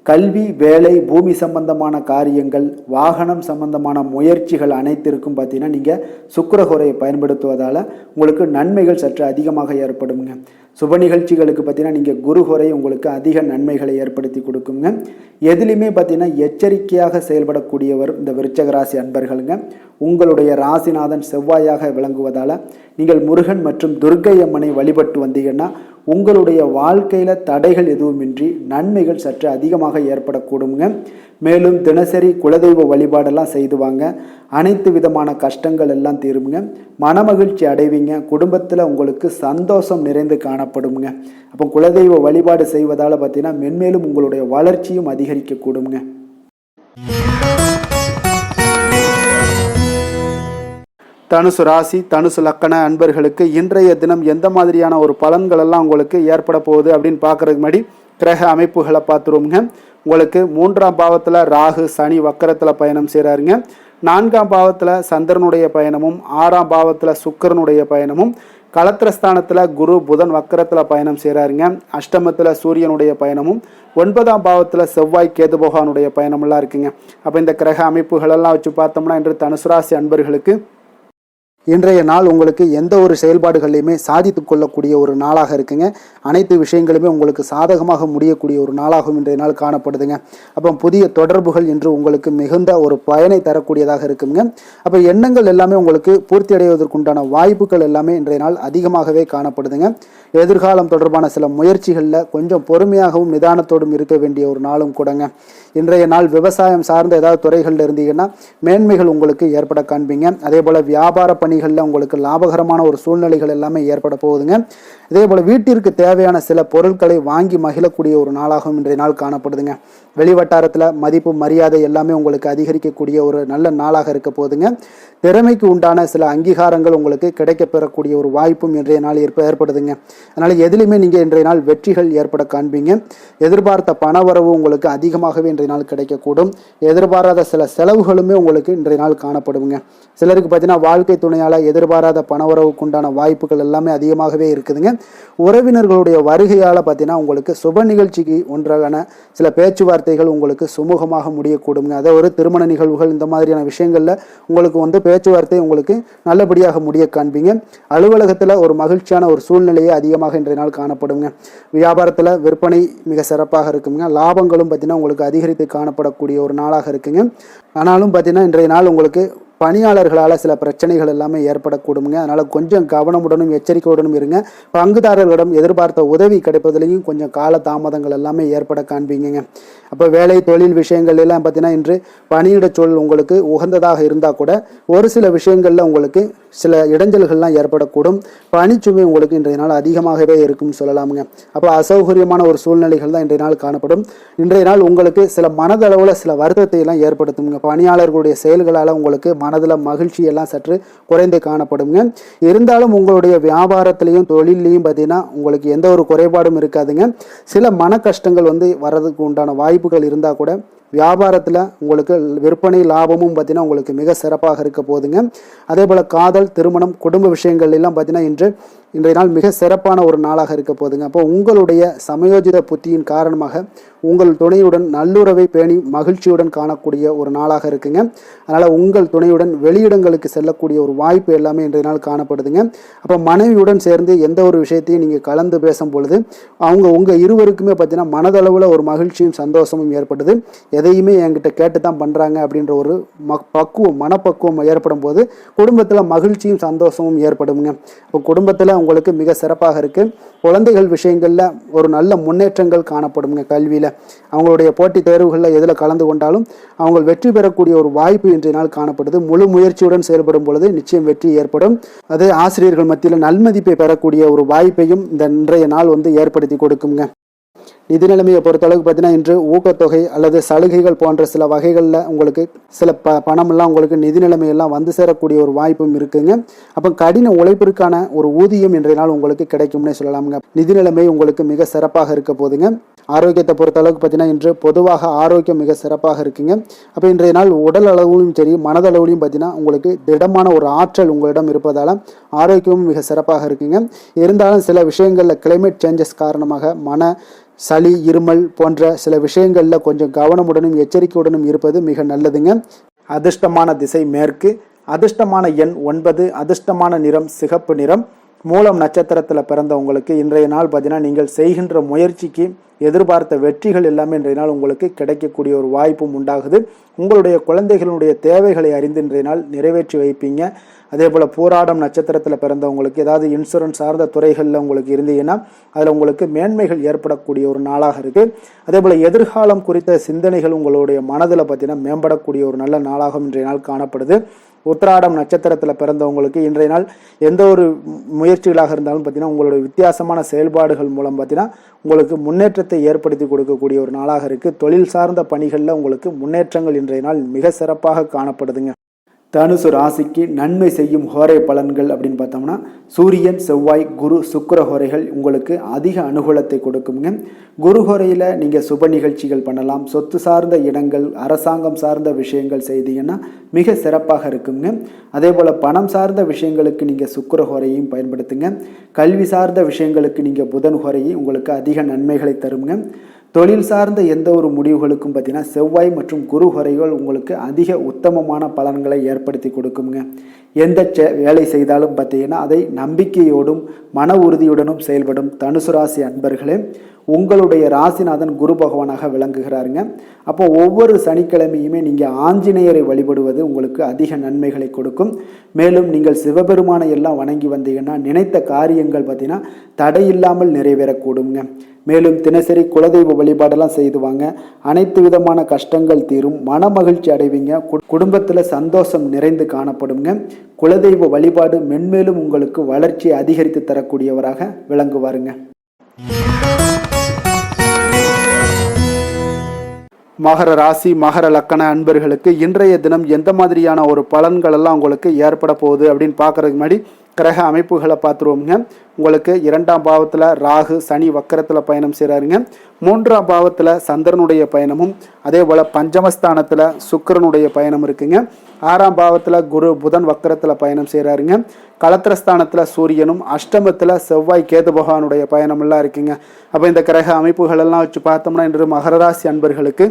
கல்வி, வேலை, பூமி சம்பந்தமான காரியங்கள், வாகனம் சம்பந்தமான முயற்சிகள் அனைத்திற்கும் பார்த்தீங்கன்னா நீங்கள் சுக்கிர ஹோரையை பயன்படுத்துவதால் உங்களுக்கு நன்மைகள் சற்று அதிகமாக ஏற்படுங்க. சுப நிகழ்ச்சிகளுக்கு பார்த்தீங்கன்னா நீங்கள் குரு ஹோரை உங்களுக்கு அதிக நன்மைகளை ஏற்படுத்தி கொடுக்குங்க. எதுலையுமே பார்த்தீங்கன்னா எச்சரிக்கையாக செயல்படக்கூடியவர் இந்த விருச்சக ராசி அன்பர்களுங்க. உங்களுடைய ராசிநாதன் செவ்வாயாக விளங்குவதால் நீங்கள் முருகன் மற்றும் துர்க்கை அம்மனை வழிபட்டு வந்தீங்கன்னா உங்களுடைய வாழ்க்கையில் தடைகள் எதுவுமின்றி நன்மைகள் சற்று அதிகமாக ஏற்படக்கூடுங்க. மேலும் தினசரி குலதெய்வ வழிபாடெல்லாம் செய்து வாங்க. அனைத்து விதமான கஷ்டங்கள் எல்லாம் தீருங்க. மனமகிழ்ச்சி அடைவீங்க. குடும்பத்தில் உங்களுக்கு சந்தோஷம் நிறைந்து காணப்படுங்க. அப்போ குலதெய்வ வழிபாடு செய்வதால் பார்த்தீங்கன்னா மென்மேலும் உங்களுடைய வளர்ச்சியும் அதிகரிக்க கூடுங்க. தனுசு ராசி தனுசு லக்கண அன்பர்களுக்கு இன்றைய தினம் எந்த மாதிரியான ஒரு பலன்கள் எல்லாம் உங்களுக்கு ஏற்பட போகுது அப்படின்னு பார்க்கறதுக்கு முன்னாடி கிரக அமைப்புகளை பார்த்துருவோங்க. உங்களுக்கு 3ஆம் பாவத்தில் ராகு சனி வக்கரத்தில் பயணம் செய்கிறாருங்க. 4ஆம் பாவத்தில் சந்திரனுடைய பயணமும் 6ஆம் பாவத்தில் சுக்கிரனுடைய பயணமும் களத்திரஸ்தானத்தில் குரு புதன் வக்கரத்தில் பயணம் செய்கிறாருங்க. அஷ்டமத்தில் சூரியனுடைய பயணமும் 9ஆம் பாவத்தில் செவ்வாய் கேது பகவானுடைய பயணமெல்லாம் இருக்குங்க. அப்போ இந்த கிரக அமைப்புகளெல்லாம் வச்சு பார்த்தோம்னா இன்று தனுசு ராசி அன்பர்களுக்கு இன்றைய நாள் உங்களுக்கு எந்த ஒரு செயல்பாடுகளையுமே சாதித்து கொள்ளக்கூடிய ஒரு நாளாக இருக்குங்க. அனைத்து விஷயங்களுமே உங்களுக்கு சாதகமாக முடியக்கூடிய ஒரு நாளாகவும் இன்றைய நாள் காணப்படுதுங்க. அப்போ புதிய தொடர்புகள் இன்று உங்களுக்கு மிகுந்த ஒரு பயனை தரக்கூடியதாக இருக்குங்க. அப்போ எண்ணங்கள் எல்லாமே உங்களுக்கு பூர்த்தி அடைவதற்குண்டான வாய்ப்புகள் எல்லாமே இன்றைய நாள் அதிகமாகவே காணப்படுதுங்க. எதிர்காலம் தொடர்பான சில முயற்சிகளில் கொஞ்சம் பொறுமையாகவும் நிதானத்தோடும் இருக்க வேண்டிய ஒரு நாளும் கூடங்க. இன்றைய நாள் விவசாயம் சார்ந்த ஏதாவது துறைகளில் இருந்தீங்கன்னா மேன்மைகள் உங்களுக்கு ஏற்பட காண்பீங்க. அதே போல் வியாபார பணிகளில் உங்களுக்கு லாபகரமான ஒரு சூழ்நிலைகள் எல்லாமே ஏற்பட போகுதுங்க. இதே போல் வீட்டிற்கு தேவையான சில பொருட்களை வாங்கி மகிழக்கூடிய ஒரு நாளாகவும் இன்றைய நாள் காணப்படுதுங்க. வெளிவட்டாரத்தில் மதிப்பு மரியாதை எல்லாமே உங்களுக்கு அதிகரிக்கக்கூடிய ஒரு நல்ல நாளாக இருக்க போகுதுங்க. திறமைக்கு உண்டான சில அங்கீகாரங்கள் உங்களுக்கு கிடைக்கப்பெறக்கூடிய ஒரு வாய்ப்பும் இன்றைய நாள் ஏற்படுதுங்க. அதனால் எதிலுமே நீங்கள் இன்றைய நாள் வெற்றிகள் ஏற்பட காண்பீங்க. எதிர்பார்த்த பணவரவு உங்களுக்கு அதிகமாகவே இன்றைய நாள் கிடைக்கக்கூடும். எதிர்பாராத சில செலவுகளுமே உங்களுக்கு இன்றைய நாள் காணப்படுங்க. சிலருக்கு பார்த்தீங்கன்னா வாழ்க்கை துணையால் எதிர்பாராத பணவரவுக்கு உண்டான வாய்ப்புகள் எல்லாமே அதிகமாகவே இருக்குதுங்க. உறவினர்களுடைய வருகையால் பார்த்தீங்கன்னா உங்களுக்கு சுப நிகழ்ச்சிக்கு ஒன்றான சில பேச்சுவார்த்தைகள் உங்களுக்கு சுமூகமாக முடியக்கூடுங்க. அதை ஒரு திருமண நிகழ்வுகள் இந்த மாதிரியான விஷயங்களில் உங்களுக்கு பேச்சுவார்த்தை உங்களுக்கு நல்லபடியாக முடிய காண்பீங்க. அலுவலகத்தில் ஒரு மகிழ்ச்சியான ஒரு சூழ்நிலையே அதிகமாக இன்றைய நாள் காணப்படுங்க. வியாபாரத்தில் விற்பனை மிக சிறப்பாக இருக்குங்க. லாபங்களும் பார்த்தீங்கன்னா உங்களுக்கு அதிகரித்து காணப்படக்கூடிய ஒரு நாளாக இருக்குங்க. ஆனாலும் பார்த்தீங்கன்னா இன்றைய நாள் உங்களுக்கு பணியாளர்களால் சில பிரச்சனைகள் எல்லாமே ஏற்படக்கூடுங்க. அதனால் கொஞ்சம் கவனமுடனும் எச்சரிக்கையுடனும் இருங்க. பங்குதாரர்களிடம் எதிர்பார்த்த உதவி கிடைப்பதிலையும் கொஞ்சம் கால தாமதங்கள் எல்லாமே ஏற்பட காண்பீங்க. அப்போ வேலை தொழில் விஷயங்கள் எல்லாம் பார்த்தீங்கன்னா இன்று பணியிட சூழல் உங்களுக்கு உகந்ததாக இருந்தால் கூட ஒரு சில விஷயங்களில் உங்களுக்கு சில இடைஞ்சல்கள்லாம் ஏற்படக்கூடும். பணிச்சுமை உங்களுக்கு இன்றைய நாள் அதிகமாகவே இருக்கும்னு சொல்லலாமுங்க. அப்போ அசௌகரியமான ஒரு சூழ்நிலைகள் தான் இன்றைய நாள் காணப்படும். இன்றைய நாள் உங்களுக்கு சில மனதளவில் சில வருத்தத்தை எல்லாம் ஏற்படுத்துங்க. பணியாளர்களுடைய செயல்களால் உங்களுக்கு மனதில் மகிழ்ச்சி எல்லாம் சற்று குறைந்து காணப்படுங்க. இருந்தாலும் உங்களுடைய வியாபாரத்திலையும் தொழிலையும் பார்த்தீங்கன்னா உங்களுக்கு எந்த ஒரு குறைபாடும் இருக்காதுங்க. சில மன கஷ்டங்கள் வர்றதுக்கு உண்டான வாய்ப்புகள் இருந்தால் கூட வியாபாரத்தில் உங்களுக்கு விற்பனை லாபமும் பார்த்தீங்கன்னா உங்களுக்கு மிக சிறப்பாக இருக்க போகுதுங்க. அதே போல் காதல் திருமணம் குடும்ப விஷயங்கள் எல்லாம் பார்த்தீங்கன்னா இன்றைய நாள் மிக சிறப்பான ஒரு நாளாக இருக்க போகுதுங்க. அப்போ உங்களுடைய சமயோஜித புத்தியின் காரணமாக உங்கள் துணையுடன் நல்லுறவை பேணி மகிழ்ச்சியுடன் காணக்கூடிய ஒரு நாளாக இருக்குங்க. அதனால் உங்கள் துணையுடன் வெளியிடங்களுக்கு செல்லக்கூடிய ஒரு வாய்ப்பு எல்லாமே இன்றைய நாள் காணப்படுதுங்க. அப்போ மனைவியுடன் சேர்ந்து எந்த ஒரு விஷயத்தையும் நீங்கள் கலந்து பேசும் பொழுது உங்கள் இருவருக்குமே பார்த்தீங்கன்னா மனதளவில் ஒரு மகிழ்ச்சியும் சந்தோஷமும் ஏற்படுது. எதையுமே என்கிட்ட கேட்டு தான் பண்ணுறாங்க அப்படின்ற ஒரு மனப்பக்குவம் ஏற்படும் போது குடும்பத்தில் மகிழ்ச்சியும் சந்தோஷமும் ஏற்படுங்க. இப்போ குடும்பத்தில் உங்களுக்கு மிக சிறப்பாக இருக்குது. குழந்தைகள் விஷயங்களில் ஒரு நல்ல முன்னேற்றங்கள் காணப்படுங்க. கல்வியில் அவங்களுடைய போட்டித் தேர்வுகளில் எதில் கலந்து கொண்டாலும் அவங்க வெற்றி பெறக்கூடிய ஒரு வாய்ப்பு இன்றைய நாள் காணப்படுது. முழு முயற்சியுடன் செயல்படும் பொழுது நிச்சயம் வெற்றி ஏற்படும். அது ஆசிரியர்கள் மத்தியில் நல்மதிப்பை பெறக்கூடிய ஒரு வாய்ப்பையும் இந்த இன்றைய நாள் ஏற்படுத்தி கொடுக்குங்க. நிதி நிலைமையை பொறுத்தளவுக்கு பார்த்தீங்கன்னா இன்று ஊக்கத்தொகை அல்லது சலுகைகள் போன்ற சில வகைகளில் உங்களுக்கு சில பணமெல்லாம் உங்களுக்கு நிதி நிலைமையெல்லாம் வந்து சேரக்கூடிய ஒரு வாய்ப்பும் இருக்குங்க. அப்போ கடின உழைப்பிற்கான ஒரு ஊதியம் இன்றைய நாள் உங்களுக்கு கிடைக்கும்னே சொல்லலாமுங்க. நிதி நிலைமை உங்களுக்கு மிக சிறப்பாக இருக்க போதுங்க. ஆரோக்கியத்தை பொறுத்தளவுக்கு பார்த்தீங்கன்னா இன்று பொதுவாக ஆரோக்கியம் மிக சிறப்பாக இருக்குங்க. அப்போ இன்றைய நாள் உடல் அளவிலும் சரி மனதளவுலையும் பார்த்தீங்கன்னா உங்களுக்கு திடமான ஒரு ஆற்றல் உங்களிடம் இருப்பதால் ஆரோக்கியமும் மிக சிறப்பாக இருக்குங்க. இருந்தாலும் சில விஷயங்களில் கிளைமேட் சேஞ்சஸ் காரணமாக சளி இருமல் போன்ற சில விஷயங்களில் கொஞ்சம் கவனமுடனும் எச்சரிக்கையுடனும் இருப்பது மிக நல்லதுங்க. அதிர்ஷ்டமான திசை மேற்கு, அதிர்ஷ்டமான எண் 9, அதிர்ஷ்டமான நிறம் சிகப்பு நிறம். மூலம் நட்சத்திரத்தில் பிறந்தவங்களுக்கு இன்றைய நாள் பார்த்தீங்கன்னா நீங்கள் செய்கின்ற முயற்சிக்கு எதிர்பார்த்த வெற்றிகள் எல்லாமே இன்றைய நாள் உங்களுக்கு கிடைக்கக்கூடிய ஒரு வாய்ப்பும் உண்டாகுது. உங்களுடைய குழந்தைகளுடைய தேவைகளை அறிந்து இன்றைய நாள் நிறைவேற்றி வைப்பீங்க. அதே போல் பூராடம் நட்சத்திரத்தில் பிறந்தவங்களுக்கு ஏதாவது இன்சூரன்ஸ் சார்ந்த துறைகளில் உங்களுக்கு இருந்தீங்கன்னா அதில் உங்களுக்கு மேன்மைகள் ஏற்படக்கூடிய ஒரு நாளாக இருக்குது. அதே போல் எதிர்காலம் குறித்த சிந்தனைகள் உங்களுடைய மனதில் பார்த்தீங்கன்னா மேம்படக்கூடிய ஒரு நல்ல நாளாகவும் இன்றைய நாள் காணப்படுது. உத்திராடம் நட்சத்திரத்தில் பிறந்தவங்களுக்கு இன்றைய நாள் எந்த ஒரு முயற்சிகளாக இருந்தாலும் பார்த்தீங்கன்னா உங்களுடைய வித்தியாசமான செயல்பாடுகள் மூலம் பார்த்தீங்கன்னா உங்களுக்கு முன்னேற்றத்தை ஏற்படுத்தி கொடுக்கக்கூடிய ஒரு நாளாக இருக்குது. தொழில் சார்ந்த பணிகளில் உங்களுக்கு முன்னேற்றங்கள் இன்றைய நாள் மிக சிறப்பாக காணப்படுதுங்க. தனுசு ராசிக்கு நன்மை செய்யும் ஹோரை பலன்கள் அப்படின்னு பார்த்தோம்னா சூரியன், செவ்வாய், குரு, சுக்கிர ஹோரைகள் உங்களுக்கு அதிக அனுகூலத்தை கொடுக்குங்க. குரு ஹோரையில் நீங்கள் சுப நிகழ்ச்சிகள் பண்ணலாம். சொத்து சார்ந்த இடங்கள், அரசாங்கம் சார்ந்த விஷயங்கள் செய்தீங்கன்னா மிக சிறப்பாக இருக்குங்க. அதே போல் பணம் சார்ந்த விஷயங்களுக்கு நீங்கள் சுக்கிர ஹோரையும் பயன்படுத்துங்க. கல்வி சார்ந்த விஷயங்களுக்கு நீங்கள் புதன் ஹோரையும் உங்களுக்கு அதிக நன்மைகளை தருங்க. தொழில் சார்ந்த எந்த ஒரு முடிவுகளுக்கும் பார்த்தீங்கன்னா செவ்வாய் மற்றும் குரு ஹோரைகள் உங்களுக்கு அதிக உத்தமமான பலன்களை ஏற்படுத்தி கொடுக்குங்க. எந்த வேலை செய்தாலும் பார்த்தீங்கன்னா அதை நம்பிக்கையோடும் மன உறுதியுடனும் செயல்படும் தனுசு ராசி அன்பர்களே, உங்களுடைய ராசிநாதன் குரு பகவானாக விளங்குகிறாருங்க. அப்போ ஒவ்வொரு சனிக்கிழமையுமே நீங்கள் ஆஞ்சநேயரை வழிபடுவது உங்களுக்கு அதிக நன்மைகளை கொடுக்கும். மேலும் நீங்கள் சிவபெருமானை எல்லாம் வணங்கி வந்தீங்கன்னா நினைத்த காரியங்கள் பார்த்தீங்கன்னா தடையில்லாமல் நிறைவேறக்கூடுங்க. மேலும் தினசரி குலதெய்வ வழிபாடெல்லாம் செய்து வாங்க. அனைத்து விதமான கஷ்டங்கள் தீரும், மன மகிழ்ச்சி அடைவீங்க, குடும்பத்தில் சந்தோஷம் நிறைந்து காணப்படுங்க. குலதெய்வ வழிபாடு மென்மேலும் உங்களுக்கு வளர்ச்சியை அதிகரித்து தரக்கூடியவராக விளங்குவாருங்க. மகர ராசி மகர லக்கண அன்பர்களுக்கு இன்றைய தினம் எந்த மாதிரியான ஒரு பலன்கள் எல்லாம் உங்களுக்கு ஏற்பட போகுது அப்படின்னு பார்க்கறதுக்கு முன்னாடி கிரக அமைப்புகளை பார்த்துருவோங்க. உங்களுக்கு 2ஆம் பாவத்தில் ராகு சனி வக்கரத்தில் பயணம் செய்கிறாருங்க. 3ஆம் பாவத்தில் சந்திரனுடைய பயணமும் அதே போல் பஞ்சமஸ்தானத்தில் சுக்கிரனுடைய பயணம் இருக்குங்க. 6ஆம் பாவத்தில் குரு புதன் வக்கரத்தில் பயணம் செய்கிறாருங்க. களத்திரஸ்தானத்தில் சூரியனும் அஷ்டமத்தில் செவ்வாய் கேது பகவானுடைய பயணமெல்லாம் இருக்குங்க. அப்போ இந்த கிரக அமைப்புகளெல்லாம் வச்சு பார்த்தோம்னா இன்று மகர ராசி அன்பர்களுக்கு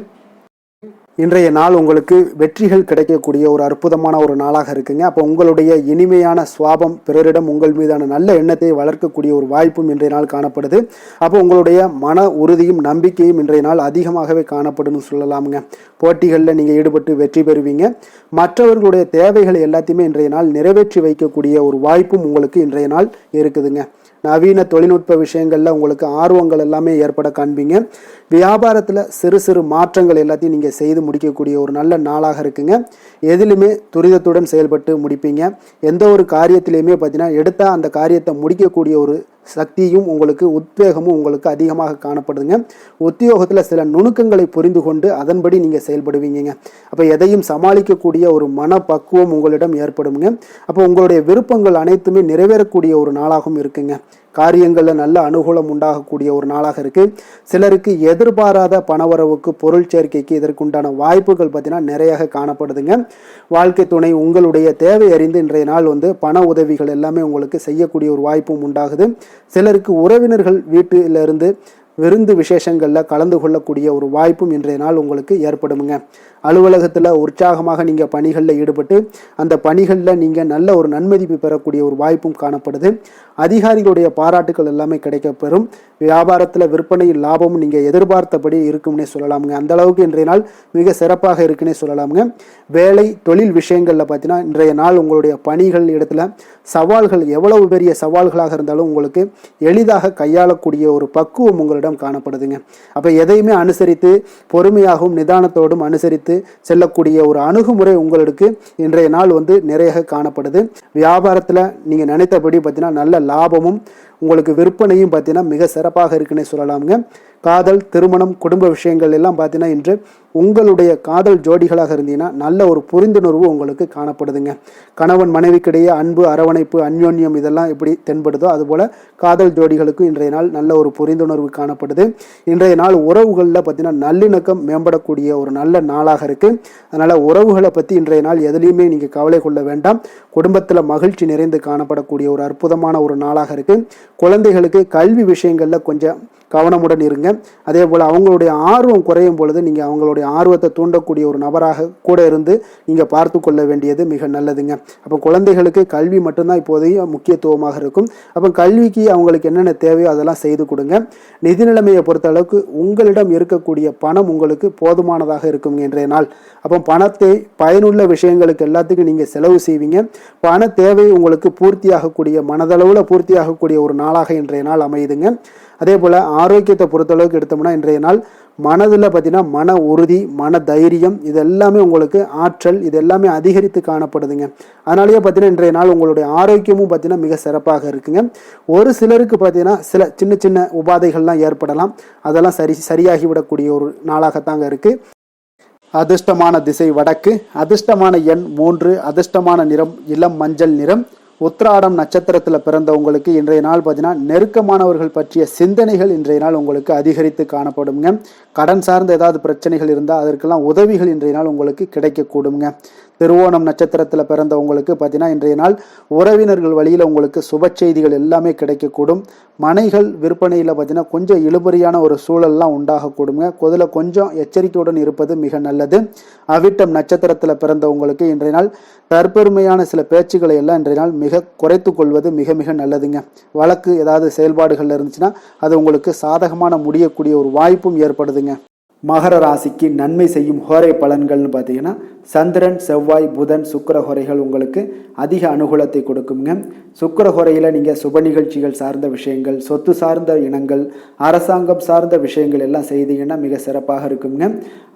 இன்றைய நாள் உங்களுக்கு வெற்றிகள் கிடைக்கக்கூடிய ஒரு அற்புதமான ஒரு நாளாக இருக்குங்க. அப்போ உங்களுடைய இனிமையான சுவாபம் பிறரிடம் உங்கள் மீதான நல்ல எண்ணத்தை வளர்க்கக்கூடிய ஒரு வாய்ப்பும் இன்றைய நாள் காணப்படுது. அப்போ உங்களுடைய மன உறுதியும் நம்பிக்கையும் இன்றைய நாள் அதிகமாகவே காணப்படும்னு சொல்லலாமுங்க. போட்டிகளில் நீங்கள் ஈடுபட்டு வெற்றி பெறுவீங்க. மற்றவர்களுடைய தேவைகளை எல்லாத்தையுமே இன்றைய நாள் நிறைவேற்றி வைக்கக்கூடிய ஒரு வாய்ப்பும் உங்களுக்கு இன்றைய நாள் இருக்குதுங்க. நவீன தொழில்நுட்ப விஷயங்களில் உங்களுக்கு ஆர்வங்கள் எல்லாமே ஏற்பட காண்பீங்க. வியாபாரத்தில் சிறு சிறு மாற்றங்கள் எல்லாத்தையும் நீங்கள் செய்து முடிக்கக்கூடிய ஒரு நல்ல நாளாக இருக்குங்க. எதிலுமே துரிதத்துடன் செயல்பட்டு முடிப்பீங்க. எந்த ஒரு காரியத்திலையுமே பார்த்தீங்கன்னா எடுத்தால் அந்த காரியத்தை முடிக்கக்கூடிய ஒரு சக்தியும் உங்களுக்கு உத்வேகமும் உங்களுக்கு அதிகமாக காணப்படுதுங்க. உத்தியோகத்தில் சில நுணுக்கங்களை புரிந்து கொண்டு அதன்படி நீங்கள் செயல்படுவீங்க. அப்போ எதையும் சமாளிக்கக்கூடிய ஒரு மனப்பக்குவம் உங்களிடம் ஏற்படுங்க. அப்போ உங்களுடைய விருப்பங்கள் அனைத்துமே நிறைவேறக்கூடிய ஒரு நாளாகவும் இருக்குங்க. காரியங்களில் நல்ல அனுகூலம் உண்டாகக்கூடிய ஒரு நாளாக இருக்குது. சிலருக்கு எதிர்பாராத பணவரவுக்கு பொருள் சேர்க்கைக்கு இதற்குண்டான வாய்ப்புகள் பார்த்தீங்கன்னா நிறைய காணப்படுதுங்க. வாழ்க்கை துணை உங்களுடைய தேவை அறிந்து இன்றைய நாள் பண உதவிகள் எல்லாமே உங்களுக்கு செய்யக்கூடிய ஒரு வாய்ப்பும் உண்டாகுது. சிலருக்கு உறவினர்கள் வீட்டிலிருந்து விருந்து விசேஷங்களில் கலந்து கொள்ளக்கூடிய ஒரு வாய்ப்பும் இன்றைய நாள் உங்களுக்கு ஏற்படுமுங்க. அலுவலகத்தில் உற்சாகமாக நீங்கள் பணிகளில் ஈடுபட்டு அந்த பணிகளில் நீங்கள் நல்ல ஒரு நன்மதிப்பு பெறக்கூடிய ஒரு வாய்ப்பும் காணப்படுது. அதிகாரிகளுடைய பாராட்டுகள் எல்லாமே கிடைக்கப்பெறும். வியாபாரத்தில் விற்பனையில் லாபமும் நீங்கள் எதிர்பார்த்தபடி இருக்கும்னே சொல்லலாமுங்க. அந்த அளவுக்கு இன்றைய நாள் மிக சிறப்பாக இருக்குன்னே சொல்லலாமுங்க. வேலை தொழில் விஷயங்களில் பார்த்தீங்கன்னா இன்றைய நாள் உங்களுடைய பணிகள் இடத்துல சவால்கள் எவ்வளவு பெரிய சவால்களாக இருந்தாலும் உங்களுக்கு எளிதாக கையாளக்கூடிய ஒரு பக்குவம் உங்களிடம் காணப்படுதுங்க. அப்போ எதையுமே அனுசரித்து பொறுமையாகவும் நிதானத்தோடும் அனுசரித்து செல்லக்கூடிய ஒரு அணுகுமுறை உங்களுக்கு இன்றைய நாள் நிறைய காணப்படுது. வியாபாரத்தில் நீங்கள் நினைத்தபடி பார்த்தீங்கன்னா நல்ல லாபமும் உங்களுக்கு விற்பனையும் பார்த்தீங்கன்னா மிக சிறப்பாக இருக்குன்னே சொல்லலாமுங்க. காதல், திருமணம், குடும்ப விஷயங்கள் எல்லாம் பார்த்தீங்கன்னா இன்று உங்களுடைய காதல் ஜோடிகளாக இருந்தீங்கன்னா நல்ல ஒரு புரிந்துணர்வு உங்களுக்கு காணப்படுதுங்க. கணவன் மனைவிக்கிடையே அன்பு, அரவணைப்பு, அந்யோன்யம் இதெல்லாம் எப்படி தென்படுதோ அதுபோல் காதல் ஜோடிகளுக்கு இன்றைய நாள் நல்ல ஒரு புரிந்துணர்வு காணப்படுது. இன்றைய நாள் உறவுகளில் பார்த்தீங்கன்னா நல்லிணக்கம் மேம்படக்கூடிய ஒரு நல்ல நாளாக இருக்குது. அதனால் உறவுகளை பற்றி இன்றைய நாள் எதுலேயுமே நீங்கள் கவலை கொள்ள வேண்டாம். குடும்பத்தில் மகிழ்ச்சி நிறைந்து காணப்படக்கூடிய ஒரு அற்புதமான ஒரு நாளாக இருக்குது. குழந்தைகளுக்கு கல்வி விஷயங்களில் கொஞ்சம் கவனமுடன் இருங்க. அதே போல் அவங்களுடைய ஆர்வம் குறையும் பொழுது நீங்கள் அவங்களுடைய ஆர்வத்தை தூண்டக்கூடிய ஒரு நபராக கூட இருந்து நீங்கள் பார்த்து கொள்ள வேண்டியது மிக நல்லதுங்க. அப்போ குழந்தைகளுக்கு கல்வி மட்டும்தான் இப்போதைய முக்கியத்துவமாக இருக்கும். அப்போ கல்விக்கு அவங்களுக்கு என்னென்ன தேவையோ அதெல்லாம் செய்து கொடுங்க. நிதி நிலைமையை பொறுத்த அளவுக்கு உங்களிடம் இருக்கக்கூடிய பணம் உங்களுக்கு போதுமானதாக இருக்கும் இன்றைய நாள். அப்போ பணத்தை பயனுள்ள விஷயங்களுக்கு எல்லாத்துக்கும் நீங்கள் செலவு செய்வீங்க. பண தேவை உங்களுக்கு பூர்த்தியாகக்கூடிய மனதளவில் பூர்த்தியாகக்கூடிய ஒரு நாளாக இன்றைய நாள் அமையுதுங்க. அதே போல் ஆரோக்கியத்தை பொறுத்தளவுக்கு எடுத்தோம்னா இன்றைய நாள் மனதில் பார்த்தீங்கன்னா மன உறுதி, மன தைரியம், இது எல்லாமே உங்களுக்கு ஆற்றல், இது எல்லாமே அதிகரித்து காணப்படுதுங்க. அதனாலேயே பார்த்தீங்கன்னா இன்றைய நாள் உங்களுடைய ஆரோக்கியமும் பார்த்தீங்கன்னா மிக சிறப்பாக இருக்குங்க. ஒரு சிலருக்கு பார்த்தீங்கன்னா சில சின்ன சின்ன உபாதைகள்லாம் ஏற்படலாம். அதெல்லாம் சரியாகிவிடக்கூடிய ஒரு நாளாகத்தாங்க இருக்குது. அதிர்ஷ்டமான திசை வடக்கு, அதிர்ஷ்டமான எண் 3, அதிர்ஷ்டமான நிறம் இளம் மஞ்சள் நிறம். உத்திராடம் நட்சத்திரத்தில் பிறந்தவங்களுக்கு இன்றைய நாள் பார்த்தீங்கன்னா நெருக்கமானவர்கள் பற்றிய சிந்தனைகள் இன்றைய நாள் உங்களுக்கு அதிகரித்து காணப்படுங்க. கடன் சார்ந்த ஏதாவது பிரச்சனைகள் இருந்தால் அதற்கெல்லாம் உதவிகள் இன்றைய நாள் உங்களுக்கு கிடைக்கக்கூடுங்க. திருவோணம் நட்சத்திரத்தில் பிறந்தவங்களுக்கு பார்த்தீங்கன்னா இன்றைய நாள் உறவினர்கள் வழியில் உங்களுக்கு சுப செய்திகள் எல்லாமே கிடைக்கக்கூடும். மனைகள் விற்பனையில் பார்த்தீங்கன்னா கொஞ்சம் இழுபறியான ஒரு சூழல்லாம் உண்டாகக்கூடுங்க. அதில் கொஞ்சம் எச்சரிக்கையுடன் இருப்பது மிக நல்லது. அவிட்டம் நட்சத்திரத்தில் பிறந்தவங்களுக்கு இன்றைய நாள் தற்பெருமையான சில பேச்சுக்களை எல்லாம் இன்றைய நாள் மிக குறைத்து கொள்வது மிக மிக நல்லதுங்க. வழக்கு ஏதாவது செயல்பாடுகள் இருந்துச்சுன்னா அது உங்களுக்கு சாதகமான முடியக்கூடிய ஒரு வாய்ப்பும் ஏற்படுதுங்க. மகர ராசிக்கு நன்மை செய்யும் ஹோரை பலன்கள்னு பார்த்தீங்கன்னா சந்திரன், செவ்வாய், புதன், சுக்கிர ஹோரைகள் உங்களுக்கு அதிக அனுகூலத்தை கொடுக்குங்க. சுக்கிர ஹோரையில் நீங்கள் சுப நிகழ்ச்சிகள் சார்ந்த விஷயங்கள், சொத்து சார்ந்த இனங்கள், அரசாங்கம் சார்ந்த விஷயங்கள் எல்லாம் செய்தீங்கன்னா மிக சிறப்பாக இருக்குங்க.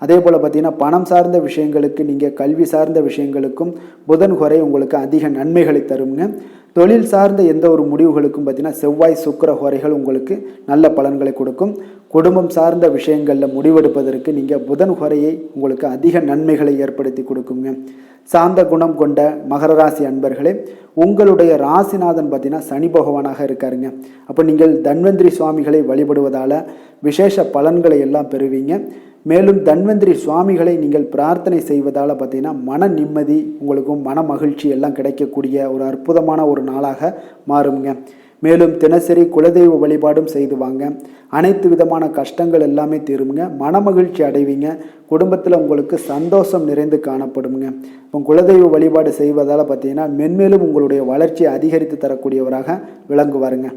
அதே போல் பார்த்தீங்கன்னா பணம் சார்ந்த விஷயங்களுக்கு, நீங்கள் கல்வி சார்ந்த விஷயங்களுக்கும் புதன் ஹோரை உங்களுக்கு அதிக நன்மைகளை தருங்க. தொழில் சார்ந்த எந்த ஒரு முடிவுகளுக்கும் பார்த்தீங்கன்னா செவ்வாய், சுக்கிர ஹோரைகள் உங்களுக்கு நல்ல பலன்களை கொடுக்கும். குடும்பம் சார்ந்த விஷயங்களில் முடிவெடுப்பதற்கு நீங்கள் புதன் ஹோரையை உங்களுக்கு அதிக நன்மைகளை ஏற்படுத்தி கொடுக்குங்க. சாந்த குணம் கொண்ட மகர ராசி அன்பர்களே, உங்களுடைய ராசிநாதன் பார்த்தீங்கன்னா சனி பகவானாக இருக்காருங்க. அப்போ நீங்கள் தன்வந்திரி சுவாமிகளை வழிபடுவதால் விசேஷ பலன்களை எல்லாம் பெறுவீங்க. மேலும் தன்வந்திரி சுவாமிகளை நீங்கள் பிரார்த்தனை செய்வதால் பார்த்தீங்கன்னா மன நிம்மதி, உங்களுக்கும் மன மகிழ்ச்சி எல்லாம் கிடைக்கக்கூடிய ஒரு அற்புதமான ஒரு நாளாக மாறுங்க. மேலும் தினசரி குலதெய்வ வழிபாடும் செய்து வாங்க. அனைத்து விதமான கஷ்டங்கள் எல்லாமே தீருங்க. மன மகிழ்ச்சி அடைவீங்க. குடும்பத்தில் உங்களுக்கு சந்தோஷம் நிறைந்து காணப்படுங்க. இப்போ குலதெய்வ வழிபாடு செய்வதால் பார்த்தீங்கன்னா மென்மேலும் உங்களுடைய வளர்ச்சியை அதிகரித்து தரக்கூடியவராக விளங்குவாருங்க.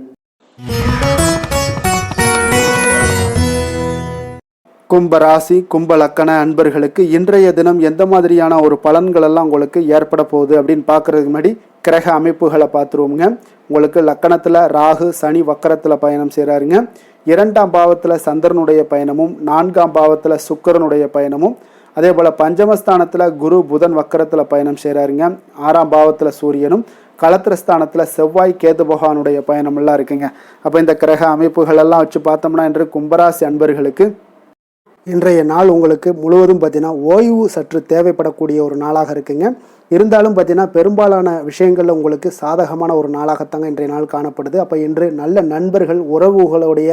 கும்பராசி, கும்ப லக்கண அன்பர்களுக்கு இன்றைய தினம் எந்த மாதிரியான ஒரு பலன்கள் எல்லாம் உங்களுக்கு ஏற்பட போகுது அப்படின்னு பார்க்கறதுக்கு முன்னாடி கிரக அமைப்புகளை பார்த்துருவோங்க. உங்களுக்கு லக்கணத்தில் ராகு சனி வக்கரத்தில் பயணம் செய்கிறாருங்க. 2ஆம் பாவத்தில் சந்திரனுடைய பயணமும், 4ஆம் பாவத்தில் சுக்கிரனுடைய பயணமும், அதே போல் பஞ்சமஸ்தானத்தில் குரு புதன் வக்கரத்தில் பயணம் செய்கிறாருங்க. 6ஆம் பாவத்தில் சூரியனும், களத்திரஸ்தானத்தில் செவ்வாய் கேது பகவானுடைய பயணமெல்லாம் இருக்குங்க. அப்போ இந்த கிரக அமைப்புகள் எல்லாம் வச்சு பார்த்தோம்னா இன்று கும்பராசி அன்பர்களுக்கு இன்றைய நாள் உங்களுக்கு முழுவதும் பார்த்தீங்கன்னா ஓய்வு சற்று தேவைப்படக்கூடிய ஒரு நாளாக இருக்குங்க. இருந்தாலும் பார்த்தீங்கன்னா பெரும்பாலான விஷயங்களில் உங்களுக்கு சாதகமான ஒரு நாளாகத்தாங்க இன்றைய நாள் காணப்படுது. அப்போ இன்று நல்ல நண்பர்கள், உறவுகளுடைய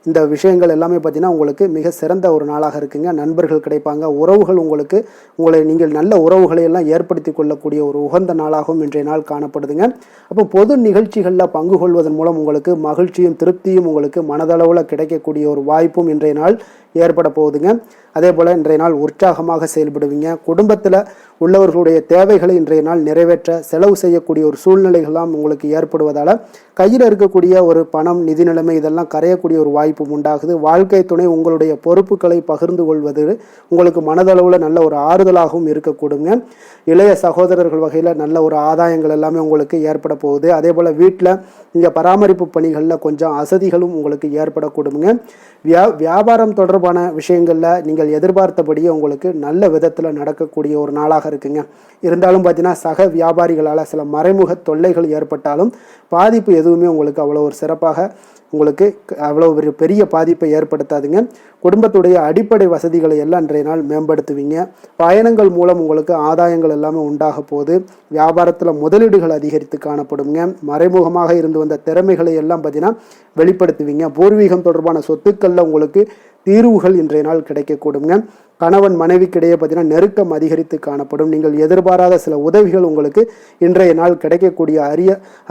இந்த விஷயங்கள் எல்லாமே பார்த்தீங்கன்னா உங்களுக்கு மிக சிறந்த ஒரு நாளாக இருக்குங்க. நண்பர்கள் கிடைப்பாங்க, உறவுகள் உங்களை நீங்கள் நல்ல உறவுகளை எல்லாம் ஏற்படுத்தி கொள்ளக்கூடிய ஒரு உகந்த நாளாகவும் இன்றைய நாள் காணப்படுதுங்க. அப்போ பொது நிகழ்ச்சிகளில் பங்கு கொள்வதன் மூலம் உங்களுக்கு மகிழ்ச்சியும் திருப்தியும் உங்களுக்கு மனதளவில் கிடைக்கக்கூடிய ஒரு வாய்ப்பும் இன்றைய நாள் ஏற்பட போகுதுங்க. அதே போல் இன்றைய நாள் உற்சாகமாக செயல்படுவீங்க. குடும்பத்தில் உள்ளவர்களுடைய தேவைகளை இன்றைய நாள் நிறைவேற்ற செலவு செய்யக்கூடிய ஒரு சூழ்நிலைகள்லாம் உங்களுக்கு ஏற்படுவதால் கையில் இருக்கக்கூடிய ஒரு பணம், நிதி நிலைமை இதெல்லாம் கரையக்கூடிய ஒரு வாய்ப்பும் உண்டாகுது. வாழ்க்கை துணை உங்களுடைய பொறுப்புகளை பகிர்ந்து கொள்வது உங்களுக்கு மனதளவில் நல்ல ஒரு ஆறுதலாகவும் இருக்கக்கூடுங்க. இளைய சகோதரர்கள் வகையில் நல்ல ஒரு ஆதாயங்கள் எல்லாமே உங்களுக்கு ஏற்பட போகுது. அதே போல் வீட்டில் இங்கே பராமரிப்பு பணிகளில் கொஞ்சம் அசதிகளும் உங்களுக்கு ஏற்படக்கூடுங்க. வியாபாரம் தொடர்பான விஷயங்களில் நீங்கள் எதிர்பார்த்தபடியே உங்களுக்கு நல்ல விதத்தில் நடக்கக்கூடிய ஒரு நாளாக இருக்குங்க. இருந்தாலும் பார்த்தீங்கன்னா சக வியாபாரிகளால் சில மறைமுக தொல்லைகள் ஏற்பட்டாலும் பாதிப்பு எதுவுமே உங்களுக்கு அவ்வளோ ஒரு சிறப்பாக உங்களுக்கு அவ்வளோ ஒரு பெரிய பாதிப்பை ஏற்படுத்தாதுங்க. குடும்பத்துடைய அடிப்படை வசதிகளை எல்லாம் இன்றைய நாள் மேம்படுத்துவீங்க. பயணங்கள் மூலம் உங்களுக்கு ஆதாயங்கள் எல்லாமே உண்டாக போகுது. வியாபாரத்தில் முதலீடுகள் அதிகரித்து காணப்படுங்க. மறைமுகமாக இருந்து வந்த திறமைகளை எல்லாம் பார்த்தீங்கன்னா வெளிப்படுத்துவீங்க. பூர்வீகம் தொடர்பான சொத்துக்களில் உங்களுக்கு தீர்வுகள் இன்றைய நாள் கிடைக்கக்கூடுங்க. கணவன் மனைவிக்கிடையே பார்த்தீங்கன்னா நெருக்கம் அதிகரித்து காணப்படும். நீங்கள் எதிர்பாராத சில உதவிகள் உங்களுக்கு இன்றைய நாள் கிடைக்கக்கூடிய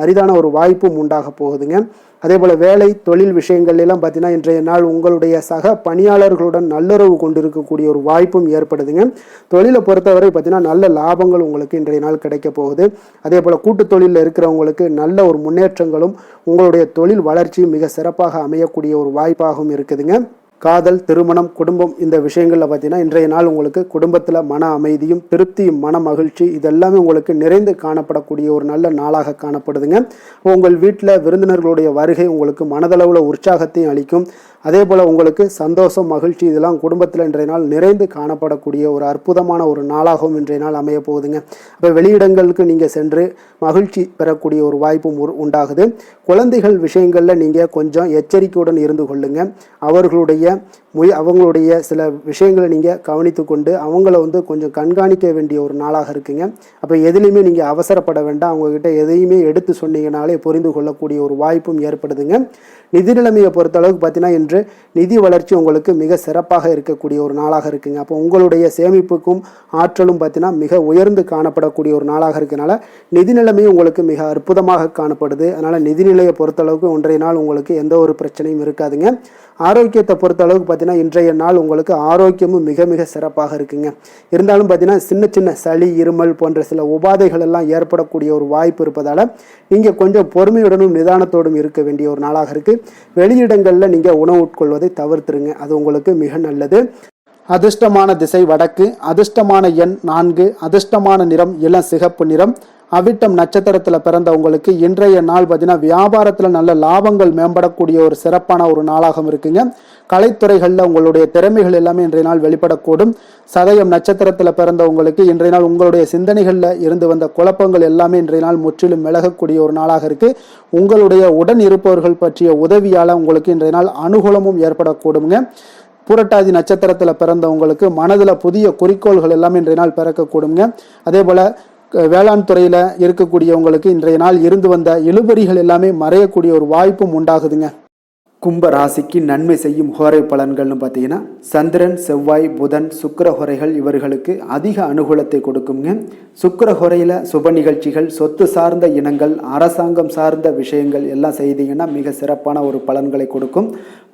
அரிதான ஒரு வாய்ப்பும் உண்டாக போகுதுங்க. அதே போல் வேலை தொழில் விஷயங்கள் எல்லாம் பார்த்தீங்கன்னா இன்றைய நாள் உங்களுடைய சக பணியாளர்களுடன் நல்லுறவு கொண்டிருக்கக்கூடிய ஒரு வாய்ப்பும் ஏற்படுதுங்க. தொழிலை பொறுத்தவரை பார்த்தீங்கன்னா நல்ல லாபங்கள் உங்களுக்கு இன்றைய நாள் கிடைக்க போகுது. அதே போல் கூட்டு தொழிலில் இருக்கிறவங்களுக்கு நல்ல ஒரு முன்னேற்றங்களும் உங்களுடைய தொழில் வளர்ச்சியும் மிக சிறப்பாக அமையக்கூடிய ஒரு வாய்ப்பாகவும் இருக்குதுங்க. காதல், திருமணம், குடும்பம் இந்த விஷயங்களில் பார்த்தீங்கன்னா இன்றைய நாள் உங்களுக்கு குடும்பத்தில் மன அமைதியும் திருப்தியும் மன மகிழ்ச்சி இதெல்லாமே உங்களுக்கு நிறைந்து காணப்படக்கூடிய ஒரு நல்ல நாளாக காணப்படுதுங்க. உங்கள் வீட்டில் விருந்தினர்களுடைய வருகை உங்களுக்கு மனதளவில் உற்சாகத்தையும் அளிக்கும். அதே போல் உங்களுக்கு சந்தோஷம் மகிழ்ச்சி இதெல்லாம் குடும்பத்தில் இன்றைய நாள் நிறைந்து காணப்படக்கூடிய ஒரு அற்புதமான ஒரு நாளாகவும் இன்றைய நாள் அமைய போகுதுங்க. அப்போ வெளியிடங்களுக்கு நீங்கள் சென்று மகிழ்ச்சி பெறக்கூடிய ஒரு வாய்ப்பும் உண்டாகுது. குழந்தைகள் விஷயங்களில் நீங்கள் கொஞ்சம் எச்சரிக்கையுடன் இருந்து கொள்ளுங்க. அவங்களுடைய சில விஷயங்களை நீங்கள் கவனித்து கொண்டு அவங்கள கொஞ்சம் கண்காணிக்க வேண்டிய ஒரு நாளாக இருக்குங்க. அப்போ எதுலையுமே நீங்கள் அவசரப்பட வேண்டாம். அவங்கக்கிட்ட எதையுமே எடுத்து சொன்னீங்கனாலே புரிந்து கொள்ளக்கூடிய ஒரு வாய்ப்பும் ஏற்படுதுங்க. நிதி நிலைமையை பொறுத்தளவுக்கு பார்த்தீங்கன்னா இன்று நிதி வளர்ச்சி உங்களுக்கு மிக சிறப்பாக இருக்கக்கூடிய ஒரு நாளாக இருக்குங்க. அப்போ உங்களுடைய சேமிப்புக்கும் ஆற்றலும் பார்த்தீங்கன்னா மிக உயர்ந்து காணப்படக்கூடிய ஒரு நாளாக இருக்கனால நிதி நிலைமையும் உங்களுக்கு மிக அற்புதமாக காணப்படுது. அதனால் நிதிநிலையை பொறுத்தளவுக்கு இன்றைய நாள் உங்களுக்கு எந்த ஒரு பிரச்சனையும் இருக்காதுங்க. ஆரோக்கியத்தை பொறுத்தளவுக்கு பார்த்தீங்கன்னா இன்றைய நாள் உங்களுக்கு ஆரோக்கியமும் மிக மிக சிறப்பாக இருக்குங்க. இருந்தாலும் பார்த்தீங்கன்னா சின்ன சின்ன சளி, இருமல் போன்ற சில உபாதைகள் எல்லாம் ஏற்படக்கூடிய ஒரு வாய்ப்பு இருப்பதால் நீங்கள் கொஞ்சம் பொறுமையுடனும் நிதானத்தோடும் இருக்க வேண்டிய ஒரு நாளாக இருக்குது. வெளியிடங்களில் நீங்கள் உணவு உட்கொள்வதை தவிர்த்துருங்க. அது உங்களுக்கு மிக நல்லது. அதிர்ஷ்டமான திசை வடக்கு, அதிர்ஷ்டமான எண் 4, அதிர்ஷ்டமான நிறம் இளம் சிகப்பு நிறம். அவிட்டம் நட்சத்திரத்தில் பிறந்தவங்களுக்கு இன்றைய நாள் பார்த்தீங்கன்னா வியாபாரத்தில் நல்ல லாபங்கள் மேம்படக்கூடிய ஒரு சிறப்பான ஒரு நாளாகவும் இருக்குங்க. கலைத்துறைகளில் உங்களுடைய திறமைகள் எல்லாமே இன்றைய நாள் வெளிப்படக்கூடும். சதயம் நட்சத்திரத்தில் பிறந்தவங்களுக்கு இன்றைய நாள் உங்களுடைய சிந்தனைகளில் இருந்து வந்த குழப்பங்கள் எல்லாமே இன்றைய நாள் முற்றிலும் விலகக்கூடிய ஒரு நாளாக இருக்கு. உங்களுடைய உடன் இருப்பவர்கள் பற்றிய உதவியால் உங்களுக்கு இன்றைய நாள் அனுகூலமும் ஏற்படக்கூடுங்க. புரட்டாதி நட்சத்திரத்தில் பிறந்தவங்களுக்கு மனதில் புதிய குறிக்கோள்கள் எல்லாமே இன்றைய நாள் பிறக்கக்கூடுங்க. அதே போல் வேளாண் துறையில் இருக்கக்கூடியவங்களுக்கு இன்றைய நாள் இருந்து வந்த இழுபறிகள் எல்லாமே மறையக்கூடிய ஒரு வாய்ப்பும் உண்டாகுதுங்க. கும்ப ராசிக்கு நன்மை செய்யும் ஹோரை பலன்கள்னு பார்த்தீங்கன்னா சந்திரன், செவ்வாய், புதன், சுக்கிர ஹோரைகள் இவர்களுக்கு அதிக அனுகூலத்தை கொடுக்குங்க. சுக்கிர ஹோரையில் சுப நிகழ்ச்சிகள், சொத்து சார்ந்த இனங்கள், அரசாங்கம் சார்ந்த விஷயங்கள் எல்லாம் செய்தீங்கன்னா மிக சிறப்பான ஒரு பலன்களை கொடுக்கும்.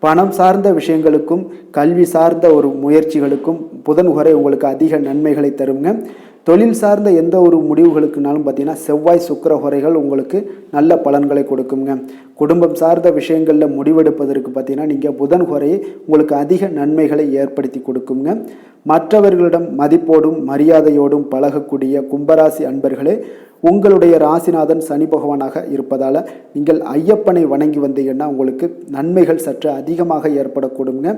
பணம் சார்ந்த விஷயங்களுக்கும் கல்வி சார்ந்த ஒரு முயற்சிகளுக்கும் புதன் ஹோரை உங்களுக்கு அதிக நன்மைகளை தருங்க. தொழில் சார்ந்த எந்த ஒரு முடிவுகளுக்குனாலும் பார்த்தீங்கன்னா செவ்வாய், சுக்கிர ஹோரைகள் உங்களுக்கு நல்ல பலன்களை கொடுக்குங்க. குடும்பம் சார்ந்த விஷயங்களில் முடிவெடுப்பதற்கு பார்த்தீங்கன்னா நீங்கள் புதன் ஹோரையை உங்களுக்கு அதிக நன்மைகளை ஏற்படுத்தி கொடுக்குங்க. மற்றவர்களிடம் மதிப்போடும் மரியாதையோடும் பழகக்கூடிய கும்பராசி அன்பர்களே, உங்களுடைய ராசிநாதன் சனி பகவானாக இருப்பதால் நீங்கள் ஐயப்பனை வணங்கி வந்தீங்கன்னா உங்களுக்கு நன்மைகள் சற்று அதிகமாக ஏற்படக்கூடுங்க.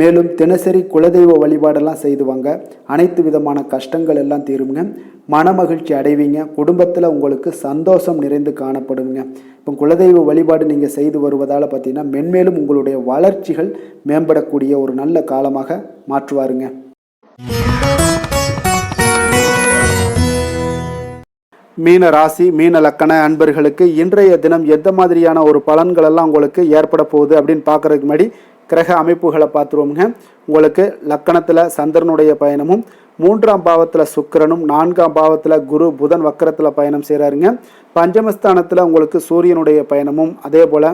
மேலும் தினசரி குலதெய்வ வழிபாடெல்லாம் செய்துவாங்க. அனைத்து விதமான கஷ்டங்கள் எல்லாம் தீருங்க. மனமகிழ்ச்சி அடைவீங்க. குடும்பத்தில் உங்களுக்கு சந்தோஷம் நிறைந்து காணப்படுங்க. இப்போ குலதெய்வ வழிபாடு நீங்கள் செய்து வருவதால் பார்த்தீங்கன்னா மென்மேலும் உங்களுடைய வளர்ச்சிகள் மேம்படக்கூடிய ஒரு நல்ல காலமாக மாற்றுவாருங்க. மீன ராசி, மீன லக்கண அன்பர்களுக்கு இன்றைய தினம் எந்த மாதிரியான ஒரு பலன்கள் எல்லாம் உங்களுக்கு ஏற்பட போகுது அப்படின்னு பார்க்கறதுக்கு முன்னாடி கிரக அமைப்புகளை பார்த்துருவோங்க. உங்களுக்கு லக்கணத்தில் சந்திரனுடைய பயணமும், 3ஆம் பாவத்தில் சுக்கிரனும், 4ஆம் பாவத்தில் குரு புதன் வக்கரத்தில் பயணம் செய்கிறாருங்க. பஞ்சமஸ்தானத்தில் உங்களுக்கு சூரியனுடைய பயணமும், அதே போல்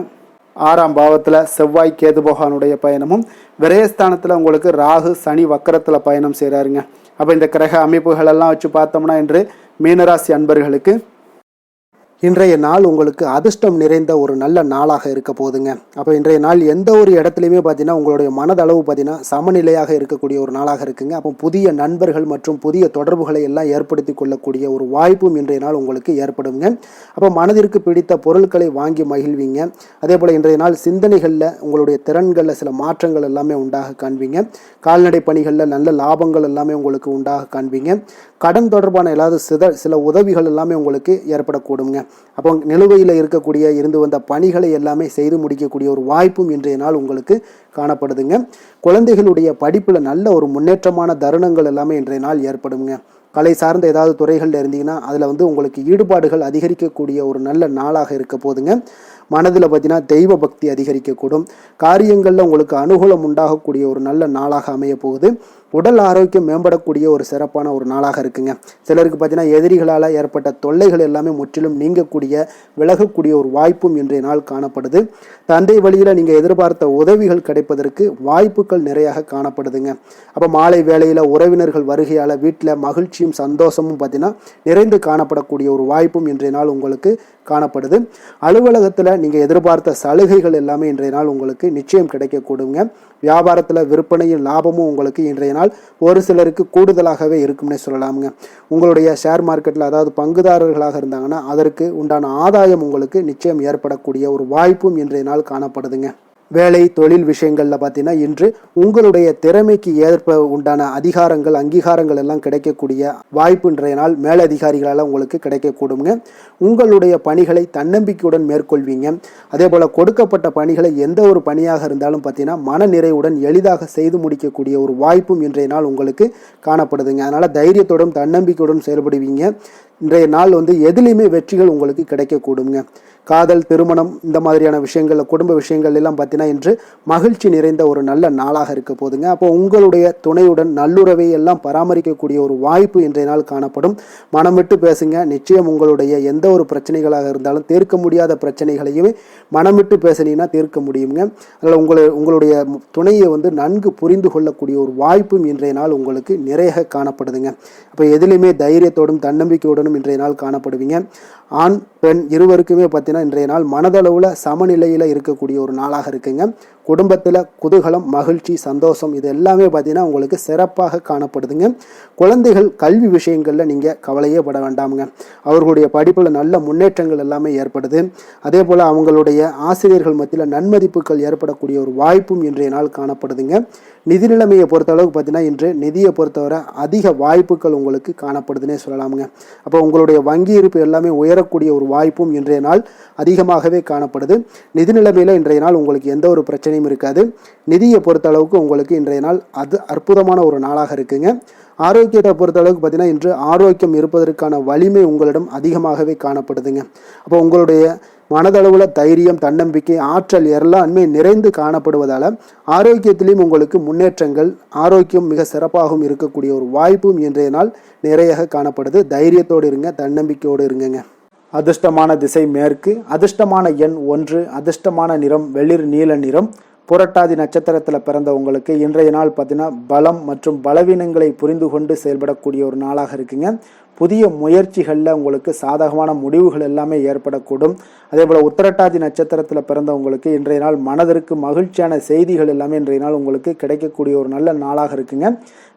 6ஆம் பாவத்தில் செவ்வாய் கேது பகவானுடைய பயணமும், விரயஸ்தானத்தில் உங்களுக்கு ராகு சனி வக்கரத்தில் பயணம் செய்கிறாருங்க. அப்போ இந்த கிரக அமைப்புகளெல்லாம் வச்சு பார்த்தோம்னா இன்று மீனராசி அன்பர்களுக்கு இன்றைய நாள் உங்களுக்கு அதிர்ஷ்டம் நிறைந்த ஒரு நல்ல நாளாக இருக்க போகுதுங்க. அப்போ இன்றைய நாள் எந்த ஒரு இடத்துலையுமே பார்த்தீங்கன்னா உங்களுடைய மனதளவு பார்த்தீங்கன்னா சமநிலையாக இருக்கக்கூடிய ஒரு நாளாக இருக்குங்க. அப்போ புதிய நண்பர்கள் மற்றும் புதிய தொடர்புகளை எல்லாம் ஏற்படுத்தி கொள்ளக்கூடிய ஒரு வாய்ப்பும் இன்றைய நாள் உங்களுக்கு ஏற்படுங்க. அப்போ மனதிற்கு பிடித்த பொருட்களை வாங்கி மகிழ்வீங்க. அதே போல் இன்றைய நாள் சிந்தனைகளில் உங்களுடைய திறன்களில் சில மாற்றங்கள் எல்லாமே உண்டாக காண்பீங்க. கால்நடை பணிகளில் நல்ல லாபங்கள் எல்லாமே உங்களுக்கு உண்டாக காண்பீங்க. கடன் தொடர்பான ஏதாவது சில உதவிகள் எல்லாமே உங்களுக்கு ஏற்படக்கூடுங்க. அப்போ நிலுவையில் இருந்து வந்த பணிகளை எல்லாமே செய்து முடிக்கக்கூடிய ஒரு வாய்ப்பும் இன்றைய நாள் உங்களுக்கு காணப்படுதுங்க. குழந்தைகளுடைய படிப்பில் நல்ல ஒரு முன்னேற்றமான தருணங்கள் எல்லாமே இன்றைய நாள் ஏற்படுங்க. கலை சார்ந்த ஏதாவது துறைகளில் இருந்தீங்கன்னா அதில் வந்து உங்களுக்கு ஈடுபாடுகள் அதிகரிக்கக்கூடிய ஒரு நல்ல நாளாக இருக்க போதுங்க. மனதில் பார்த்தீங்கன்னா தெய்வ பக்தி அதிகரிக்கக்கூடும். காரியங்களில் உங்களுக்கு அனுகூலம் உண்டாகக்கூடிய ஒரு நல்ல நாளாக அமைய போகுது. உடல் ஆரோக்கியம் மேம்படக்கூடிய ஒரு சிறப்பான ஒரு நாளாக இருக்குங்க. சிலருக்கு பார்த்தீங்கன்னா எதிரிகளால் ஏற்பட்ட தொல்லைகள் எல்லாமே முற்றிலும் நீங்கக்கூடிய விலகக்கூடிய ஒரு வாய்ப்பும் இன்றைய நாள் காணப்படுது. தந்தை வழியில் நீங்கள் எதிர்பார்த்த உதவிகள் கிடைப்பதற்கு வாய்ப்புகள் நிறையாக காணப்படுதுங்க. அப்போ மாலை வேளையில் உறவினர்கள் வருகையால் வீட்டில் மகிழ்ச்சியும் சந்தோஷமும் பார்த்தீங்கன்னா நிறைந்து காணப்படக்கூடிய ஒரு வாய்ப்பும் இன்றைய நாள் உங்களுக்கு காணப்படுது. அலுவலகத்தில் நீங்கள் எதிர்பார்த்த சலுகைகள் எல்லாமே இன்றைய நாள் உங்களுக்கு நிச்சயம் கிடைக்கக்கூடுங்க. வியாபாரத்தில் விற்பனையும் லாபமும் உங்களுக்கு இன்றைய நாள் ஒரு சிலருக்கு கூடுதலாகவே இருக்கும்னே சொல்லலாமுங்க. உங்களுடைய ஷேர் மார்க்கெட்டில் அதாவது பங்குதாரர்களாக இருந்தாங்கன்னா அதற்கு உண்டான ஆதாயம் உங்களுக்கு நிச்சயம் ஏற்படக்கூடிய ஒரு வாய்ப்பும் இன்றைய நாள் காணப்படுதுங்க. வேலை தொழில் விஷயங்களில் பார்த்தீங்கன்னா இன்று உங்களுடைய திறமைக்கு ஏற்ப உண்டான அதிகாரங்கள் அங்கீகாரங்கள் எல்லாம் கிடைக்கக்கூடிய வாய்ப்பு இன்றைய நாள் மேலதிகாரிகளால் உங்களுக்கு கிடைக்கக்கூடுங்க. உங்களுடைய பணிகளை தன்னம்பிக்கையுடன் மேற்கொள்வீங்க. அதே போல் கொடுக்கப்பட்ட பணிகளை எந்த ஒரு பணியாக இருந்தாலும் பார்த்தீங்கன்னா மன நிறைவுடன் எளிதாக செய்து முடிக்கக்கூடிய ஒரு வாய்ப்பும் இன்றைய நாள் உங்களுக்கு காணப்படுதுங்க. அதனால் தைரியத்தோடும் தன்னம்பிக்கையுடன் செயல்படுவீங்க. இன்றைய நாள் வந்து எதிலையுமே வெற்றிகள் உங்களுக்கு கிடைக்கக்கூடுங்க. காதல் திருமணம் இந்த மாதிரியான விஷயங்கள் குடும்ப விஷயங்கள் எல்லாம் பார்த்தீங்கன்னா இன்று மகிழ்ச்சி நிறைந்த ஒரு நல்ல நாளாக இருக்க போதுங்க. அப்போ உங்களுடைய துணையுடன் நல்லுறவை எல்லாம் பராமரிக்கக்கூடிய ஒரு வாய்ப்பு இன்றைய நாள் காணப்படும். மனம் விட்டு பேசுங்க. நிச்சயம் உங்களுடைய எந்த ஒரு பிரச்சனைகளாக இருந்தாலும் தீர்க்க முடியாத பிரச்சனைகளையுமே மனம் விட்டு பேசினீங்கன்னா தீர்க்க முடியுங்க. அதனால் உங்களுடைய துணையை வந்து நன்கு புரிந்து கொள்ளக்கூடிய ஒரு வாய்ப்பும் இன்றைய நாள் உங்களுக்கு நிறைய காணப்படுதுங்க. அப்போ எதிலுமே தைரியத்தோடும் தன்னம்பிக்கையுடனும் இன்றைய நாள் காணப்படுவீங்க. ஆண் பெண் இருவருக்குமே பார்த்தீங்கன்னா இன்றைய நாள் மனதளவில் சமநிலையில் இருக்கக்கூடிய ஒரு நாளாக இருக்குங்க. குடும்பத்தில் குதூகலம் மகிழ்ச்சி சந்தோஷம் இது எல்லாமே பார்த்தீங்கன்னா உங்களுக்கு சிறப்பாக காணப்படுதுங்க. குழந்தைகள் கல்வி விஷயங்களில் நீங்கள் கவலையே பட வேண்டாமுங்க. அவர்களுடைய படிப்பில் நல்ல முன்னேற்றங்கள் எல்லாமே ஏற்படுது. அதே போல் அவங்களுடைய ஆசிரியர்கள் மத்தியில் நன்மதிப்புகள் ஏற்படக்கூடிய ஒரு வாய்ப்பும் இன்றைய நாள் காணப்படுதுங்க. நிதி நிலைமையை பொறுத்தளவுக்கு பார்த்தீங்கன்னா இன்று நிதியை பொறுத்தவரை அதிக வாய்ப்புகள் உங்களுக்கு காணப்படுதுன்னே சொல்லலாமுங்க. அப்போ உங்களுடைய வங்கி இருப்பு எல்லாமே உயரக்கூடிய ஒரு வாய்ப்பும் இன்றைய நாள் அதிகமாகவே காணப்படுது. நிதி நிலைமையில் இன்றைய நாள் உங்களுக்கு எந்த ஒரு பிரச்சனையும் இருக்காது. நிதியை பொறுத்த அளவுக்கு உங்களுக்கு இன்றைய நாள் அது அற்புதமான ஒரு நாளாக இருக்குங்க. ஆரோக்கியத்தை பொறுத்த அளவுக்கு பார்த்தீங்கன்னா இன்று ஆரோக்கியம் இருப்பதற்கான வலிமை உங்களிடம் அதிகமாகவே காணப்படுதுங்க. அப்போ உங்களுடைய மனதளவில் தைரியம் தன்னம்பிக்கை ஆற்றல் எல்லாமே நிறைந்து காணப்படுவதால் ஆரோக்கியத்திலையும் உங்களுக்கு முன்னேற்றங்கள் ஆரோக்கியம் மிக சிறப்பாகவும் இருக்கக்கூடிய ஒரு வாய்ப்பும் இன்றைய நாள் நிறைய காணப்படுது. தைரியத்தோடு இருங்க, தன்னம்பிக்கையோடு இருங்க. அதிர்ஷ்டமான திசை மேற்கு, அதிர்ஷ்டமான எண் 1, அதிர்ஷ்டமான நிறம் வெளிர் நீல நிறம். புரட்டாதி நட்சத்திரத்தில் பிறந்த உங்களுக்கு இன்றைய நாள் பார்த்தீங்கன்னா பலம் மற்றும் பலவீனங்களை புரிந்து கொண்டு செயல்படக்கூடிய ஒரு நாளாக இருக்குங்க. புதிய முயற்சிகளில் உங்களுக்கு சாதகமான முடிவுகள் எல்லாமே ஏற்படக்கூடும். அதே போல் உத்திரட்டாதி நட்சத்திரத்தில் பிறந்தவங்களுக்கு இன்றைய நாள் மனதிற்கு மகிழ்ச்சியான செய்திகள் எல்லாமே இன்றைய நாள் உங்களுக்கு கிடைக்கக்கூடிய ஒரு நல்ல நாளாக இருக்குங்க.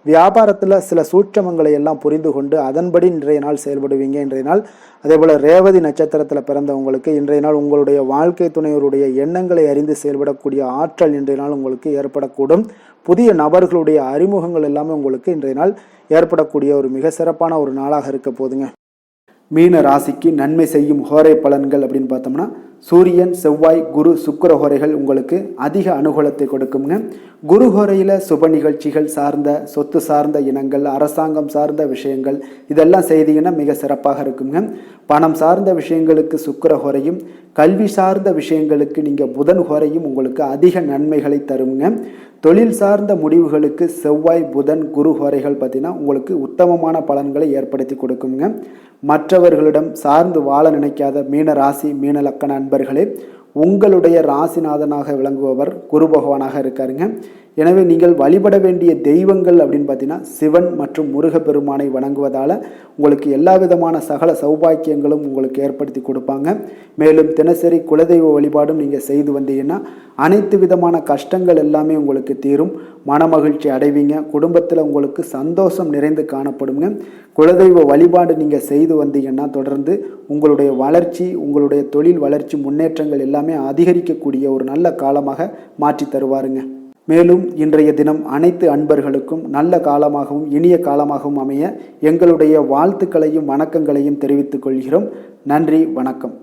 வியாபாரத்தில் சில சூட்சமங்களை எல்லாம் புரிந்து கொண்டு அதன்படி இன்றைய நாள் செயல்படுவீங்க இன்றைய நாள். அதே போல் ரேவதி நட்சத்திரத்தில் பிறந்தவங்களுக்கு இன்றைய நாள் உங்களுடைய வாழ்க்கை துணையோருடைய எண்ணங்களை அறிந்து செயல்படக்கூடிய ஆற்றல் இன்றைய நாள் உங்களுக்கு ஏற்படக்கூடும். புதிய நபர்களுடைய அறிமுகங்கள் எல்லாமே உங்களுக்கு இன்றைய நாள் ஏற்படக்கூடிய ஒரு மிக சிறப்பான ஒரு நாளாக இருக்க போதுங்க. மீன ராசிக்கு நன்மை செய்யும் ஹோரை பலன்கள் அப்படின்னு பார்த்தோம்னா சூரியன் செவ்வாய் குரு சுக்கிர ஹோரைகள் உங்களுக்கு அதிக அனுகூலத்தை கொடுக்குங்க. குரு ஹோரையில் சுப நிகழ்ச்சிகள் சார்ந்த சொத்து சார்ந்த இனங்கள் அரசாங்கம் சார்ந்த விஷயங்கள் இதெல்லாம் செய்தீங்கன்னா மிக சிறப்பாக இருக்குங்க. பணம் சார்ந்த விஷயங்களுக்கு சுக்கிர ஹோரையும் கல்வி சார்ந்த விஷயங்களுக்கு நீங்கள் புதன் ஹோரையும் உங்களுக்கு அதிக நன்மைகளை தருங்க. தொழில் சார்ந்த முடிவுகளுக்கு செவ்வாய் புதன் குரு ஹோரைகள் பார்த்தீங்கன்னா உங்களுக்கு உத்தமமான பலன்களை ஏற்படுத்தி கொடுக்குங்க. மற்றவர்களிடம் சார்ந்து வாழ நினைக்காத மீன ராசி மீன லக்கண அன்பர்களே, உங்களுடைய ராசிநாதனாக விளங்குபவர் குரு பகவானாக இருக்காருங்க. எனவே நீங்கள் வழிபட வேண்டிய தெய்வங்கள் அப்படின்னு பார்த்தீங்கன்னா சிவன் மற்றும் முருகப்பெருமானை வணங்குவதால் உங்களுக்கு எல்லா விதமான சகல சௌபாக்கியங்களும் உங்களுக்கு ஏற்படுத்தி கொடுப்பாங்க. மேலும் தினசரி குலதெய்வ வழிபாடும் நீங்கள் செய்து வந்தீங்கன்னா அனைத்து விதமான கஷ்டங்கள் எல்லாமே உங்களுக்கு தீரும். மனமகிழ்ச்சி அடைவீங்க. குடும்பத்தில் உங்களுக்கு சந்தோஷம் நிறைந்து காணப்படுங்க. குலதெய்வ வழிபாடு நீங்கள் செய்து வந்தீங்கன்னா தொடர்ந்து உங்களுடைய வளர்ச்சி உங்களுடைய தொழில் வளர்ச்சி முன்னேற்றங்கள் எல்லாமே அதிகரிக்கக்கூடிய ஒரு நல்ல காலமாக மாற்றி தருவாருங்க. மேலும் இன்றைய தினம் அனைத்து அன்பர்களுக்கும் நல்ல காலமாகவும் இனிய காலமாகவும் அமைய எங்களுடைய வாழ்த்துக்களையும் வணக்கங்களையும் தெரிவித்துக் கொள்கிறோம். நன்றி, வணக்கம்.